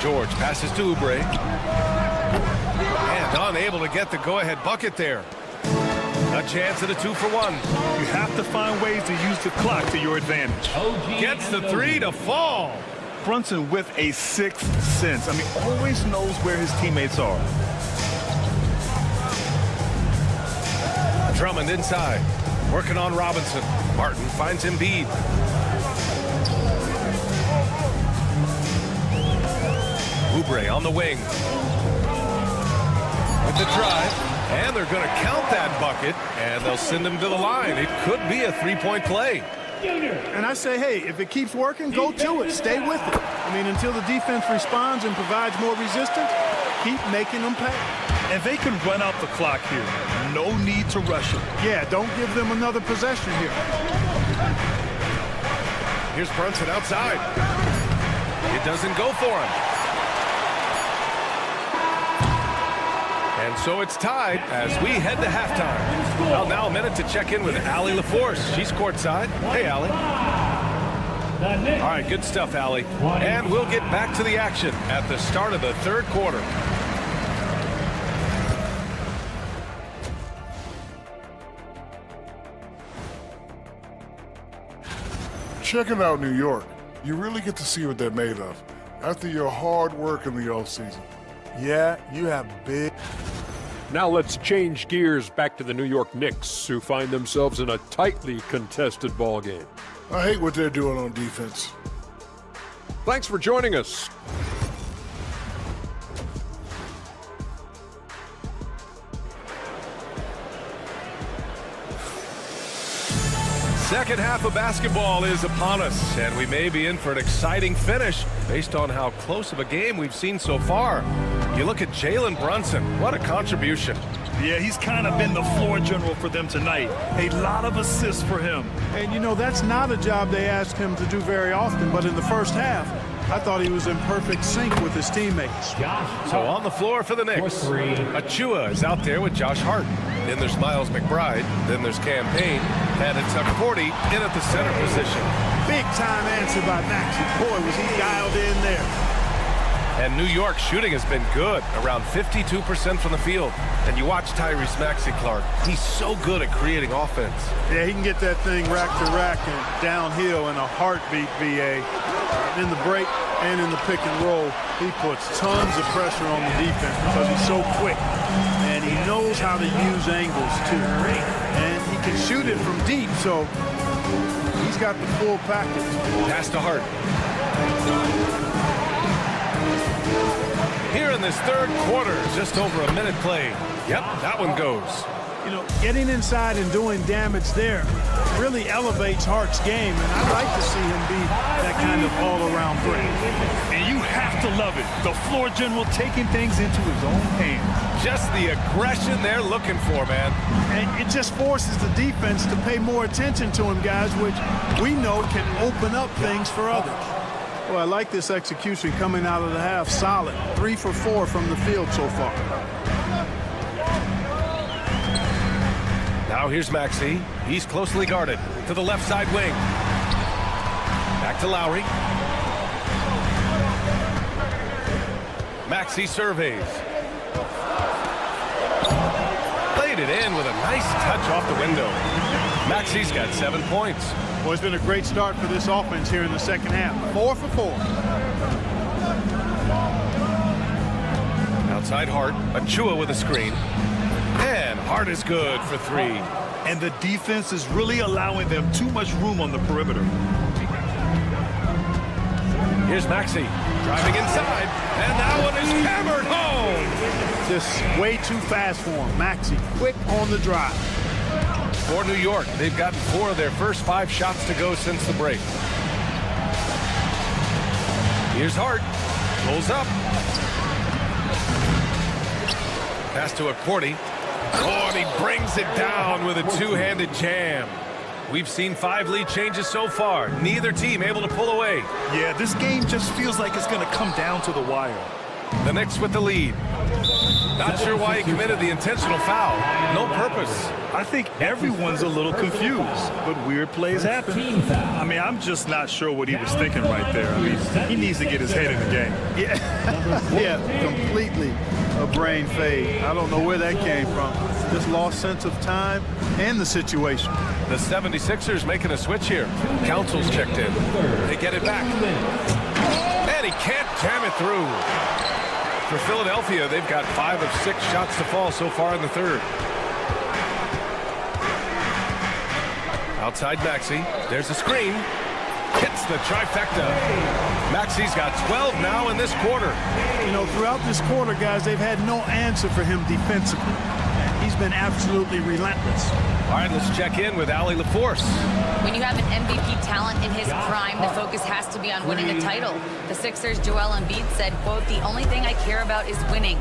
George passes to Oubre. And unable to get the go-ahead bucket there. A chance at a 2-for-1. You have to find ways to use the clock to your advantage. Gets the 3 to fall. Brunson with a sixth sense. I mean, always knows where his teammates are. Drummond inside. Working on Robinson. Martin finds Embiid. Oubre on the wing. With the drive. And they're going to count that bucket. And they'll send him to the line. It could be a 3-point play. And I say, hey, if it keeps working, go to it. Stay with it. I mean, until the defense responds and provides more resistance, keep making them pay. And they can run out the clock here. No need to rush them. Yeah, don't give them another possession here. Here's Brunson outside. It doesn't go for him. And so it's tied as we head to halftime. Well, now a minute to check in with Allie LaForce. She's courtside. Hey, Allie. All right, good stuff, Allie. And we'll get back to the action at the start of the third quarter. Checking out New York, you really get to see what they're made of after your hard work in the offseason. Yeah, you have big. Now let's change gears back to the New York Knicks, who find themselves in a tightly contested ball game. I hate what they're doing on defense. Thanks for joining us. Second half of basketball is upon us, and we may be in for an exciting finish based on how close of a game we've seen so far. You look at Jalen Brunson, what a contribution. Yeah, he's kind of been the floor general for them tonight. A lot of assists for him. And, you know, that's not a job they ask him to do very often, but in the first half, I thought he was in perfect sync with his teammates. So on the floor for the Knicks, Achua is out there with Josh Hart. Then there's Miles McBride. Then there's Cam Payne. And it's Tuck 40 in at the center position. Big time answer by Maxey. Boy, was he dialed in there. And New York's shooting has been good, around 52% from the field. And you watch Tyrese Maxey, Clark. He's so good at creating offense. Yeah, he can get that thing rack to rack and downhill in a heartbeat, VA. In the break and in the pick and roll, he puts tons of pressure on the defense because he's so quick. And he knows how to use angles, too. And he can shoot it from deep, so he's got the full package. Pass to Hart. Here in this third quarter, just over a minute played. Yep, that one goes. You know, getting inside and doing damage there really elevates Hart's game, and I'd like to see him be that kind of all-around threat. And you have to love it. The floor general taking things into his own hands. Just the aggression they're looking for, man. And it just forces the defense to pay more attention to him, guys, which we know can open up things for others. Well, I like this execution coming out of the half. Solid. 3 for 4 from the field so far. Now here's Maxey. He's closely guarded to the left side wing. Back to Lowry. Maxey surveys. Played it in with a nice touch off the window. Maxey's got 7 points. Well, it's been a great start for this offense here in the second half. 4 for 4. Outside Hart. Achua with a screen. And Hart is good for 3. And the defense is really allowing them too much room on the perimeter. Here's Maxey driving inside. And that one is hammered home. Just way too fast for him. Maxey, quick on the drive. For New York, they've gotten 4 of their first 5 shots to go since the break. Here's Hart. Pulls up. Pass to Acordi. Oh, and he brings it down with a two-handed jam. We've seen 5 lead changes so far. Neither team able to pull away. Yeah, this game just feels like it's going to come down to the wire. The Knicks with the lead. Not sure why he committed the intentional foul. No purpose. I think everyone's a little confused, but weird plays happen. I mean, I'm just not sure what he was thinking right there. I mean, he needs to get his head in the game. Yeah, completely a brain fade. I don't know where that came from. Just lost sense of time and the situation. The 76ers making a switch here. Council's checked in. They get it back. And he can't jam it through. For Philadelphia, they've got 5 of 6 shots to fall so far in the third. Outside Maxey. There's a screen. Hits the trifecta. Maxey's got 12 now in this quarter. You know, throughout this quarter, guys, they've had no answer for him defensively. He's been absolutely relentless. All right, let's check in with Allie LaForce. When you have an MVP talent in his prime, the focus has to be on winning a title. The Sixers' Joel Embiid said, quote, "The only thing I care about is winning."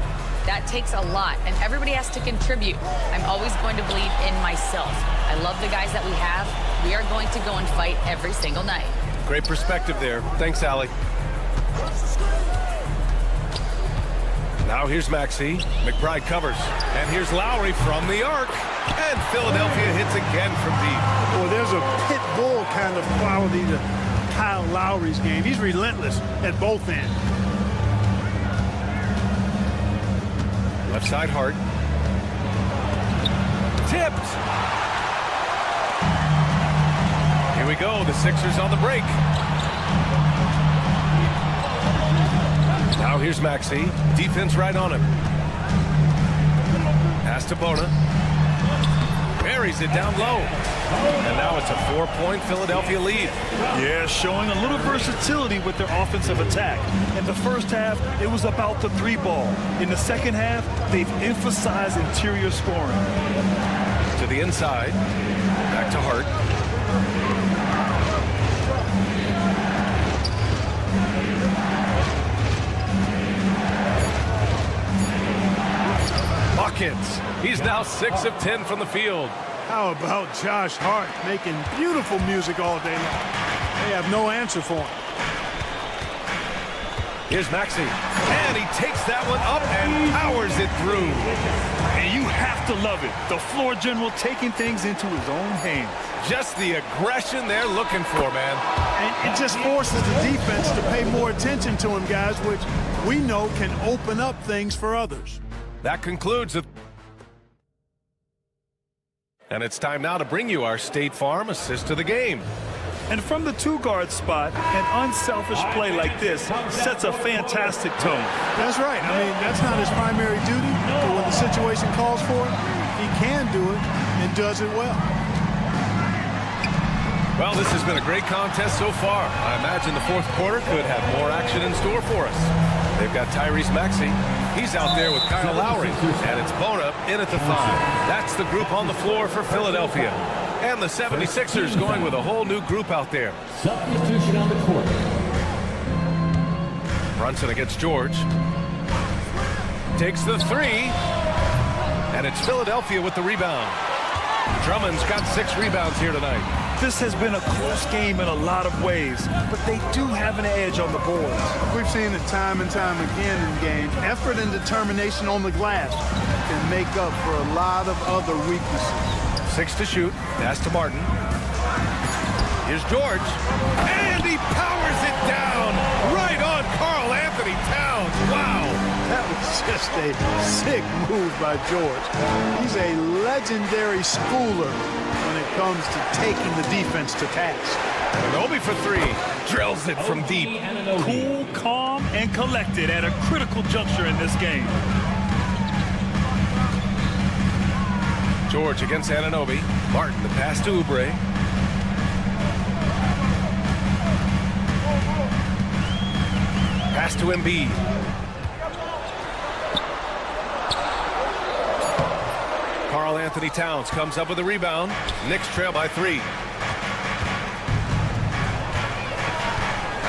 That takes a lot, and everybody has to contribute. I'm always going to believe in myself. I love the guys that we have. We are going to go and fight every single night. Great perspective there. Thanks, Allie. Now here's Maxey. McBride covers. And here's Lowry from the arc. And Philadelphia hits again from deep. Well, there's a pit bull kind of quality to Kyle Lowry's game. He's relentless at both ends. Left side Hart. Tipped. Here we go. The Sixers on the break. Now here's Maxey. Defense right on him. Pass to Bona. Buries it down low. And now it's a 4-point Philadelphia lead. Yeah, showing a little versatility with their offensive attack. In the first half, it was about the 3-ball. In the second half, they've emphasized interior scoring. To the inside. Back to Hart. Buckets. He's now 6 of 10 from the field. How about Josh Hart making beautiful music all day long? They have no answer for him. Here's Maxey. And he takes that one up and powers it through. And you have to love it. The floor general taking things into his own hands. Just the aggression they're looking for, man. And it just forces the defense to pay more attention to him, guys, which we know can open up things for others. That concludes it. And it's time now to bring you our State Farm assist to the game. And from the 2-guard spot, an unselfish play like this sets a fantastic tone. That's right. I mean, that's not his primary duty, but when the situation calls for it, he can do it and does it well. Well, this has been a great contest so far. I imagine the fourth quarter could have more action in store for us. They've got Tyrese Maxey. He's out there with Kyle Lowry. And it's Bona in at the 5. That's the group on the floor for Philadelphia. And the 76ers going with a whole new group out there. Substitution on the court. Brunson against George. Takes the 3. And it's Philadelphia with the rebound. Drummond's got 6 rebounds here tonight. This has been a close game in a lot of ways, but they do have an edge on the boards. We've seen it time and time again in games. Effort and determination on the glass can make up for a lot of other weaknesses. 6 to shoot. Pass to Martin. Here's George. And he powers it down right on Karl Anthony Towns. Wow. That was just a sick move by George. He's a legendary schooler when it comes to taking the defense to task. Anunoby for 3. Drills it from deep. Cool, calm, and collected at a critical juncture in this game. George against Anunoby. Martin, the pass to Oubre. Pass to Embiid. Karl Anthony Towns comes up with a rebound. Knicks trail by 3.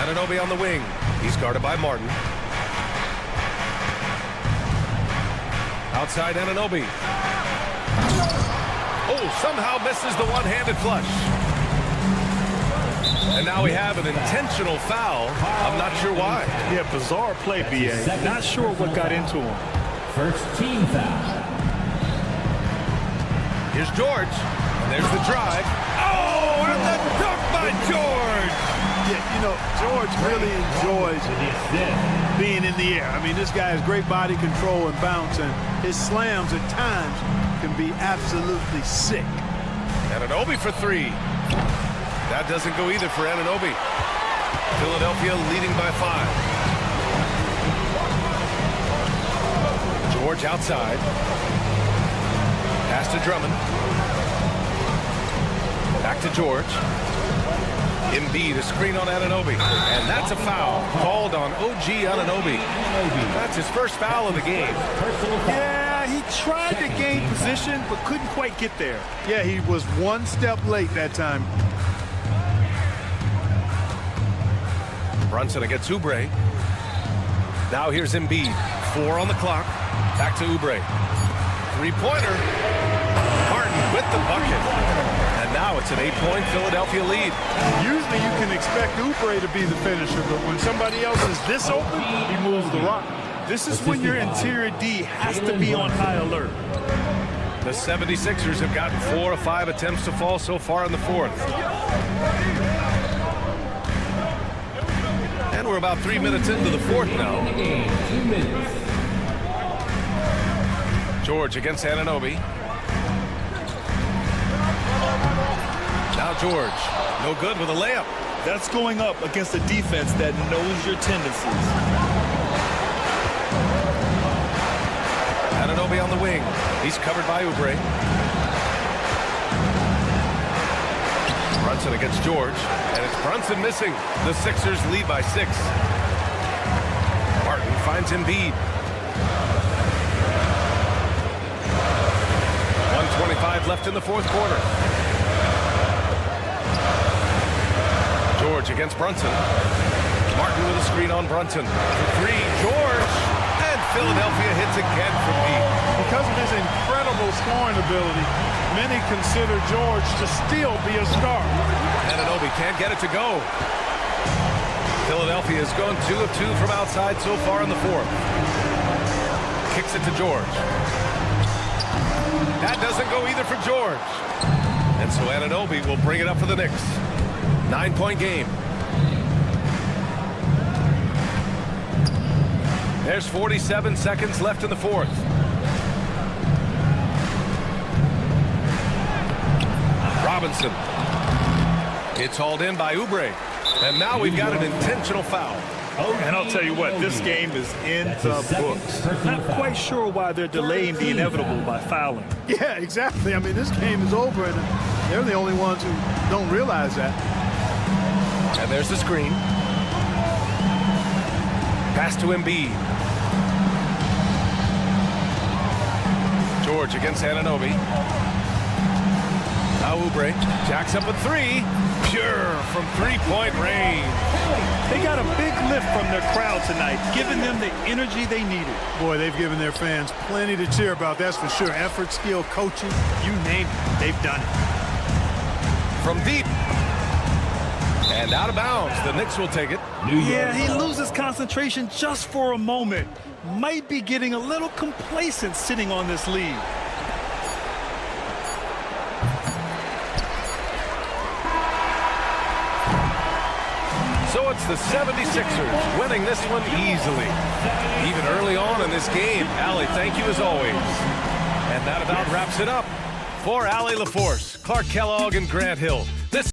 Anunoby on the wing. He's guarded by Martin. Outside Anunoby. Oh, somehow misses the one-handed flush. And now we have an intentional foul. I'm not sure why. Yeah, bizarre play, B.A. Not sure what got into him. First team foul. Here's George. And there's the drive. Oh, and the dunk by George. Yeah, you know, George really enjoys being in the air. I mean, this guy has great body control and bounce, and his slams at times can be absolutely sick. Anunoby for three. That doesn't go either for Anunoby. Philadelphia leading by 5. George outside. Pass to Drummond. Back to George. Embiid, a screen on Anunoby. And that's a foul called on OG Anunoby. That's his first foul of the game. Yeah, he tried to gain position, but couldn't quite get there. Yeah, he was one step late that time. Brunson against Oubre. Now here's Embiid. 4 on the clock. Back to Oubre. Three-pointer. Martin with the bucket. And now it's an 8-point Philadelphia lead. Usually you can expect Oubre to be the finisher, but when somebody else is this open, he moves the rock. This is when your interior D has to be on high alert. The 76ers have gotten 4 of 5 attempts to fall so far in the fourth. And we're about 3 minutes into the fourth now. 2 minutes. George against Anunoby. Now George, no good with a layup. That's going up against a defense that knows your tendencies. Anunoby on the wing. He's covered by Oubre. Brunson against George. And it's Brunson missing. The Sixers lead by 6. Martin finds Embiid. 1:25 left in the fourth quarter. George against Brunson. Martin with a screen on Brunson. For 3, George. And Philadelphia hits again from deep. Because of his incredible scoring ability, many consider George to still be a star. Anunoby can't get it to go. Philadelphia has gone 2 of 2 from outside so far in the fourth. Kicks it to George. That doesn't go either for George. And so Anunoby will bring it up for the Knicks. 9-point game. There's 47 seconds left in the fourth. Robinson. It's hauled in by Oubre. And now we've got an intentional foul. And I'll tell you what, this game is in the books. Not quite sure why they're delaying the inevitable by fouling. Yeah, exactly. I mean, this game is over, and they're the only ones who don't realize that. And there's the screen. Pass to Embiid. George against Anunoby. Now Oubre jacks up a 3. Pure from 3-point range. They got a big lift from their crowd tonight, giving them the energy they needed. Boy, they've given their fans plenty to cheer about, that's for sure. Effort, skill, coaching, you name it, they've done it. From deep. And out of bounds. The Knicks will take it. Yeah, he loses concentration just for a moment. Might be getting a little complacent sitting on this lead. So it's the 76ers winning this one easily. Even early on in this game, Allie, thank you as always. And that about wraps it up. For Allie LaForce, Clark Kellogg, and Grant Hill. This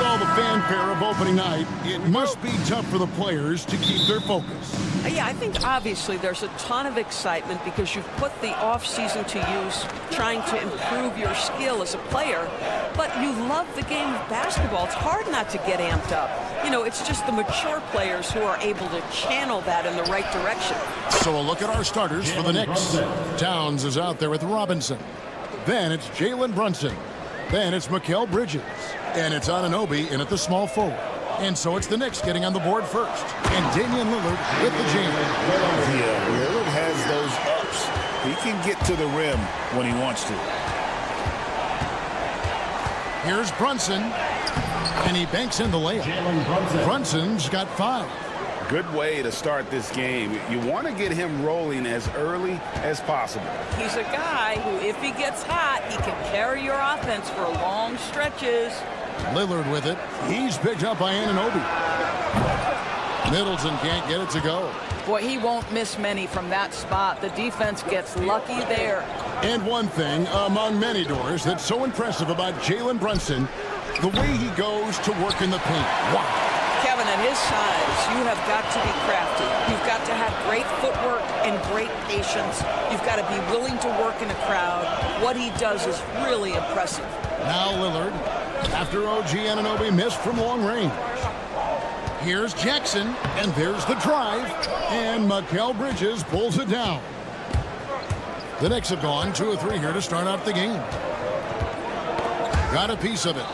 all the fanfare of opening night, it must be tough for the players to keep their focus. Yeah, I think obviously there's a ton of excitement because you've put the offseason to use trying to improve your skill as a player, but you love the game of basketball. It's hard not to get amped up. You know, it's just the mature players who are able to channel that in the right direction. So a look at our starters for the Knicks. Towns is out there with Robinson. Then it's Jalen Brunson. Then it's Mikal Bridges. And it's Anunoby in at the small forward. And so it's the Knicks getting on the board first. And Damian Lillard with the jam. Yeah, Lillard has those ups. He can get to the rim when he wants to. Here's Brunson. And he banks in the layup. Brunson's got 5. Good way to start this game. You want to get him rolling as early as possible. He's a guy who, if he gets hot, he can carry your offense for long stretches. Lillard with it. He's picked up by Anunoby. Middleton can't get it to go. Boy, he won't miss many from that spot. The defense gets lucky there. And one thing among many doors that's so impressive about Jalen Brunson, the way he goes to work in the paint. Wow. Kevin, at his size, you have got to be crafty. You've got to have great footwork and great patience. You've got to be willing to work in a crowd. What he does is really impressive. Now Lillard, after OG Anunoby missed from long range. Here's Jackson, and there's the drive. And Mikal Bridges pulls it down. The Knicks have gone 2 or 3 here to start out the game. Got a piece of it.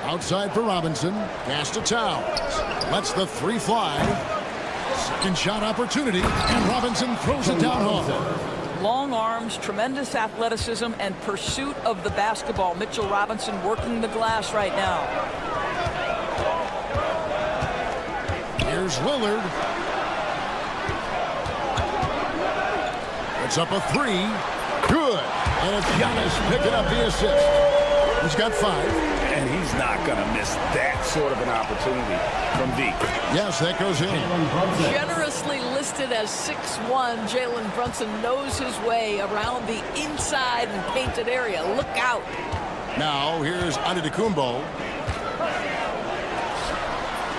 Outside for Robinson. Pass to Towns. Lets the 3 fly. Second shot opportunity. And Robinson throws it down home. Long arms, tremendous athleticism, and pursuit of the basketball. Mitchell Robinson working the glass right now. Here's Lillard. It's up a 3. Good. And it's Giannis picking up the assist. He's got 5. And he's not going to miss that sort of an opportunity from deep. Yes, that goes in. Generously listed as 6'1", Jalen Brunson knows his way around the inside and painted area. Look out. Now, here's Antetokounmpo.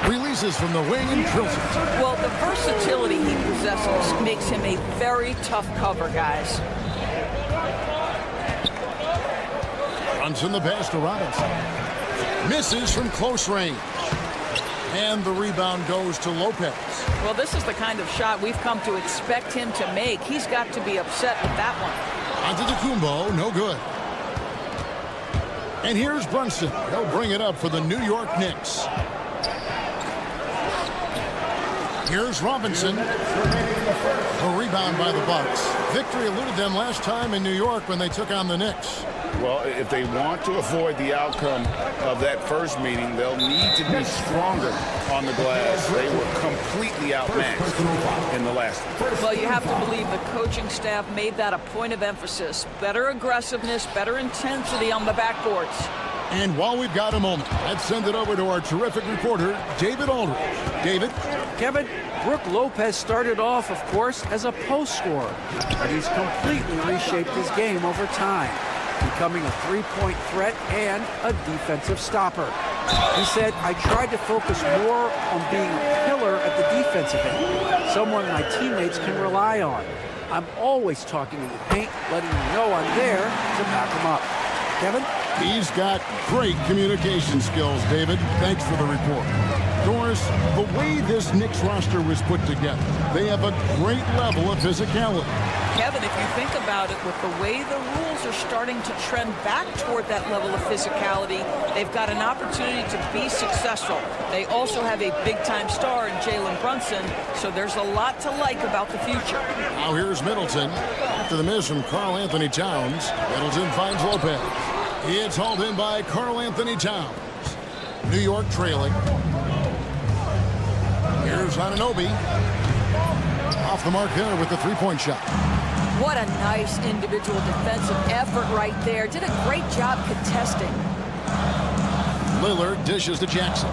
Releases from the wing and drills it. Well, the versatility he possesses makes him a very tough cover, guys. Brunson the pass to Robinson. Misses from close range. And the rebound goes to Lopez. Well, this is the kind of shot we've come to expect him to make. He's got to be upset with that one. Antetokounmpo, no good. And here's Brunson. He'll bring it up for the New York Knicks. Here's Robinson. A rebound by the Bucks. Victory eluded them last time in New York when they took on the Knicks. Well, if they want to avoid the outcome of that first meeting, they'll need to be stronger on the glass. They were completely outmatched in the last one. Well, you have to believe the coaching staff made that a point of emphasis. Better aggressiveness, better intensity on the backboards. And while we've got a moment, let's send it over to our terrific reporter, David Aldridge. David? Kevin, Brook Lopez started off, of course, as a post scorer, but he's completely reshaped his game over time, becoming a three-point threat and a defensive stopper. He said, I tried to focus more on being a pillar at the defensive end, someone my teammates can rely on. I'm always talking in the paint, letting you know I'm there to back him up. Kevin? He's got great communication skills, David. Thanks for the report. Doris, the way this Knicks roster was put together, they have a great level of physicality. Kevin, if you think about it, with the way the rules are starting to trend back toward that level of physicality, they've got an opportunity to be successful. They also have a big-time star in Jalen Brunson, so there's a lot to like about the future. Now here's Middleton. After the miss from Karl Anthony Towns, Middleton finds Lopez. It's hauled in by Karl Anthony Towns. New York trailing. Here's Anunoby. Off the mark there with the three-point shot. What a nice individual defensive effort right there. Did a great job contesting. Lillard dishes to Jackson.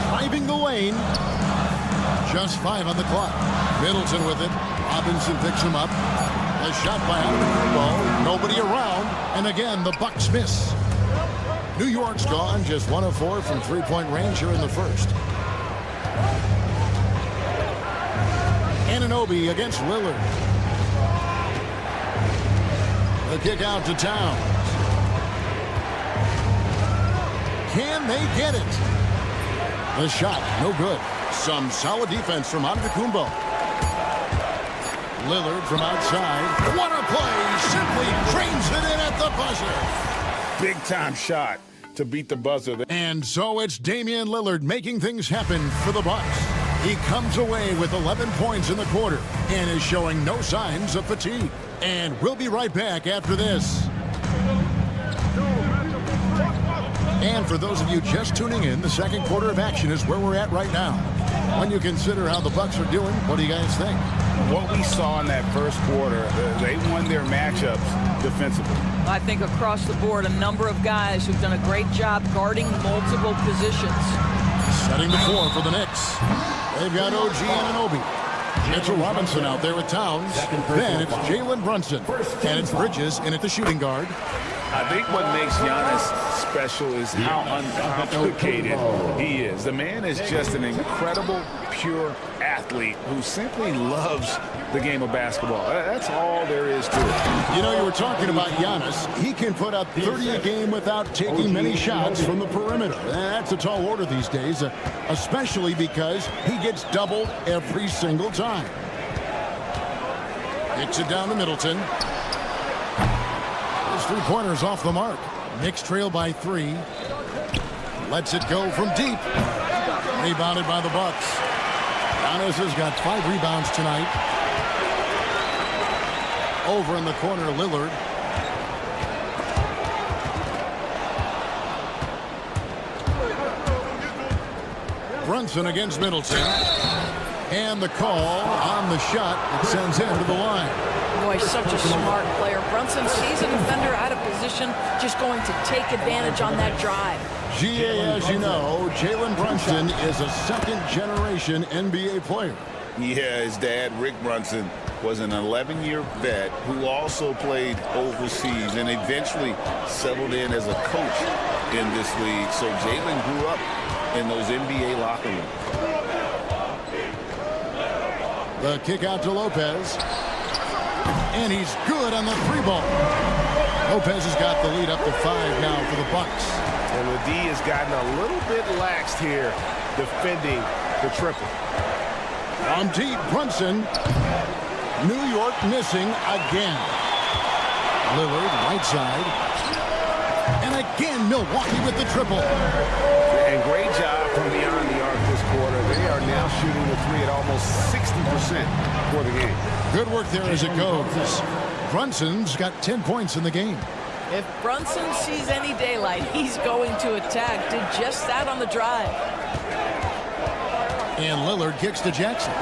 Driving the lane. Just 5 on the clock. Middleton with it. Robinson picks him up. A shot by Antetokounmpo. Nobody around. And again, the Bucks miss. New York's gone just 1 of 4 from three-point range here in the first. Anunoby against Lillard. The kick out to Towns. Can they get it? The shot, no good. Some solid defense from Antetokounmpo. Lillard from outside. What a play! Simply drains it in at the buzzer. Big time shot to beat the buzzer. And so it's Damian Lillard making things happen for the Bucks. He comes away with 11 points in the quarter and is showing no signs of fatigue. And we'll be right back after this. And for those of you just tuning in, the second quarter of action is where we're at right now. When you consider how the Bucks are doing, what do you guys think? What we saw in that first quarter, they won their matchups defensively. I think across the board, a number of guys who've done a great job guarding multiple positions. Setting the floor for the Knicks. They've got OG Anunoby. Mitchell Robinson out there with Towns. Then it's Jalen Brunson. And it's Bridges in at the shooting guard. I think what makes Giannis special is how uncomplicated he is. The man is just an incredible, pure athlete who simply loves the game of basketball. That's all there is to it. You know, you were talking about Giannis. He can put up 30 a game without taking many shots from the perimeter. That's a tall order these days, especially because he gets doubled every single time. Kicks it down to Middleton. His three-pointer's off the mark. Knicks trail by 3. Lets it go from deep. Rebounded by the Bucks. Giannis has got 5 rebounds tonight. Over in the corner, Lillard. Brunson against Middleton. And the call on the shot that sends him to the line. Boy, such a smart player. Brunson sees a defender out of position, just going to take advantage on that drive. GA, as you know, Jalen Brunson is a second-generation NBA player. Yeah, his dad, Rick Brunson, was an 11-year vet who also played overseas and eventually settled in as a coach in this league. So Jalen grew up in those NBA locker rooms. The kick out to Lopez. And he's good on the 3-ball. Lopez has got the lead up to 5 now for the Bucks. And the D has gotten a little bit laxed here defending the triple. From deep, Brunson. New York missing again. Lillard, right side. And again, Milwaukee with the triple. And great job from beyond the arc this quarter. They are now shooting the 3 at almost 60% for the game. Good work there as it goes. Brunson's got 10 points in the game. If Brunson sees any daylight, he's going to attack. Did just that on the drive. And Lillard kicks to Jackson.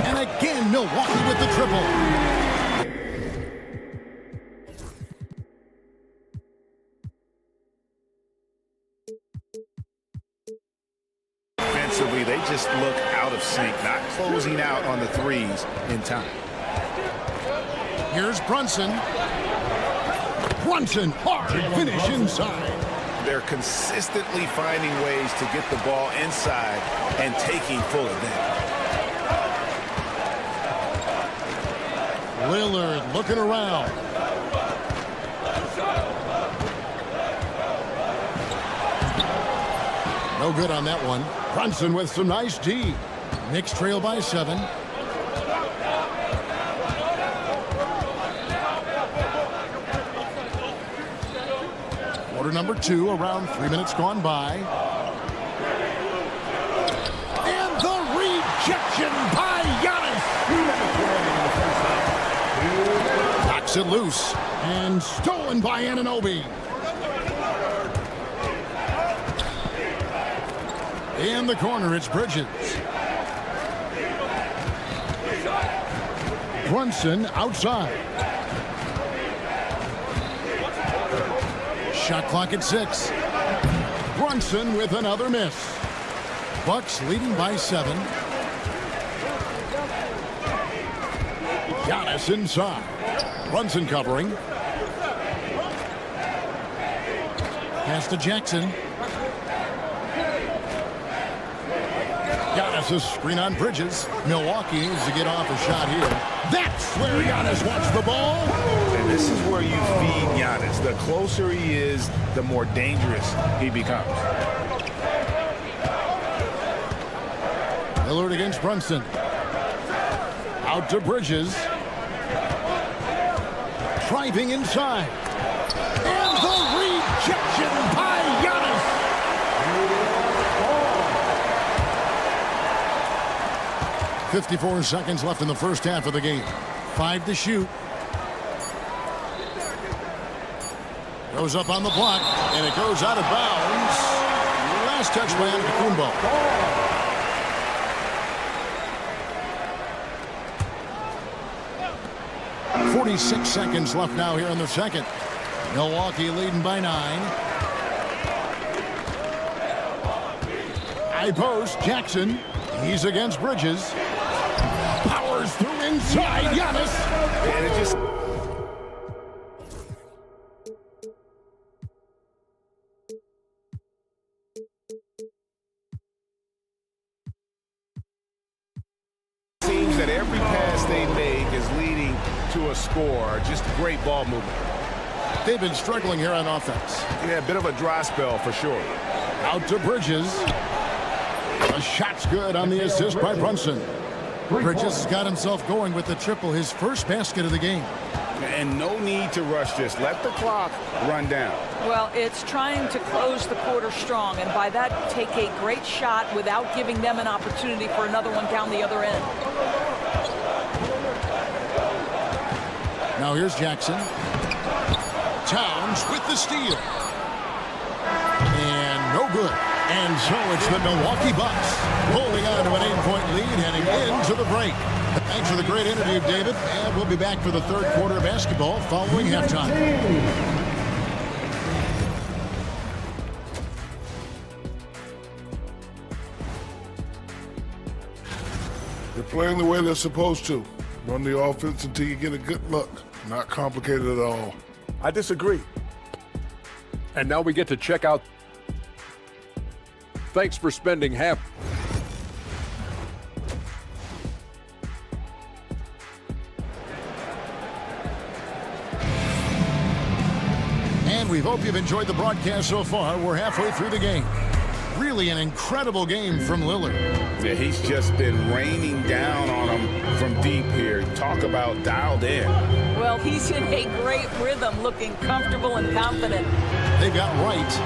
And again, Milwaukee with the triple. Defensively, they just look out of sync, not closing out on the 3s in time. Here's Brunson. Brunson, hard finish inside. They're consistently finding ways to get the ball inside and taking full advantage. Lillard looking around. No good on that one. Brunson with some nice D. Knicks trail by 7. Quarter number 2, around 3 minutes gone by. And the rejection by Giannis. Knocks it loose. And stolen by Anunoby. In the corner, it's Bridges. Brunson outside. Shot clock at 6. Brunson with another miss. Bucks leading by 7. Giannis inside. Brunson covering. Pass to Jackson. Giannis a screen on Bridges. Milwaukee needs to get off a shot here. That's where Giannis wants the ball. And this is where you feed Giannis. The closer he is, the more dangerous he becomes. Lillard against Brunson. Out to Bridges. Driving inside. And the rejection by Giannis. 54 seconds left in the first half of the game. 5 to shoot. Goes up on the block, and it goes out of bounds. Last touch by Antetokounmpo. 46 seconds left now here in the second. Milwaukee leading by 9. High post, Jackson. He's against Bridges. Powers through inside, Giannis. And it just... seems that every pass they make is leading to a score. Just great ball movement. They've been struggling here on offense. Yeah, a bit of a dry spell for sure. Out to Bridges. The shot's good on the assist by Brunson. Bridges has got himself going with the triple, his first basket of the game. And no need to rush this. Let the clock run down. Well, it's trying to close the quarter strong, and by that, take a great shot without giving them an opportunity for another one down the other end. Now here's Jackson. Towns with the steal. And no good. And so it's the Milwaukee Bucks holding on to an 8-point lead heading into the break. Thanks for the great interview, David. And we'll be back for the third quarter of basketball following halftime. They're playing the way they're supposed to. Run the offense until you get a good look. Not complicated at all. I disagree. And now we get to check out. Thanks for spending half. And we hope you've enjoyed the broadcast so far. We're halfway through the game. Really an incredible game from Lillard. Yeah, he's just been raining down on them from deep here. Talk about dialed in. Well, he's in a great rhythm, looking comfortable and confident. They've got Wright.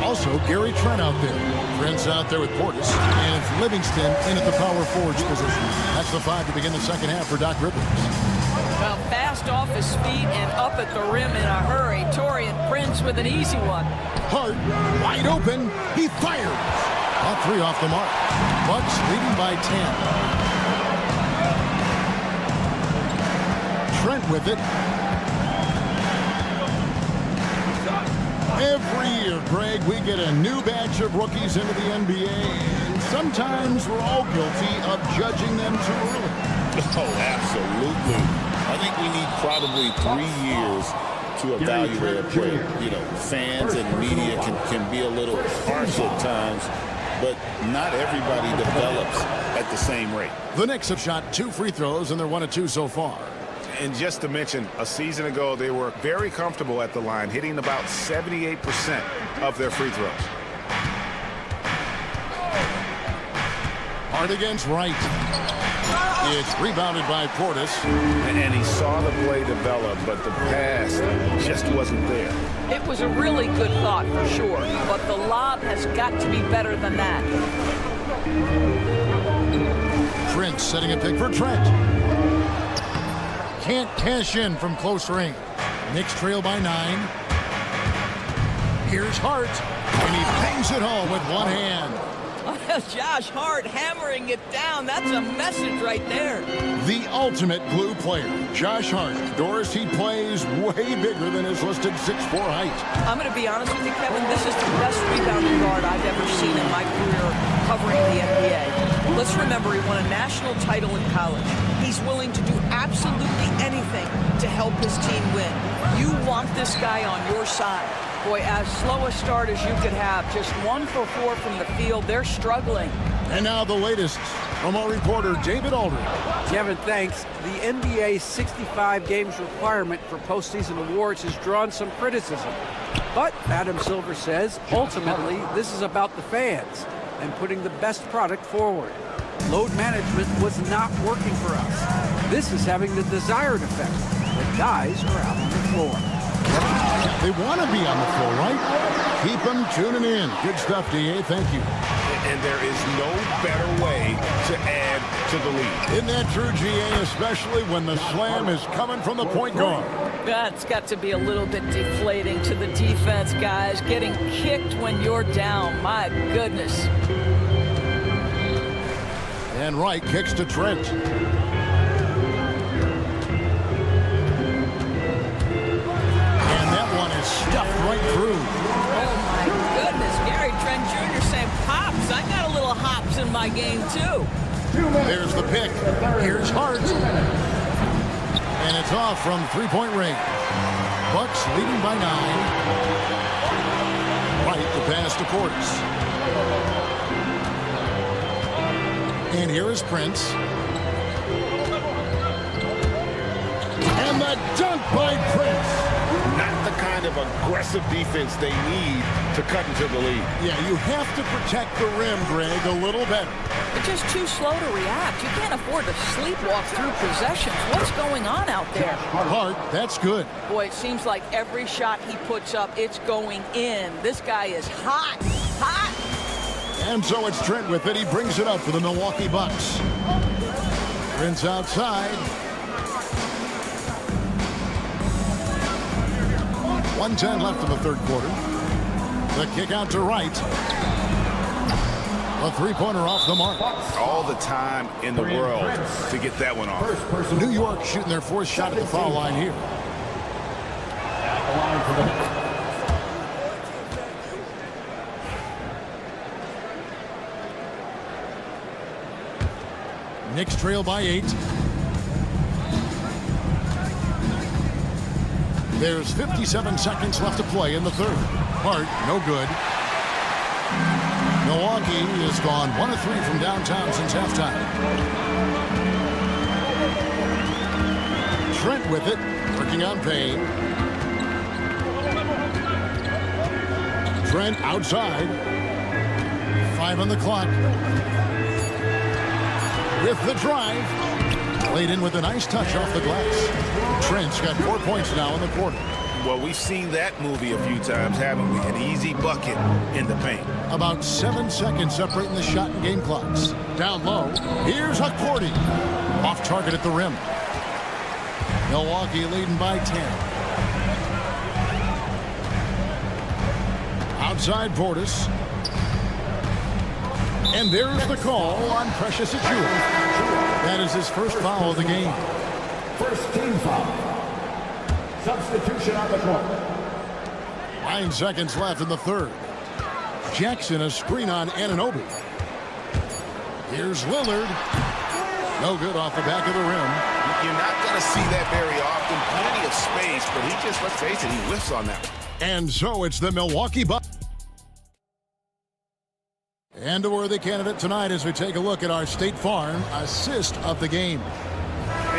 Also, Gary Trent out there. Trent's out there with Portis. And it's Livingston in at the power forward position. That's the 5 to begin the second half for Doc Rivers. Well, fast off his feet and up at the rim in a hurry. Taurean Prince with an easy one. Hart, wide open. He fires. That 3 off the mark. Bucks leading by 10. Trent with it. Every year, Greg, we get a new batch of rookies into the NBA, and sometimes we're all guilty of judging them too early. Oh, absolutely. I think we need probably 3 years to evaluate a player. You know, fans and media can be a little harsh at times, but not everybody develops at the same rate. The Knicks have shot 2 free throws, and they're 1 of 2 so far. And just to mention, a season ago, they were very comfortable at the line, hitting about 78% of their free throws. Hard against Wright. It's rebounded by Portis. And he saw the play develop, but the pass just wasn't there. It was a really good thought for sure, but the lob has got to be better than that. Prince setting a pick for Trent. Can't cash in from close range. Knicks trail by 9. Here's Hart, and he bangs it home with one hand. Josh Hart hammering it down. That's a message right there. The ultimate glue player, Josh Hart. Doris, he plays way bigger than his listed 6'4" height. I'm going to be honest with you, Kevin. This is the best rebounding guard I've ever seen in my career covering the NBA. Let's remember he won a national title in college. He's He's willing to do absolutely anything to help his team win. You want this guy on your side. Boy, as slow a start as you could have, just 1 for 4 from the field. They're struggling. And now the latest from our reporter, David Aldridge. Kevin, thanks. The NBA 65 games requirement for postseason awards has drawn some criticism. But Adam Silver says, ultimately, this is about the fans and putting the best product forward. Load management was not working for us. This is having the desired effect. The guys are out on the floor. They want to be on the floor, right? Keep them tuning in. Good stuff, DA. Thank you. And there is no better way to add to the lead. Isn't that true, GA, especially when the slam is coming from the point guard? That's got to be a little bit deflating to the defense, guys. Getting kicked when you're down. My goodness. And Wright kicks to Trent. And that one is stuffed right through. Oh, my goodness. Gary Trent Jr. saying, Pops, I got a little hops in my game, too. There's the pick. Here's Hart. And it's off from three-point range. Bucks leading by 9. Wright the pass to Portis. And here is Prince. And the dunk by Prince. Not the kind of aggressive defense they need to cut into the lead. Yeah, you have to protect the rim, Greg, a little better. They're just too slow to react. You can't afford to sleepwalk through possessions. What's going on out there? Hart, that's good. Boy, it seems like every shot he puts up, it's going in. This guy is hot, hot. And so it's Trent with it. He brings it up for the Milwaukee Bucks. Prince outside. 1:10 left in the third quarter. The kick out to Wright. A three-pointer off the mark. All the time in the world to get that one off. New York shooting their fourth shot at the foul line here. Knicks trail by 8. There's 57 seconds left to play in the third. Hart, no good. Milwaukee has gone 1 of 3 from downtown since halftime. Trent with it, working on Payne. Trent outside. 5 on the clock. With the drive. Laid in with a nice touch off the glass. Trent's got 4 points now in the quarter. Well, we've seen that movie a few times, haven't we? An easy bucket in the paint. About 7 seconds separating the shot and game clocks. Down low. Here's Huckporty. Off target at the rim. Milwaukee leading by 10. Outside Portis. And there's the call on Precious Achiuwa. That is his first foul of the game. First team foul. Substitution on the court. 9 seconds left in the third. Jackson a screen on Anunoby. Here's Lillard. No good off the back of the rim. You're not going to see that very often. Plenty of space, but he just, let's face it, he whiffs on that one. And so it's the Milwaukee Bucks. And a worthy candidate tonight as we take a look at our State Farm assist of the game.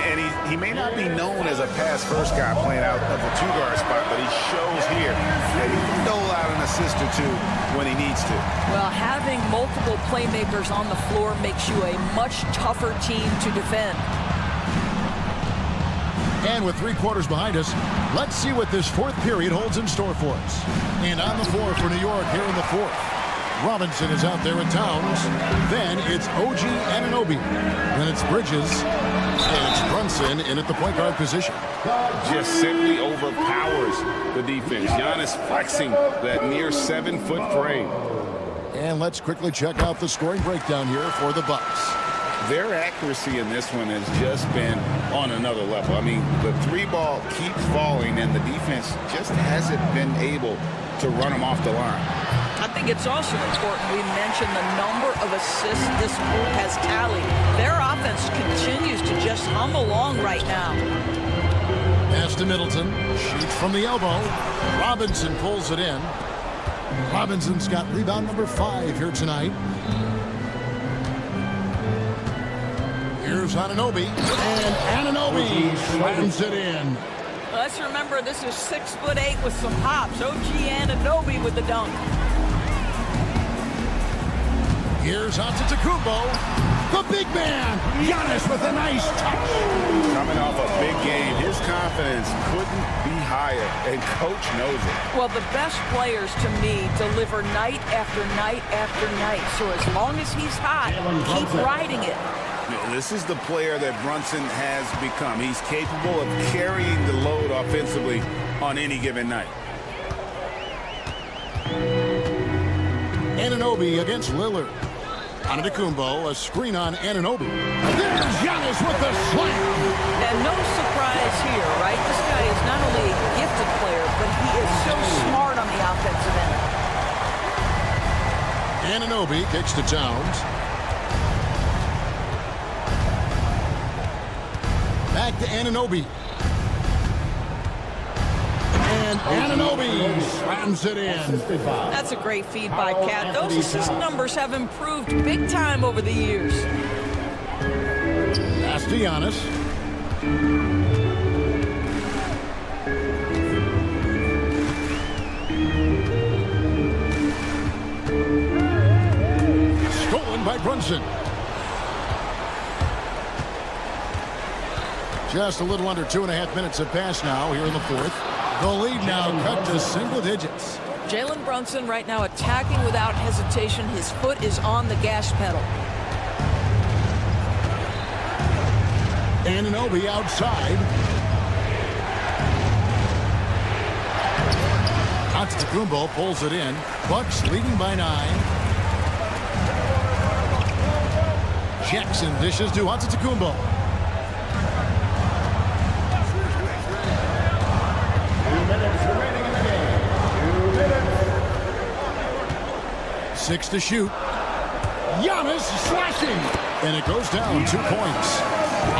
And he may not be known as a pass-first guy playing out of the two-guard spot, but he shows here that he can dole out an assist or two when he needs to. Well, having multiple playmakers on the floor makes you a much tougher team to defend. And with 3 quarters behind us, let's see what this fourth period holds in store for us. And on the floor for New York here in the fourth. Robinson is out there with Towns. Then it's OG Anunoby. Then it's Bridges. And it's Brunson in at the point guard position. Just simply overpowers the defense. Giannis flexing that near 7-foot frame. And let's quickly check out the scoring breakdown here for the Bucks. Their accuracy in this one has just been on another level. I mean, the three ball keeps falling, and the defense just hasn't been able to run them off the line. I think it's also important we mention the number of assists this group has tallied. Their offense continues to just hum along right now. Pass to Middleton. Shoots from the elbow. Robinson pulls it in. Robinson's got rebound number 5 here tonight. Here's Anunoby. And Anunoby slams it in. Let's remember this is 6'8" with some hops. OG Anunoby with the dunk. Here's Antetokounmpo, the big man. Giannis with a nice touch. Coming off a big game, his confidence couldn't be higher, and coach knows it. Well, the best players to me deliver night after night after night. So as long as he's hot, keep riding it. This is the player that Brunson has become. He's capable of carrying the load offensively on any given night. Anunoby against Lillard. Antetokounmpo, a screen on Anunoby. There's Giannis with the slam. And no surprise here, right? This guy is not only a gifted player, but he is so smart on the offensive end. Anunoby kicks to Towns. Back to Anunoby. And Anunoby slams it in. That's a great feed by Cat. Those assist numbers have improved big time over the years. Pass to Giannis. Stolen by Brunson. Just a little under 2.5 minutes have passed now here in the fourth. The lead now cut to single digits. Jalen Brunson right now attacking without hesitation. His foot is on the gas pedal. Anunoby outside. Antetokounmpo pulls it in. Bucks leading by 9. Jackson dishes to Antetokounmpo. 2 minutes remaining in the game. 2 minutes. 6 to shoot. Giannis slashing. And it goes down 2 points.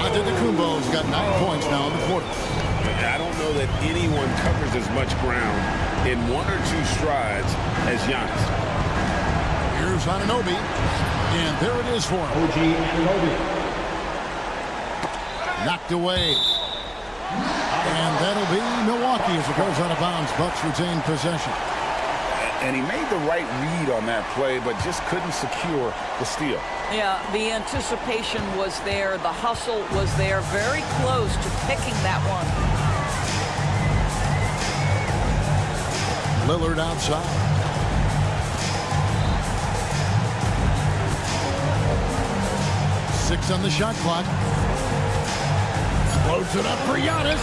Antetokounmpo's got 9 points now in the quarter. I don't know that anyone covers as much ground in 1 or 2 strides as Giannis. Here's Anunoby. And there it is for him. OG Anunoby. Knocked away. And that'll be Milwaukee as it goes out of bounds. Bucks retain possession. And he made the right read on that play, but just couldn't secure the steal. Yeah, the anticipation was there. The hustle was there. Very close to picking that one. Lillard outside. Six on the shot clock. Floats it up for Giannis.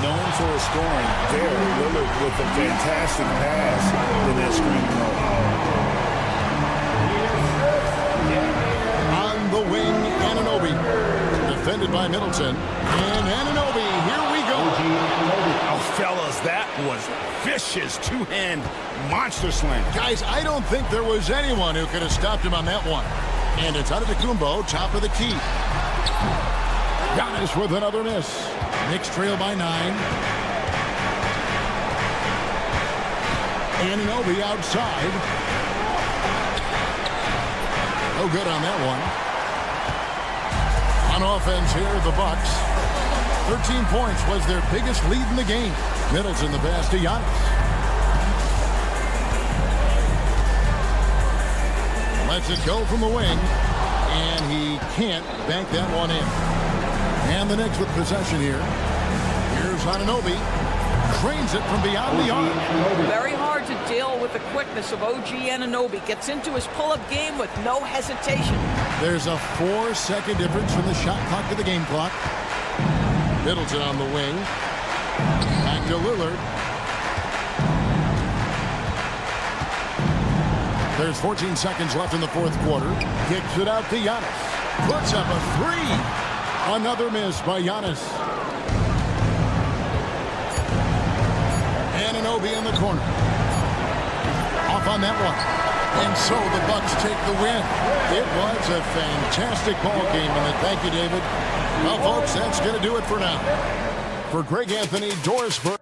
Known for his scoring there. Lillard with a fantastic pass in that screen roll. On the wing, Anunoby. Defended by Middleton. And Anunoby, here we go. Oh, fellas, that was vicious two-hand monster slam. Guys, I don't think there was anyone who could have stopped him on that one. And it's Antetokounmpo, top of the key. Giannis with another miss. Knicks trail by 9. Anunoby outside. No good on that one. On offense here, the Bucks. 13 points was their biggest lead in the game. Middleton the pass to Giannis. Lets it go from the wing. And he can't bank that one in. And the Knicks with possession here. Here's Anunoby. Trains it from beyond the arc. Very hard to deal with the quickness of OG Anunoby. Gets into his pull-up game with no hesitation. There's a 4-second difference from the shot clock to the game clock. Middleton on the wing. Back to Lillard. There's 14 seconds left in the fourth quarter. Kicks it out to Giannis. puts up a three. Another miss by Giannis. Anunoby in the corner. Off on that one. And so the Bucks take the win. It was a fantastic ball game. And thank you, David. Well, folks, that's going to do it for now. For Greg Anthony, Doris Burke.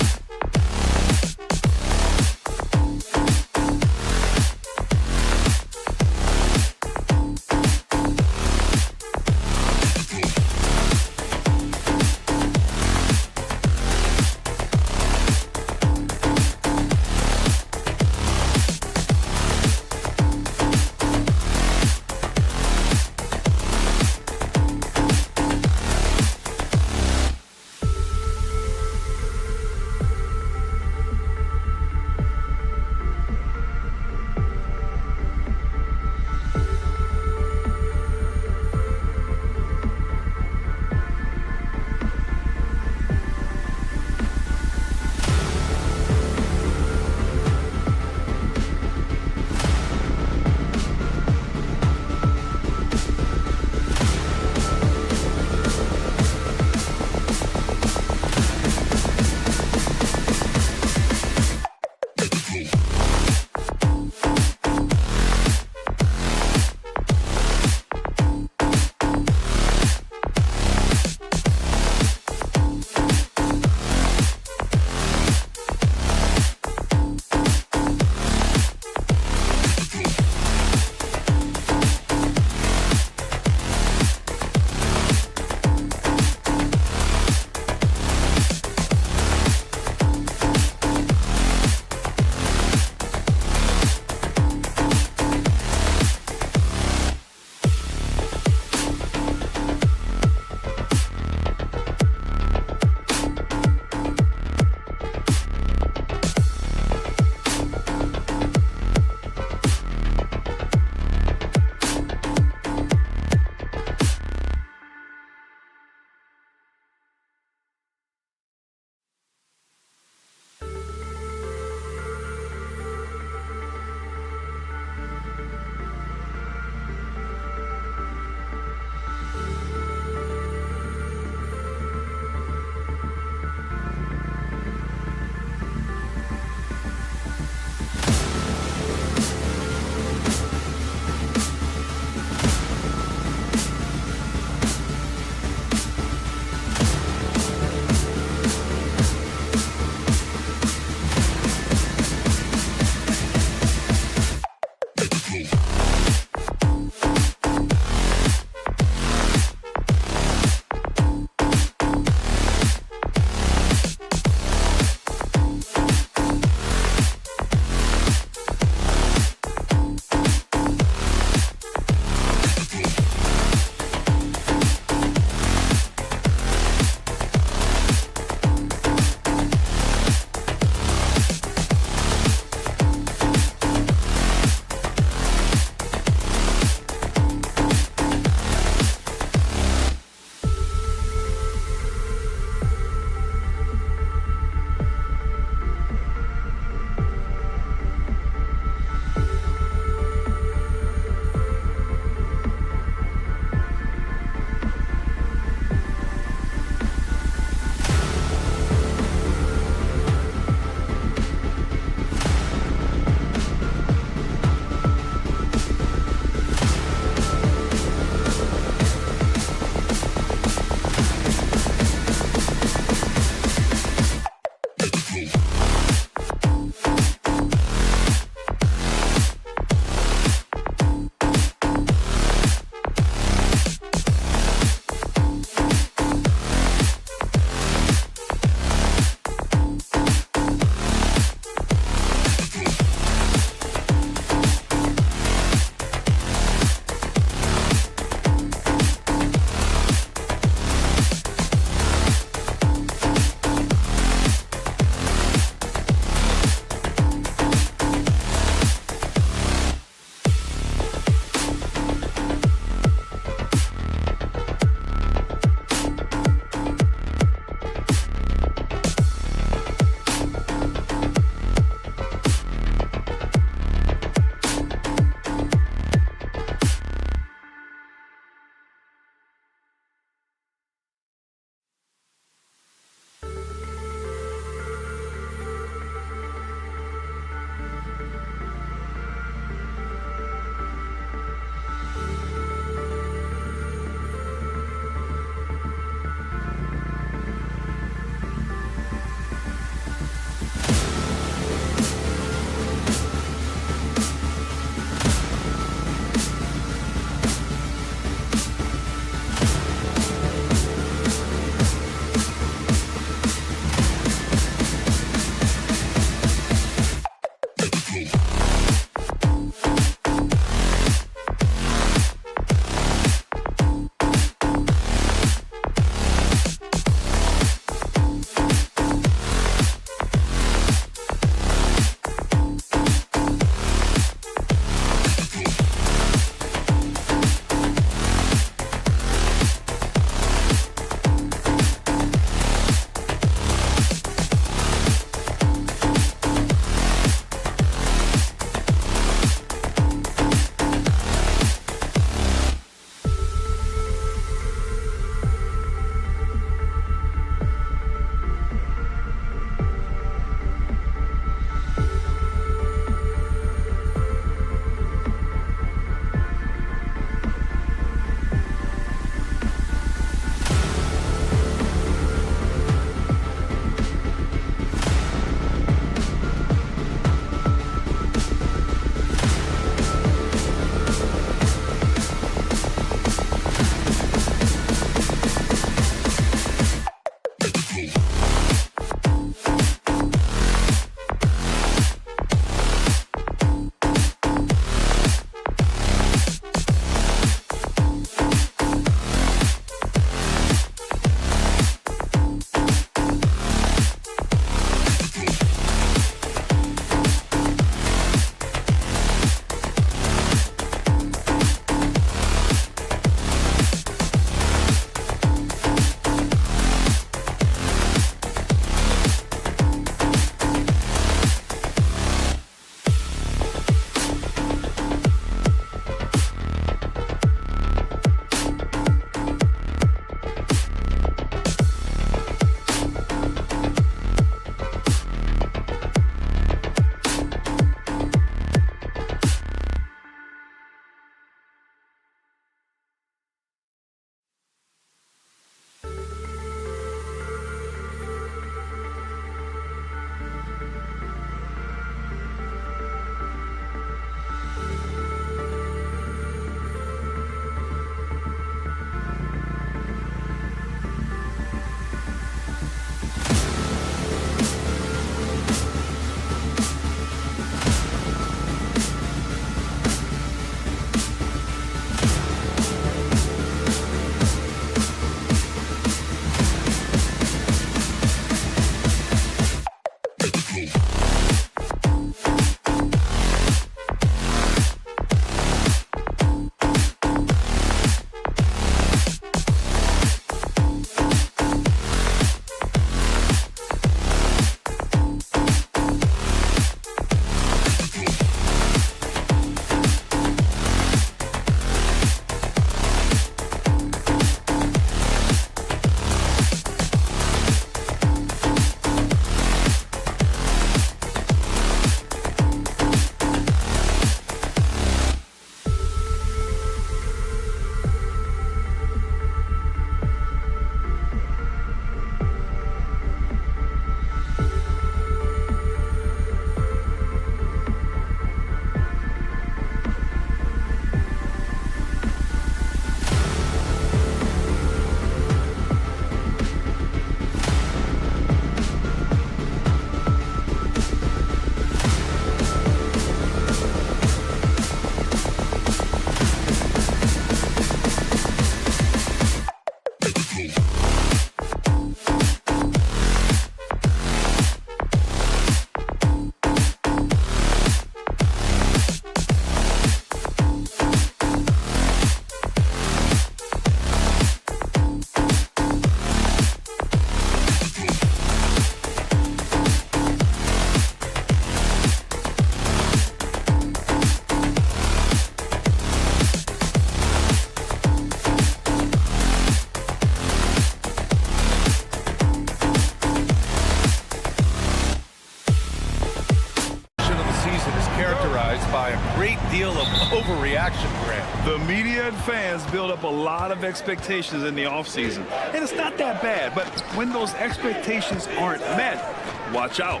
of overreaction, Grant. The media and fans build up a lot of expectations in the offseason. And it's not that bad, but when those expectations aren't met, watch out.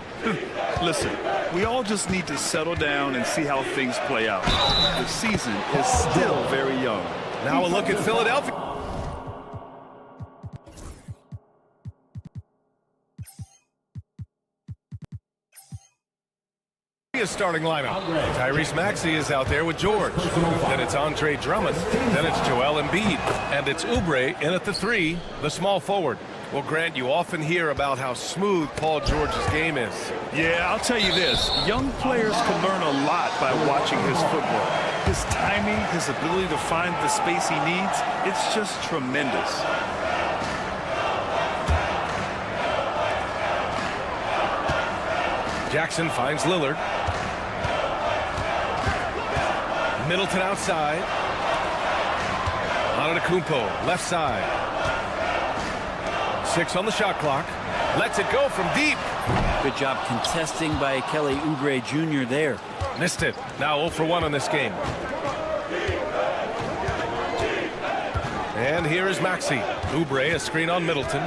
Listen, we all just need to settle down and see how things play out. The season is still very young. Now a look at Philadelphia. Starting lineup. Tyrese Maxey is out there with George. Then it's Andre Drummond. Then it's Joel Embiid. And it's Oubre in at the 3, the small forward. Well, Grant, you often hear about how smooth Paul George's game is. Yeah, I'll tell you this. Young players can learn a lot by watching his football. His timing, his ability to find the space he needs, it's just tremendous. Jackson finds Lillard. Middleton outside. Antetokounmpo, left side. 6 on the shot clock. Lets it go from deep. Good job contesting by Kelly Oubre Jr. there. Missed it. Now 0 for 1 on this game. And here is Maxey. Oubre, a screen on Middleton.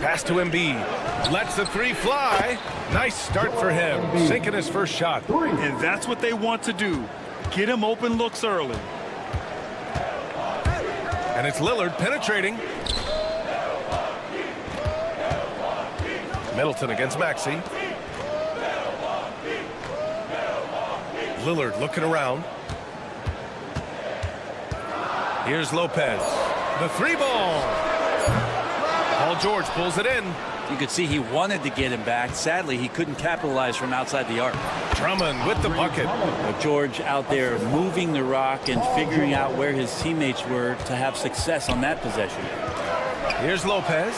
Pass to Embiid. Lets the 3 fly. Nice start for him. Sinking his first shot. And that's what they want to do. Get him open looks early. And it's Lillard penetrating. Middleton against Maxey. Lillard looking around. Here's Lopez. The 3 ball. Paul George pulls it in. You could see he wanted to get him back. Sadly, he couldn't capitalize from outside the arc. Drummond with the bucket. But George out there moving the rock and figuring out where his teammates were to have success on that possession. Here's Lopez.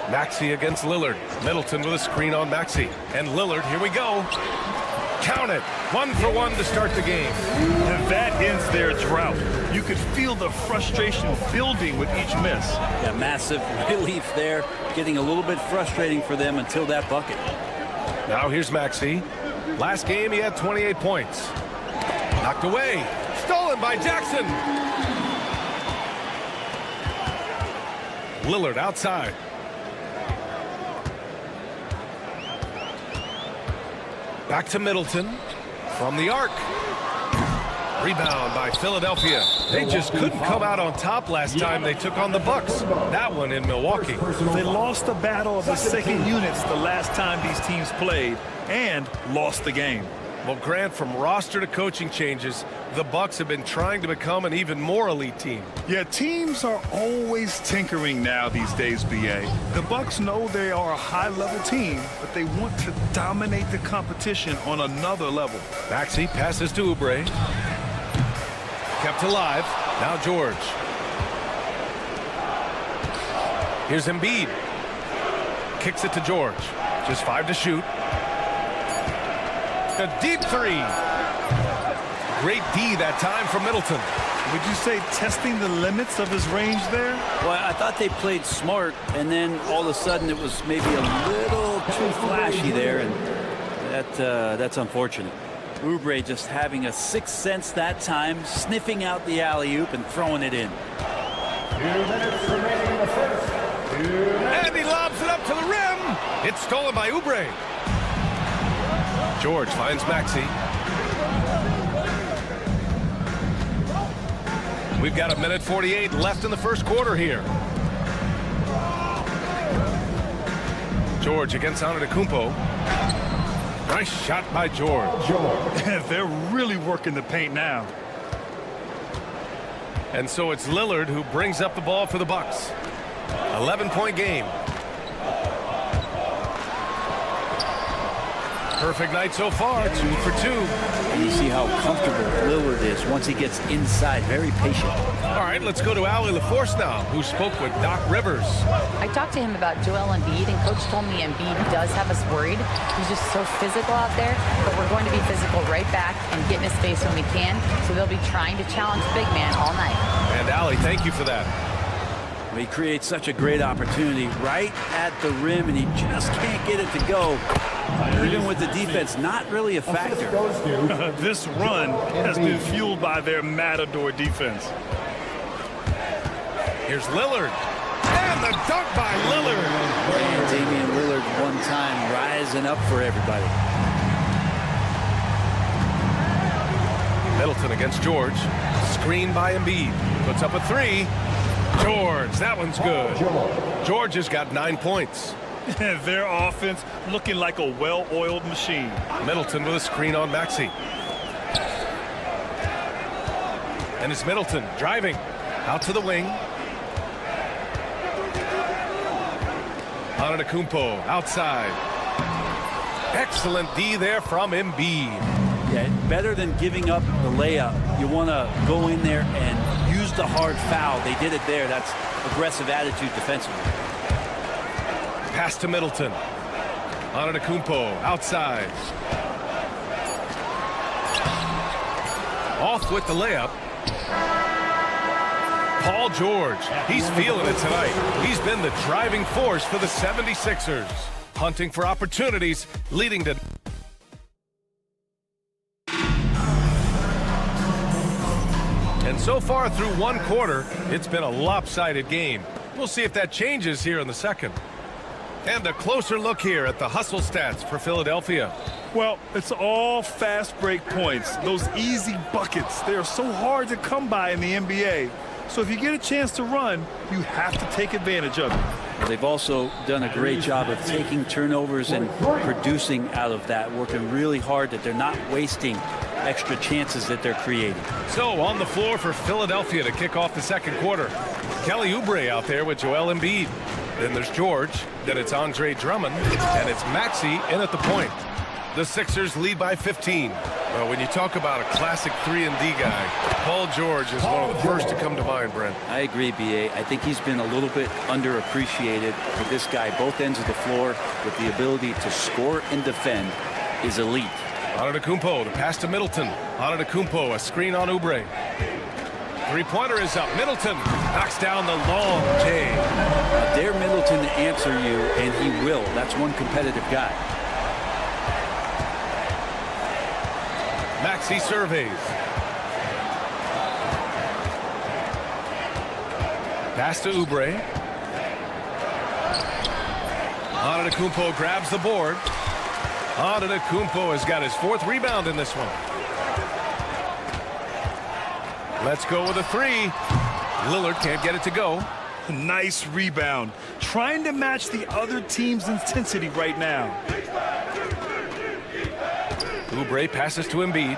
Maxey against Lillard. Middleton with a screen on Maxey. And Lillard, here we go. Count it. 1 for 1 to start the game. And that ends their drought. You could feel the frustration building with each miss. Yeah, massive relief there. Getting a little bit frustrating for them until that bucket. Now here's Maxey. Last game he had 28 points. Knocked away. Stolen by Jackson. Lillard outside. Back to Middleton from the arc. Rebound by Philadelphia. They just couldn't come out on top last time they took on the Bucks. That one in Milwaukee. They lost the battle of the second units the last time these teams played and lost the game. Well, Grant, from roster to coaching changes, the Bucks have been trying to become an even more elite team. Yeah, teams are always tinkering now these days, B.A. The Bucks know they are a high-level team, but they want to dominate the competition on another level. Maxey passes to Oubre. Kept alive. Now George. Here's Embiid. Kicks it to George. Just 5 to shoot. A deep 3. Great D that time from Middleton. Would you say testing the limits of his range there? Well, I thought they played smart, and then all of a sudden it was maybe a little too flashy there, and that's unfortunate. Oubre just having a sixth sense that time, sniffing out the alley-oop and throwing it in. 2 minutes remaining in the first. And he lobs it up to the rim. It's stolen by Oubre. George finds Maxey. We've got 1:48 left in the first quarter here. George against Antetokounmpo. Nice shot by George. They're really working the paint now. And so it's Lillard who brings up the ball for the Bucks. 11-point game. Perfect night so far, 2 for 2. And you see how comfortable Lillard is once he gets inside, very patient. All right, let's go to Allie LaForce now, who spoke with Doc Rivers. I talked to him about Joel Embiid, and Coach told me Embiid does have us worried. He's just so physical out there, but we're going to be physical right back and get in his face when we can, so they'll be trying to challenge big man all night. And Allie, thank you for that. Well, he creates such a great opportunity right at the rim, and he just can't get it to go. Even with the defense, not really a factor. This run has been fueled by their Matador defense. Here's Lillard. And the dunk by Lillard. And Damian Lillard one time rising up for everybody. Middleton against George. Screen by Embiid. Puts up a three. George, that one's good. George has got 9 points. Their offense looking like a well-oiled machine. Middleton with a screen on Maxey. And it's Middleton driving out to the wing. Antetokounmpo outside. Excellent D there from Embiid. Yeah, better than giving up the layup. You want to go in there and use the hard foul. They did it there. That's aggressive attitude defensively. Pass to Middleton. Antetokounmpo outside. Off with the layup. Paul George, he's feeling it tonight. He's been the driving force for the 76ers. Hunting for opportunities, leading to... And so far through one quarter, it's been a lopsided game. We'll see if that changes here in the second. And a closer look here at the hustle stats for Philadelphia. Well, it's all fast break points. Those easy buckets, they are so hard to come by in the NBA. So if you get a chance to run, you have to take advantage of it. Well, they've also done a great job of taking turnovers and producing out of that, working really hard that they're not wasting extra chances that they're creating. So on the floor for Philadelphia to kick off the second quarter. Kelly Oubre out there with Joel Embiid. Then there's George. Then it's Andre Drummond. And it's Maxey in at the point. The Sixers lead by 15. Well, when you talk about a classic 3-and-D guy, Paul George is one of the first to come to mind, Brent. I agree, B.A. I think he's been a little bit underappreciated. For this guy, both ends of the floor, with the ability to score and defend, is elite. Antetokounmpo, the pass to Middleton. Antetokounmpo, a screen on Oubre. Three-pointer is up. Middleton knocks down the long J. Dare Middleton to answer you, and he will. That's one competitive guy. Maxey surveys. Pass to Oubre. Antetokounmpo grabs the board. Antetokounmpo has got his 4th rebound in this one. Let's go with a three. Lillard can't get it to go. Nice rebound. Trying to match the other team's intensity right now. Oubre passes to Embiid.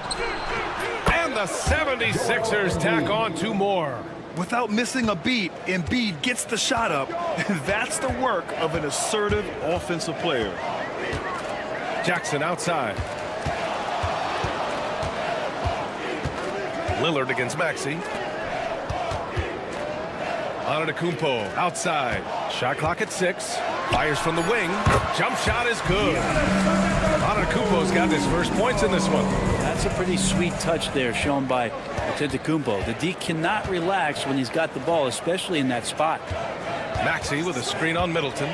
And the 76ers tack on 2 more. Without missing a beat, Embiid gets the shot up. That's the work of an assertive offensive player. Jackson outside. Lillard against Maxey. Antetokounmpo outside. Shot clock at 6. Fires from the wing. Jump shot is good. Antetokounmpo's got his first points in this one. That's a pretty sweet touch there shown by Antetokounmpo. The D cannot relax when he's got the ball, especially in that spot. Maxey with a screen on Middleton.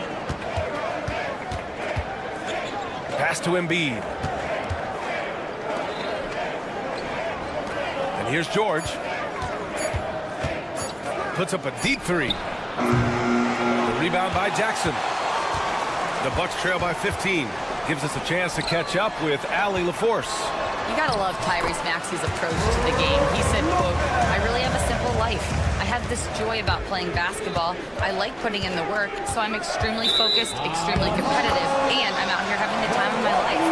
Pass to Embiid. And here's George. Puts up a deep three. The rebound by Jackson. The Bucks trail by 15. Gives us a chance to catch up with Allie LaForce. You gotta love Tyrese Maxey's approach to the game. He said, quote, "I really have a simple life. I have this joy about playing basketball. I like putting in the work, so I'm extremely focused, extremely competitive, and I'm out here having the time of my life.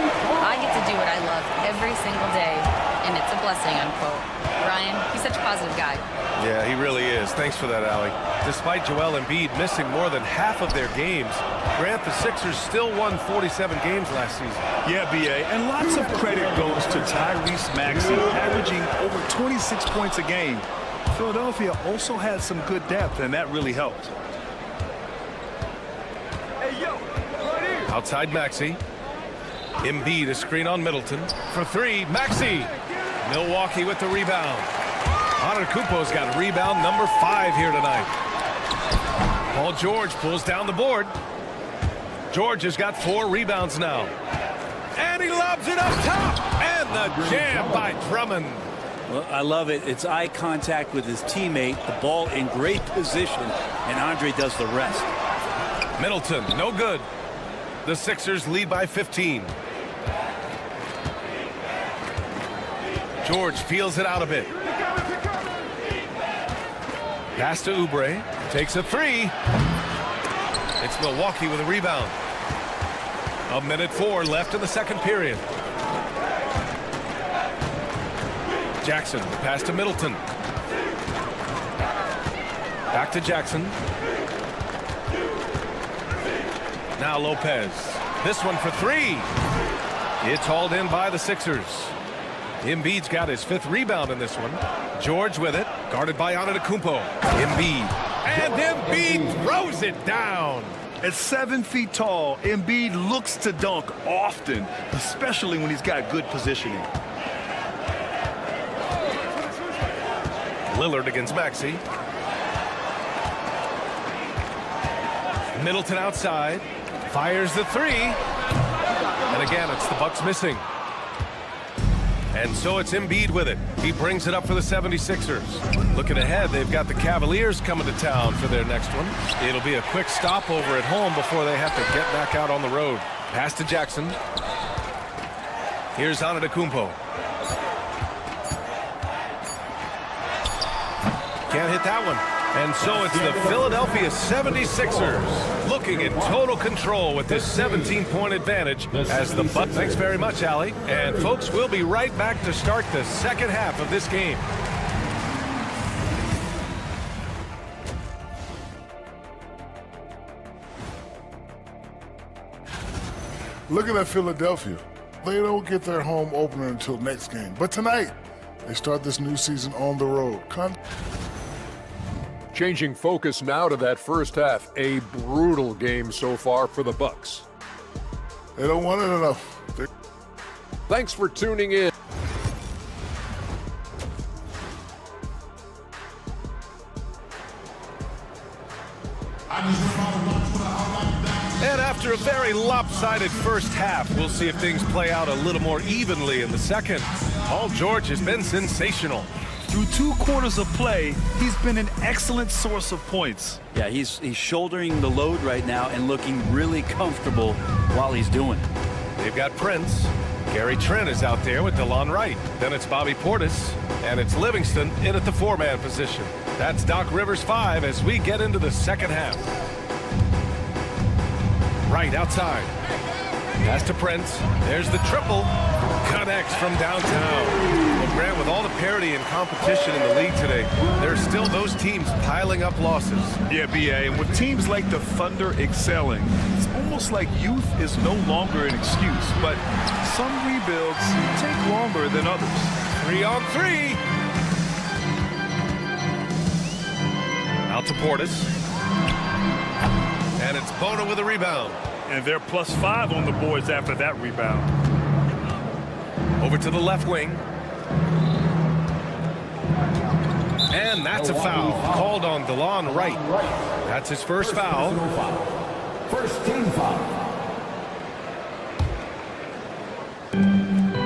I get to do what I love every single day, and it's a blessing," unquote. Ryan, he's such a positive guy. Yeah, he really is. Thanks for that, Allie. Despite Joel Embiid missing more than half of their games, Grant, the Sixers still won 47 games last season. Yeah, B.A., and lots of credit goes to Tyrese Maxey, averaging over 26 points a game. Philadelphia also had some good depth, and that really helped. Outside Maxey. Embiid, a screen on Middleton. For three, Maxey. Milwaukee with the rebound. Antetokounmpo's got rebound number 5 here tonight. Paul George pulls down the board. George has got 4 rebounds now. And he lobs it up top. And the jam by Drummond. Well, I love it. It's eye contact with his teammate, the ball in great position, and Andre does the rest. Middleton, no good. The Sixers lead by 15. George feels it out a bit. Pass to Oubre. Takes a three. It's Milwaukee with a rebound. 1:04 left in the second period. Jackson, pass to Middleton. Back to Jackson. Now Lopez. This one for three. It's hauled in by the Sixers. Embiid's got his 5th rebound in this one. George with it, guarded by Antetokounmpo. Embiid. And Embiid throws it down. At 7 feet tall, Embiid looks to dunk often, especially when he's got good positioning. Lillard against Maxey. Middleton outside. Fires the three. And again, it's the Bucks missing. And so it's Embiid with it. He brings it up for the 76ers. Looking ahead, they've got the Cavaliers coming to town for their next one. It'll be a quick stopover at home before they have to get back out on the road. Pass to Jackson. Here's Antetokounmpo. Can't hit that one. And so it's the Philadelphia 76ers looking in total control with this 17-point advantage as the Bucks. Thanks very much, Allie. And folks, we'll be right back to start the second half of this game. Looking at Philadelphia, they don't get their home opener until next game. But tonight, they start this new season on the road. Changing focus now to that first half. A brutal game so far for the Bucks. They don't want it enough. Thanks for tuning in. And after a very lopsided first half, we'll see if things play out a little more evenly in the second. Paul George has been sensational. Through 2 quarters of play, he's been an excellent source of points. Yeah, he's shouldering the load right now and looking really comfortable while he's doing it. They've got Prince. Gary Trent is out there with DeLon Wright. Then it's Bobby Portis. And it's Livingston in at the 4-man position. That's Doc Rivers 5 as we get into the second half. Wright outside. Pass to Prince. There's the triple. Connects from downtown. Well, Grant, with all the parity and competition in the league today, there's still those teams piling up losses. Yeah, B.A., and with teams like the Thunder excelling, it's almost like youth is no longer an excuse, but some rebuilds take longer than others. 3-on-3. Out to Portis. And it's Bona with a rebound. And they're +5 on the boards after that rebound. Over to the left wing. And that's a foul called on DeLon Wright. That's his first foul. First team foul.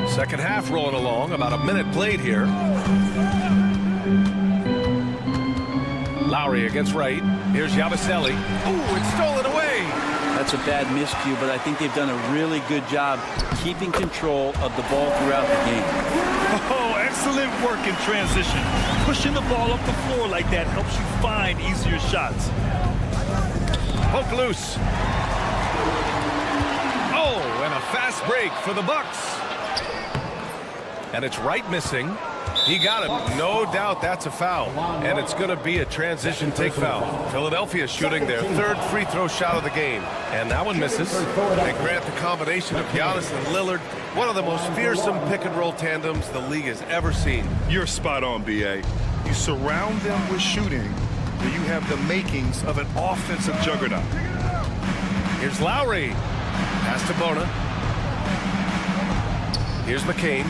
Second half rolling along. About a minute played here. Lowry against Wright. Here's Yabusele. Ooh, it's stolen away. That's a bad miscue, but I think they've done a really good job keeping control of the ball throughout the game. Oh, excellent work in transition. Pushing the ball up the floor like that helps you find easier shots. Poke loose. Oh, and a fast break for the Bucks. And it's Wright missing. He got him. No doubt that's a foul. And it's going to be a transition take foul. Philadelphia shooting their 3rd free throw shot of the game. And that one misses. And Grant, the combination of Giannis and Lillard, one of the most fearsome pick-and-roll tandems the league has ever seen. You're spot on, B.A. You surround them with shooting, and you have the makings of an offensive juggernaut. Here's Lowry. Pass to Bona. Here's McCain.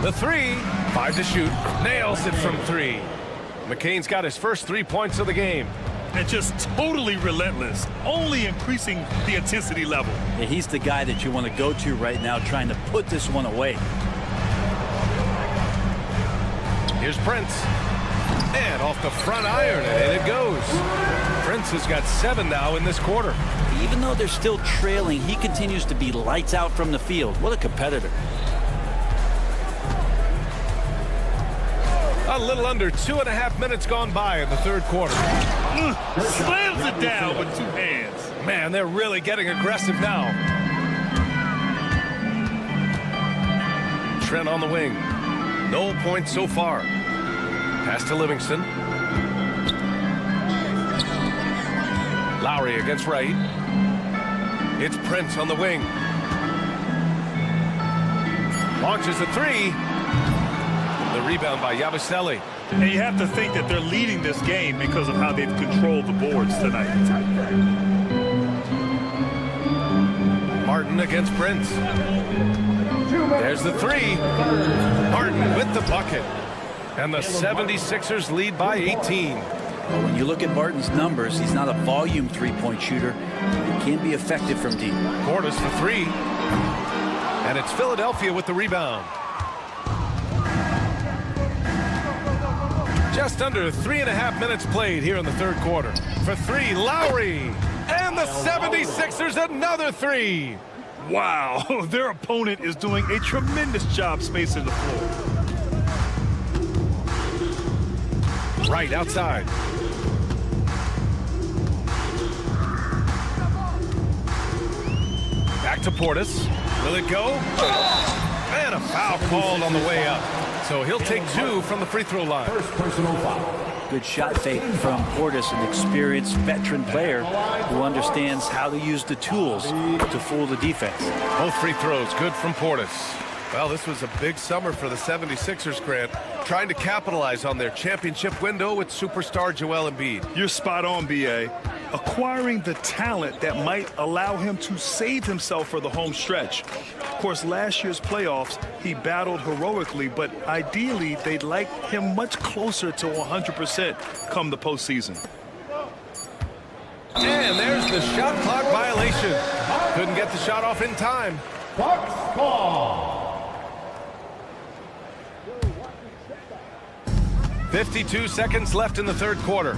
The 3, 5 to shoot, nails it from 3. McCain's got his first 3 points of the game. and just totally relentless, only increasing the intensity level. Yeah, he's the guy that you want to go to right now, trying to put this one away. Here's Prince. And off the front iron, and it goes. Prince has got 7 now in this quarter. Even though they're still trailing, he continues to be lights out from the field. What a competitor. A little under 2.5 minutes gone by in the third quarter. Slams it down with 2 hands. Man, they're really getting aggressive now. Trent on the wing. No points so far. Pass to Livingston. Lowry against Wright. It's Prince on the wing. Launches a 3. The rebound by Yabusele. And you have to think that they're leading this game because of how they've controlled the boards tonight. Martin against Prince. There's the 3. Martin with the bucket. And the 76ers lead by 18. Well, when you look at Martin's numbers, he's not a volume three-point shooter. He can be effective from deep. Portis for 3. And it's Philadelphia with the rebound. Just under 3.5 minutes played here in the third quarter. For 3, Lowry. And the 76ers another 3. Wow, their opponent is doing a tremendous job spacing the floor. Right outside. Back to Portis. Will it go? And a foul called on the way up. So he'll take 2 from the free throw line. First personal foul. Good shot fake from Portis, an experienced veteran player who understands how to use the tools to fool the defense. Both free throws good from Portis. Well, this was a big summer for the 76ers, Grant, trying to capitalize on their championship window with superstar Joel Embiid. You're spot on, B.A. Acquiring the talent that might allow him to save himself for the home stretch. Of course, last year's playoffs, he battled heroically, but ideally, they'd like him much closer to 100% come the postseason. And there's the shot clock violation. Couldn't get the shot off in time. Bucks ball. 52 seconds left in the third quarter.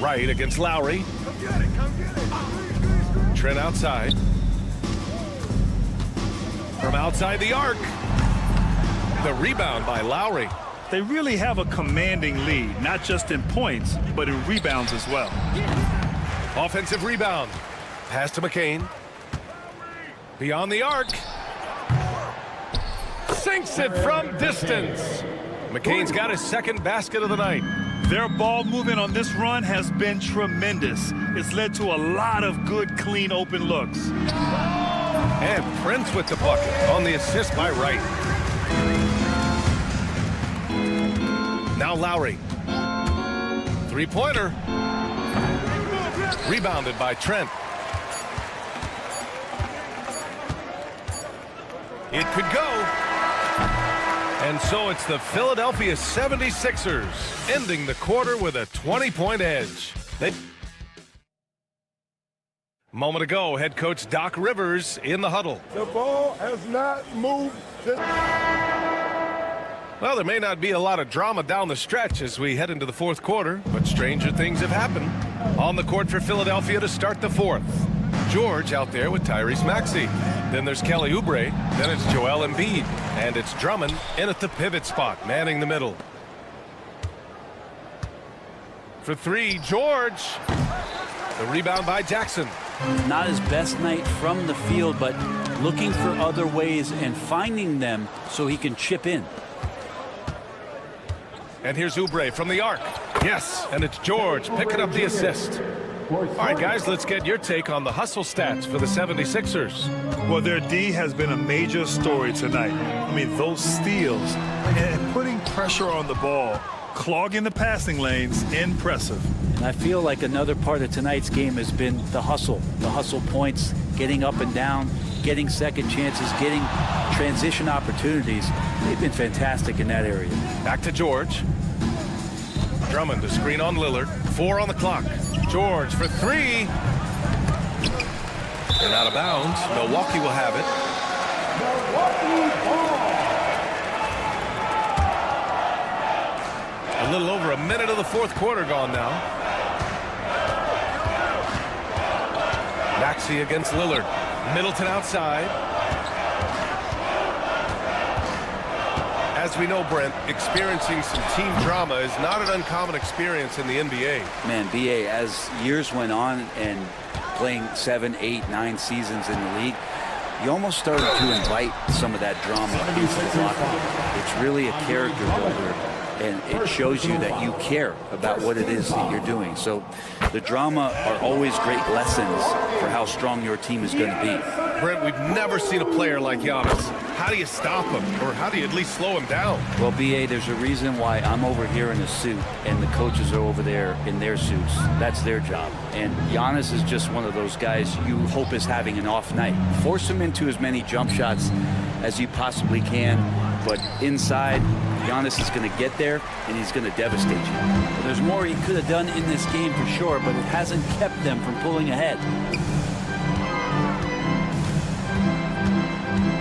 Wright against Lowry. Trent outside. From outside the arc. The rebound by Lowry. They really have a commanding lead, not just in points, but in rebounds as well. Offensive rebound. Pass to McCain. Beyond the arc. Sinks it from distance. McCain's got his second basket of the night. Their ball movement on this run has been tremendous. It's led to a lot of good, clean, open looks. And Prince with the bucket on the assist by Wright. Now Lowry. Three-pointer. Rebounded by Trent. It could go. And so it's the Philadelphia 76ers ending the quarter with a 20-point edge. Moment ago, head coach Doc Rivers in the huddle. The ball has not moved. Well, there may not be a lot of drama down the stretch as we head into the fourth quarter, but stranger things have happened. On the court for Philadelphia to start the fourth. George out there with Tyrese Maxey. Then there's Kelly Oubre. Then it's Joel Embiid. And it's Drummond in at the pivot spot, manning the middle. For 3, George. The rebound by Jackson. Not his best night from the field, but looking for other ways and finding them so he can chip in. And here's Oubre from the arc. Yes, and it's George picking up the assist. All right, guys, let's get your take on the hustle stats for the 76ers. Well, their D has been a major story tonight. I mean, those steals and putting pressure on the ball, clogging the passing lanes, impressive. And I feel like another part of tonight's game has been the hustle points, getting up and down, getting second chances, getting transition opportunities. They've been fantastic in that area. Back to George. Drummond to screen on Lillard. 4 on the clock. George for 3. And out of bounds. Milwaukee will have it. A little over a minute of the fourth quarter gone now. Maxey against Lillard. Middleton outside. As we know, Brent, experiencing some team drama is not an uncommon experience in the NBA. Man, BA, as years went on and playing 7, 8, 9 seasons in the league, you almost started to invite some of that drama into the locker room. It's really a character builder, and it shows you that you care about what it is that you're doing. So the drama are always great lessons for how strong your team is going to be. Brent, we've never seen a player like Giannis. How do you stop him, or how do you at least slow him down? Well, BA, there's a reason why I'm over here in a suit and the coaches are over there in their suits. That's their job. And Giannis is just one of those guys you hope is having an off night. Force him into as many jump shots as you possibly can, but inside, Giannis is going to get there and he's going to devastate you. There's more he could have done in this game for sure, but it hasn't kept them from pulling ahead.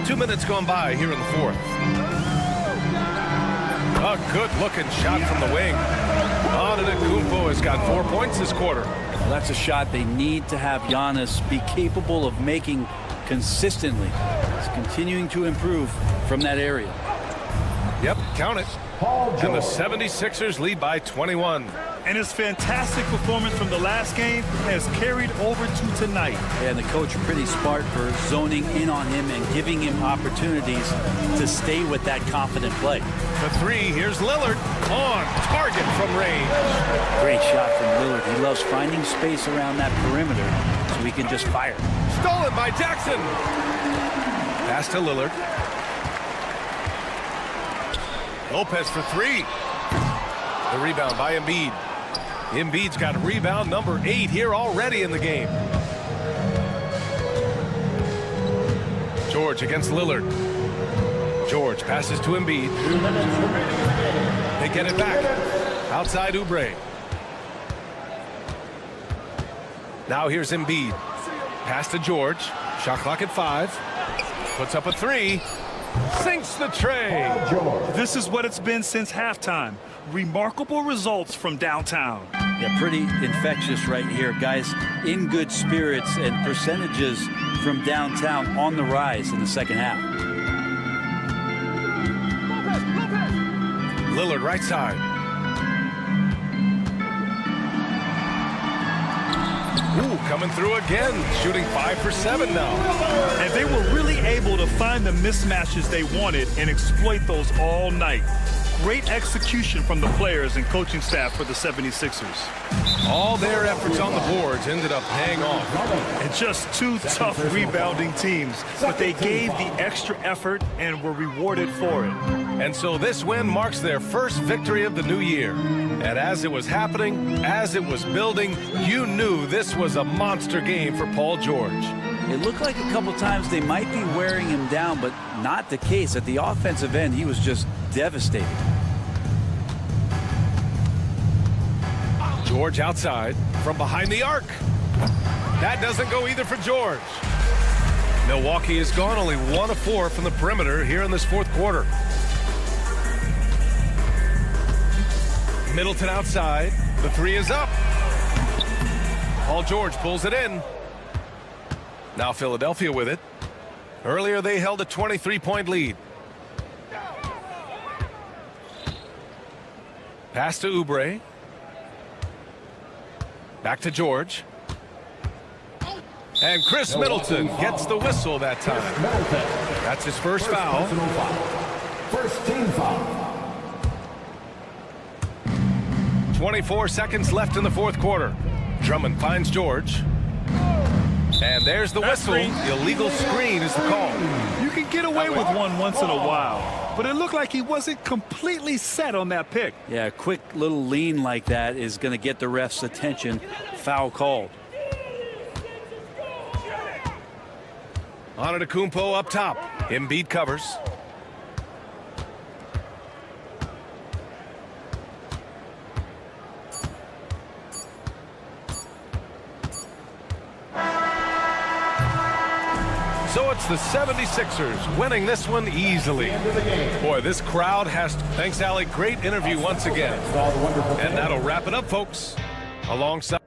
2 minutes gone by here in the fourth. A good-looking shot from the wing. Antetokounmpo has got 4 points this quarter. Well, that's a shot they need to have Giannis be capable of making consistently. He's continuing to improve from that area. Yep, count it. And the 76ers lead by 21. And his fantastic performance from the last game has carried over to tonight. And the coach pretty smart for zoning in on him and giving him opportunities to stay with that confident play. The 3, here's Lillard on target from range. Great shot from Lillard. He loves finding space around that perimeter so he can just fire. Stolen by Jackson. Pass to Lillard. Lopez for 3. The rebound by Embiid. Embiid's got rebound number 8 here already in the game. George against Lillard. George passes to Embiid. They get it back. Outside Oubre. Now here's Embiid. Pass to George. Shot clock at 5. Puts up a 3. Sinks the tray. This is what it's been since halftime. Remarkable results from downtown. Yeah, pretty infectious right here, guys. In good spirits and percentages from downtown on the rise in the second half. Lillard right side. Ooh, coming through again, shooting 5 for 7 now. And they were really able to find the mismatches they wanted and exploit those all night. Great execution from the players and coaching staff for the 76ers. All their efforts on the boards ended up paying off. And just 2 tough rebounding teams, but they gave the extra effort and were rewarded for it. And so this win marks their first victory of the new year. And as it was happening, as it was building, you knew this was a monster game for Paul George. It looked like a couple times they might be wearing him down, but not the case. At the offensive end, he was just devastating. George outside from behind the arc. That doesn't go either for George. Milwaukee has gone only 1 of 4 from the perimeter here in this fourth quarter. Middleton outside. The 3 is up. Paul George pulls it in. Now Philadelphia with it. Earlier they held a 23-point lead. Pass to Oubre. Back to George. And Chris Middleton gets the whistle that time. That's his first foul. First team foul. 24 seconds left in the fourth quarter. Drummond finds George. And there's the whistle. Illegal screen is the call. You can get away with one once in a while, but it looked like he wasn't completely set on that pick. Yeah, a quick little lean like that is going to get the ref's attention. Foul called. Antetokounmpo up top. Embiid covers. So it's the 76ers winning this one easily. Boy, this crowd has to. Thanks, Allie. Great interview once again. And that'll wrap it up, folks. Alongside